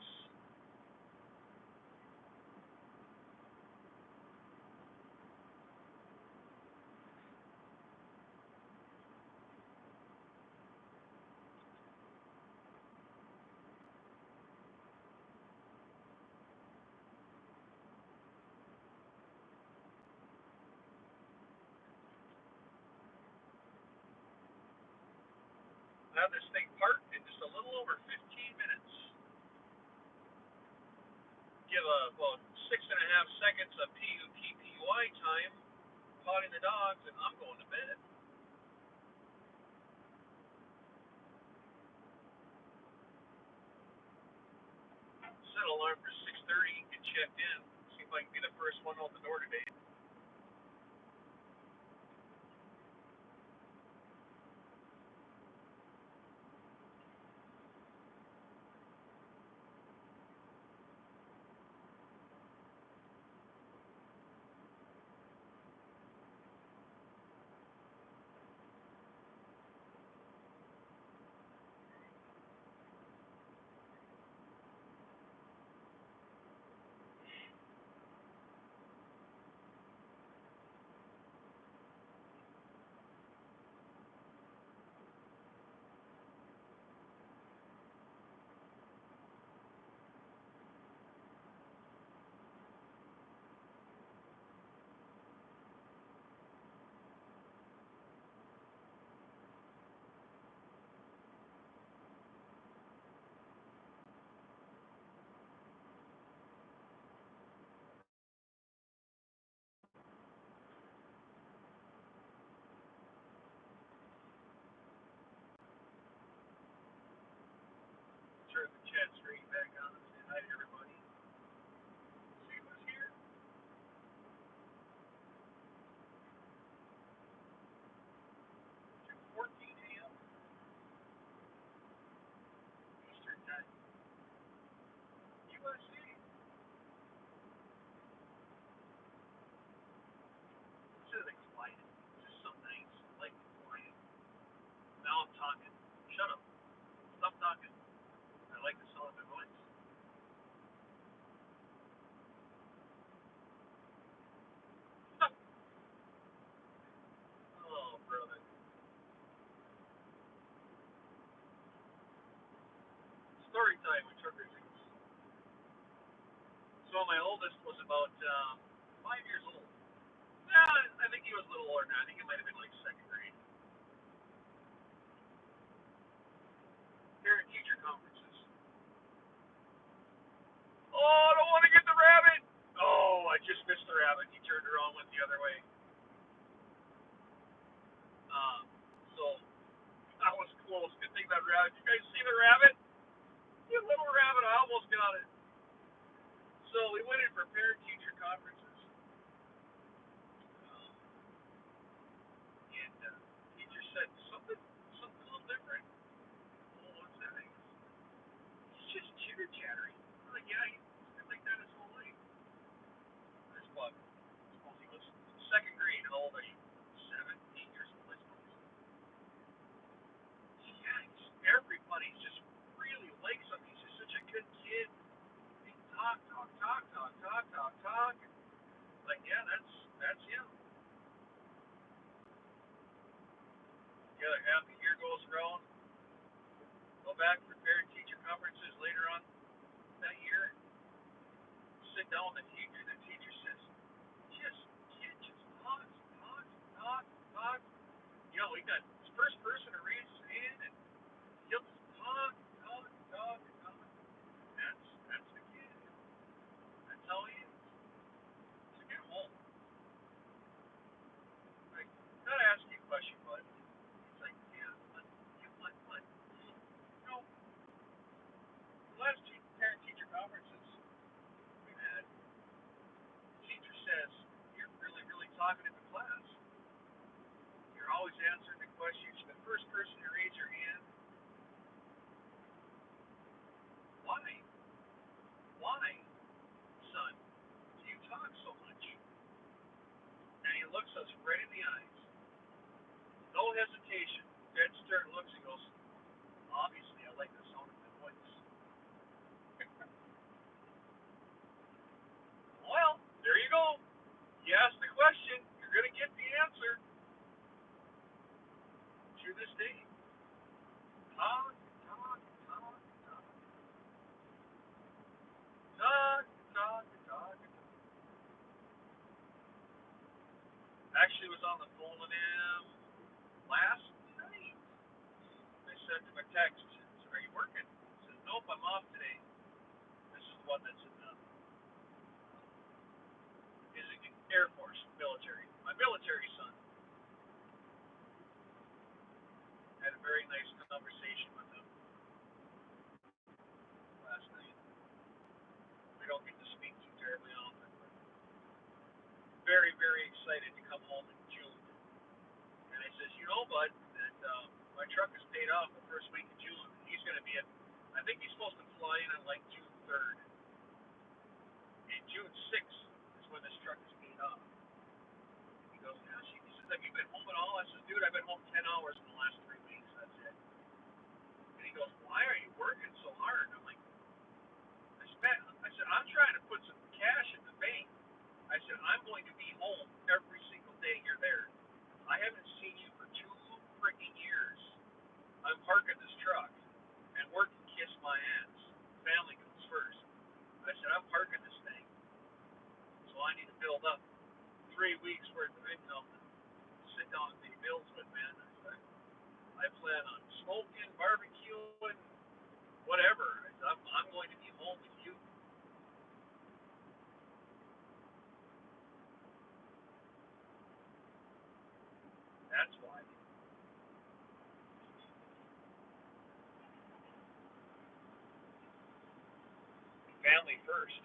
I have this thing parked in just a little over 15 minutes. Give about 6.5 seconds of PUPPY time, potting the dogs, and I'm going to bed. Set an alarm for 6:30, get checked in, see if I can be the first one out the door today. Turn the chat screen back on and say hi to everybody. See who's here. It's 14 a.m. Eastern Time. USA. Instead of explaining, just some nights like quiet. Now I'm talking. Shut up. Stop talking. I like the sound of my voice. Oh, brother. Story time with TruckerZeus. So my oldest was about 5 years old. Yeah, I think he was a little older now. I think it might have been like second grade. Parent-teacher conferences. Oh, I don't want to get the rabbit. Oh, I just missed the rabbit. He turned around, went the other way. So that was close. Good thing that rabbit. You guys see the rabbit? You little rabbit. I almost got it. So we went in for parent-teacher conferences. And teacher said something a little different. Oh, what's that? He's just chitter-chattering. I'm like, yeah, he's been like that his whole life. There's what? I suppose he was second grade. How old are you? 7, 8 years old, I suppose. Yeah, everybody just really likes him. He's just such a good kid. He talk. Like, yeah, that's him. The other half the year goes around. Go back for parent-teacher conferences later on that year. Sit down with the teacher. The teacher says, kid just talks. You know, he got his first person to raise his hand, and he'll just talk. That's the kid. That's how he is. So get home. Like, gotta ask you a question, bud. He's like, yeah, what? No. Actually was on the phone with him last night. I sent him a text. I said, "Are you working?" He says, "Nope, I'm off today." This is the one that's in the Air Force, military. My military son. Had a very nice conversation with him last night. We don't get to speak too terribly often, but very, very excited to come home in June. And I says, bud, that my truck is paid off the first week of June. He's going to be I think he's supposed to fly in on like June 3rd. And June 6th is when this truck is paid off. He goes, yeah. He says, have you been home at all? I says, dude, I've been home 10 hours in the last 3 weeks. That's it. And he goes, why are you working so hard? I'm like, I said, I'm trying to put some cash in the bank. I said, I'm going to be home every single day you're there. I haven't seen you for 2 freaking years. I'm parking this truck, and work can kiss my ass. Family comes first. I said, I'm parking this thing, so I need to build up 3 weeks worth of income to sit down and pay bills with, man. I said, I plan on smoking, barbecuing, whatever. I said, I'm going to be home with you. That's why. Family first.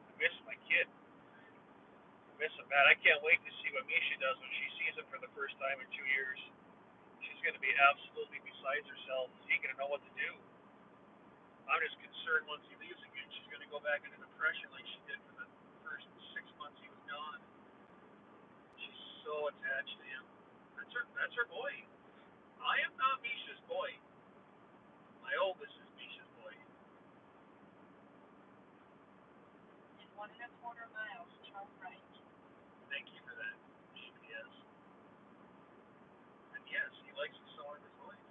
I miss my kid. I miss him bad. I can't wait to see what Misha does when she sees him for the first time in 2 years. She's going to be absolutely besides herself. She ain't going to know what to do. I'm just concerned once he leaves again, she's going to go back into depression like she did for the first 6 months he was gone. She's so attached to him. That's her boy. I am not Misha's boy. My oldest is Misha's boy. In 1.25 miles, turn right. Thank you for that, GPS. And yes, he likes the sound of his voice.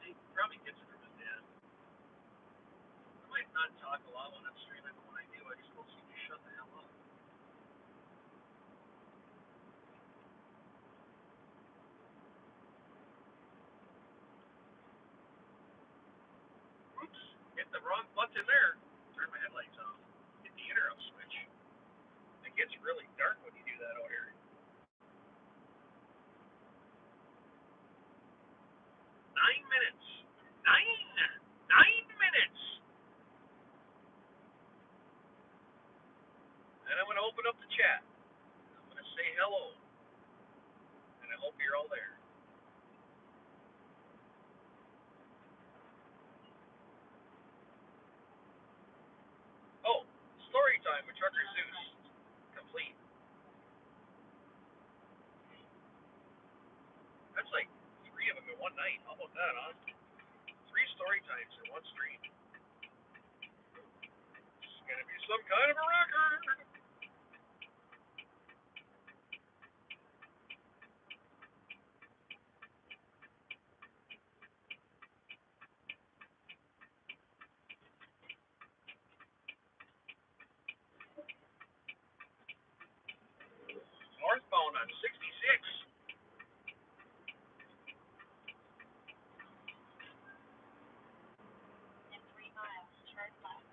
He probably gets it from his dad. I might not talk a lot when I'm streaming, but when I do, I just want you to shut the hell up. Oops, hit the wrong button there. Turn my headlights off. Hit the interrupt switch. It gets really dark when you do that out here. 9 minutes. 9 minutes. And I'm going to open up the chat. I'm going to say hello. And I hope you're all there. Oh, story time with TruckerZeus. Complete. That's like 3 of them in one night. How about that, huh? 3 story times in one stream. It's going to be some kind of a record. Northbound on 66. In 3 miles, turn left.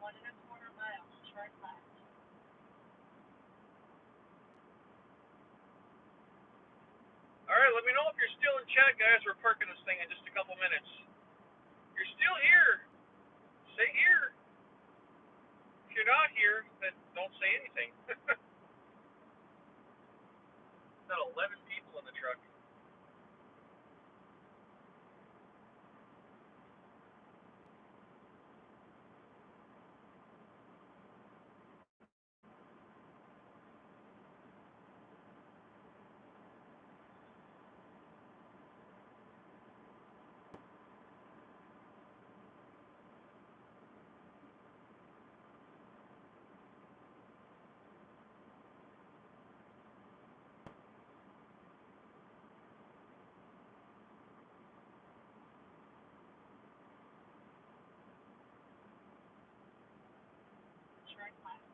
1.25 miles, turn left. Alright, let me know if you're still in chat, guys. We're parking this thing in just a couple minutes. You're still here. Say here. If you're not here, then don't say anything. Got 11 people in the truck. Turn left.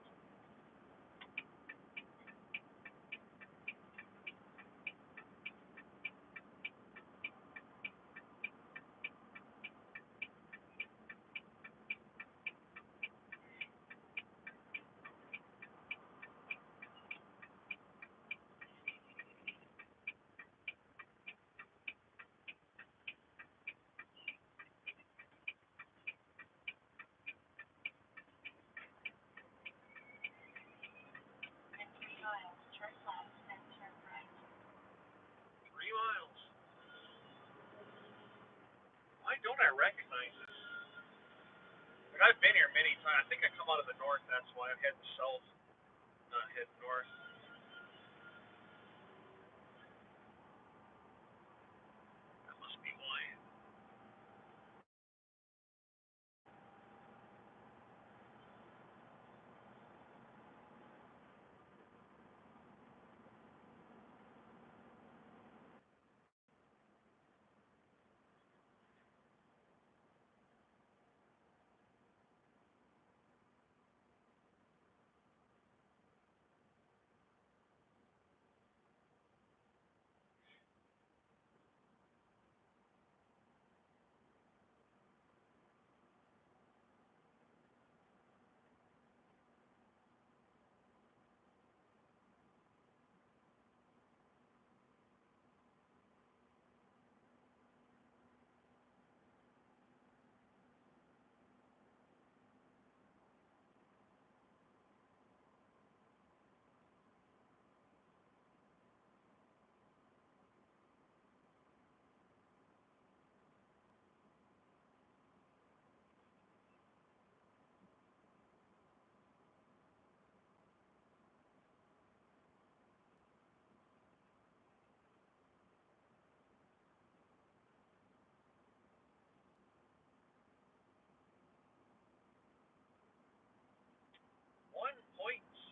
In 3 miles, turn left, then turn right. 3 miles. Why don't I recognize this? Like, I've been here many times. I think I come out of the north, that's why I'm heading south, not heading north. That must be why.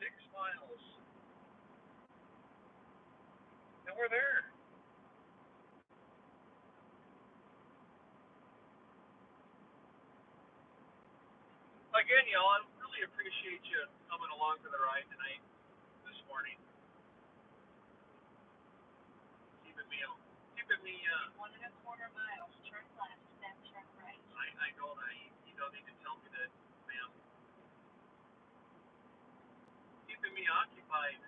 .6 miles. And we're there. Again, y'all, I really appreciate you coming along for the ride tonight, this morning. Keeping me 1.25 miles, turn left, then turn right. I know that you don't need to tell me that, ma'am. Keeping me occupied.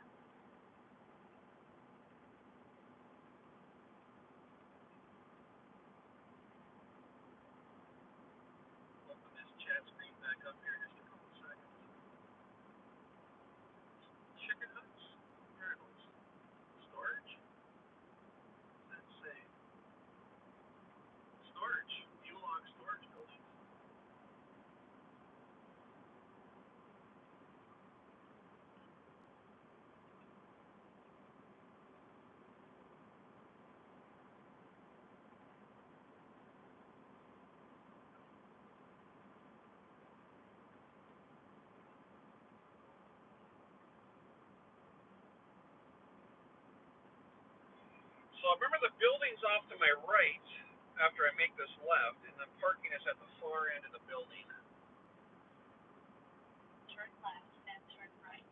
Open this chat screen back up here just a couple seconds. Chicken hooks? Where are those? Storage? What does that say? Storage. U-Log storage building. So remember the building's off to my right after I make this left, and then parking is at the far end of the building. Turn left, then turn right.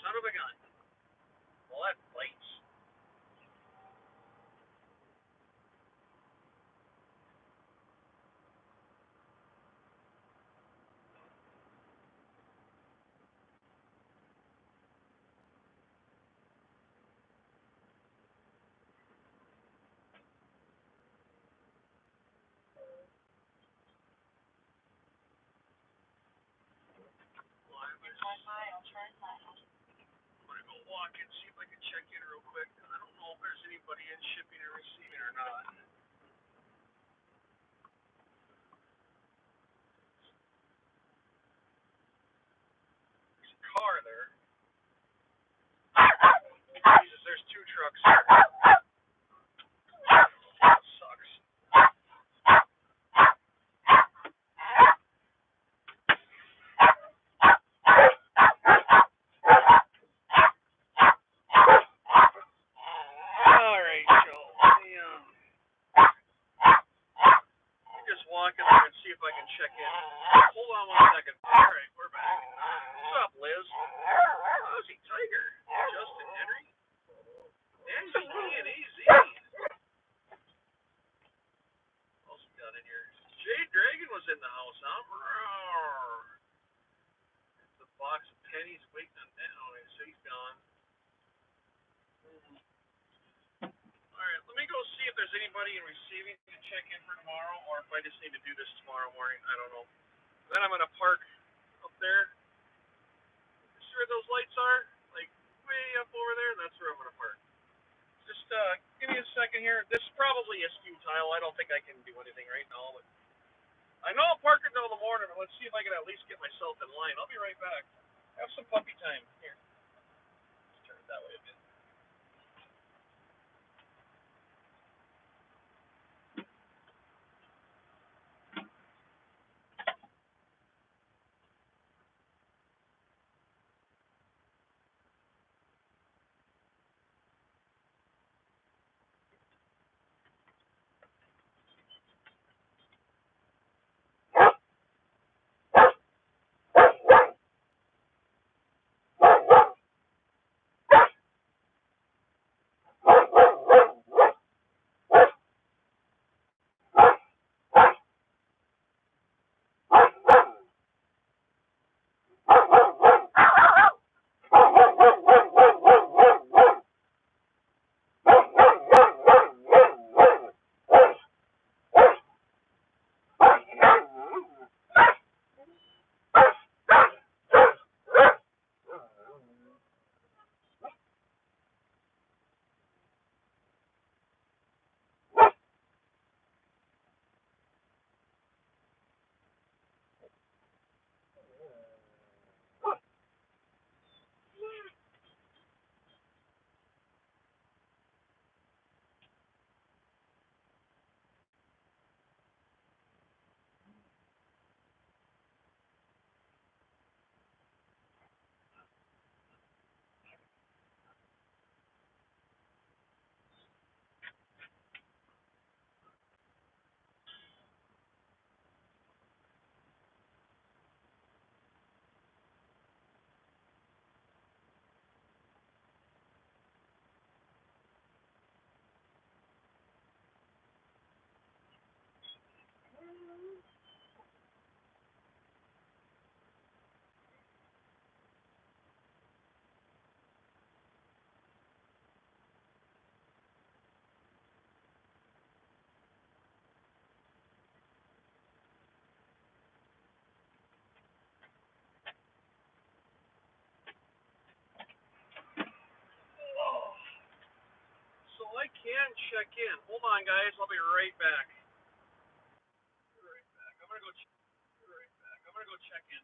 son of a gun. Well, that bites. Well, I'm gonna go walk and see if I can check in real quick. I don't know if there's anybody in shipping or receiving or not. There's a car there. Jesus, there's two trucks. That sucks. Alright, so I'm just walking there and see if I can check in. Hold on 1 second. Alright, we're back. What's up, Liz? Aussie Tiger. Justin Henry. Nancy D and AZ. What else we got in here? Jade Dragon was in the house, huh? The box of pennies waiting on that. Oh, so he's gone. Alright, let me go see if there's anybody in receiving to check in for tomorrow, or if I just need to do this tomorrow morning. I don't know. Then I'm gonna park up there. See where those lights are? Like way up over there? That's where I'm gonna park. Just give me a second here. This probably is futile. I don't think I can do anything right now, but I know I'll park until the morning, but let's see if I can at least get myself in line. I'll be right back. Have some puppy time. Here. Let's turn it that way a bit. So I can check in. Hold on, guys. I'll be right back. I'm gonna go. I'm gonna go check in.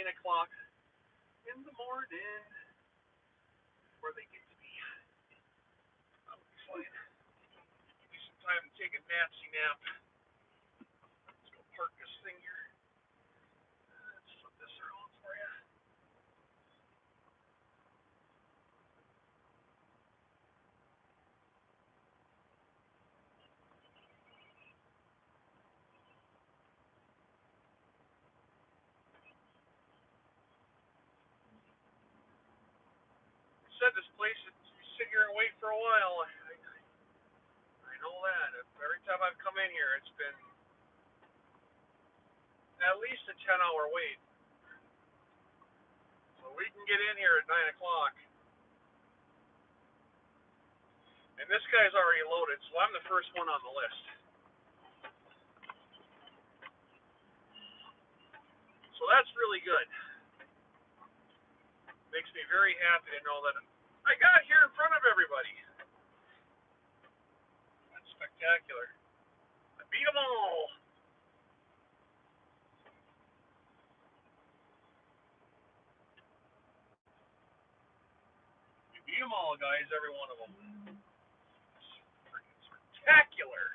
o'clock in the morning where they get to be. That'll be fine. Give me some time to take a napsy nap. Let's go park this thing here. Let's flip this around for you. Said this place is sit here and wait for a while. I know that. Every time I've come in here, it's been at least a 10-hour wait. So we can get in here at 9 o'clock. And this guy's already loaded, so I'm the first one on the list. So that's really good. Makes me very happy to know that I got here in front of everybody. That's spectacular. I beat them all. You beat them all, guys, every one of them. It's freaking spectacular.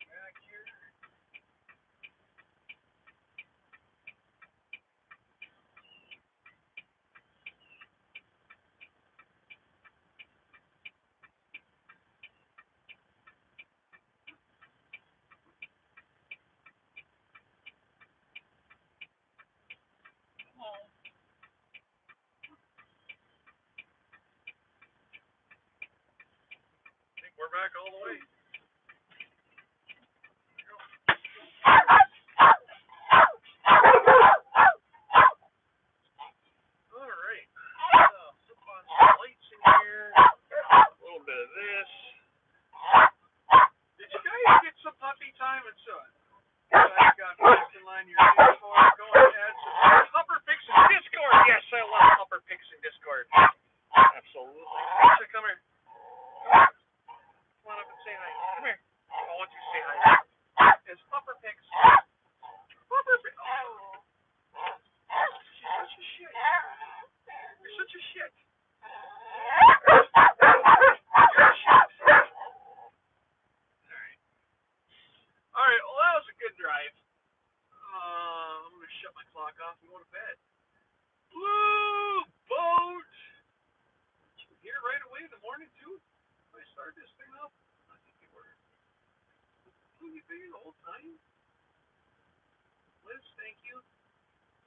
Back here. Oh. I think we're back all the way. Alright. Flip on some lights in here. A little bit of this. Did you guys get some puppy time? It's you guys got picks in line your Discord. Go ahead. Upper picks in Discord. Yes, I love upper picks in Discord. Absolutely. So come here. Come on up and say hi. Come here. I want you to say hi. It's upper picks. Upper picks. Oh. She's such a shit. You're such a shit. You're a shit. Alright, well that was a good drive. I'm gonna shut my clock off and go to bed. Blue boat! Here right away in the morning too? I started this thing up. I think you were. Who you been the whole time? Liz, thank you.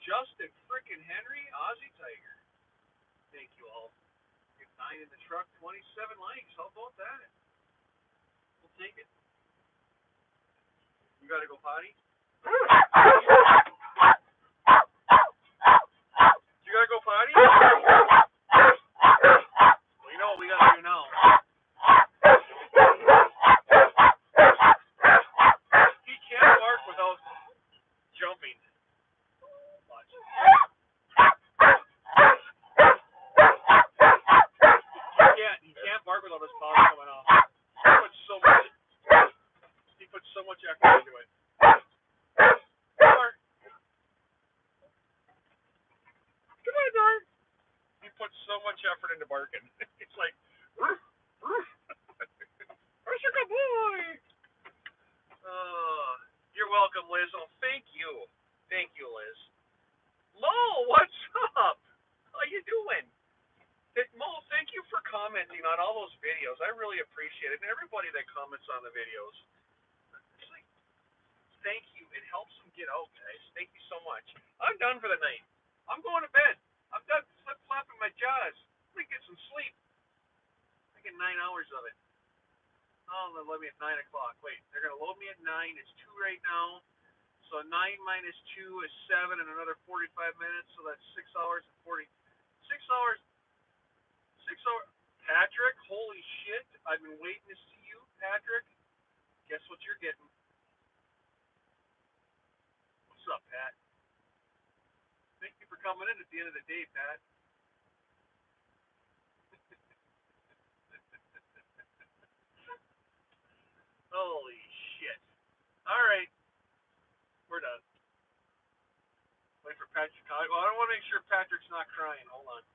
Justin frickin' Henry, Aussie Tiger. Thank you all. Get 9 in the truck, 27 likes. How about that? We'll take it. You gotta go potty? You gotta go potty? Well, you know what we gotta do now. He can't bark without jumping. Watch. He can't bark without his paws coming off. He puts so much effort into it. Come on, Dart. He puts so much effort into barking. It's like, roof, roof. Where's your good boy? You're welcome, Liz. Oh, thank you. Thank you, Liz. Lo, what's up? commenting on all those videos. I really appreciate it. And everybody that comments on the videos. It's like, thank you. It helps them get out, guys. Thank you so much. I'm done for the night. I'm going to bed. I'm done flip-flopping my jaws. I'm going to get some sleep. I get 9 hours of it. Oh, they'll load me at 9 o'clock. Wait, they're going to load me at 9. It's 2 right now. So 9 minus 2 is 7 and another 45 minutes. So that's 6 hours and 40. 6 hours. 6 hours. Patrick, holy shit. I've been waiting to see you, Patrick. Guess what you're getting? What's up, Pat? Thank you for coming in at the end of the day, Pat. Holy shit. Alright. We're done. Wait for Patrick to call. Well, I want to make sure Patrick's not crying. Hold on.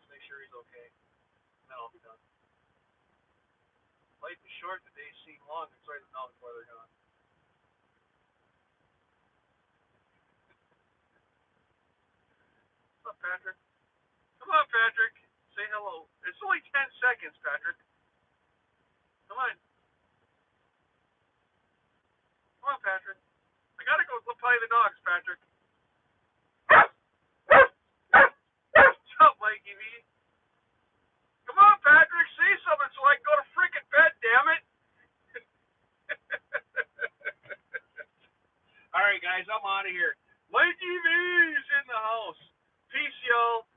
Just make sure he's okay. Then I'll be done. Life is short, the days seem long. It's right now before they're gone. What's up, Patrick? Come on, Patrick. Say hello. It's only 10 seconds, Patrick. Come on. Come on, Patrick. I gotta go play the dogs, Patrick. What's up, Mikey V? Come on, Patrick. Say something so I can go to freaking bed, damn it. Alright, guys. I'm out of here. Mikey V's in the house. Peace, y'all.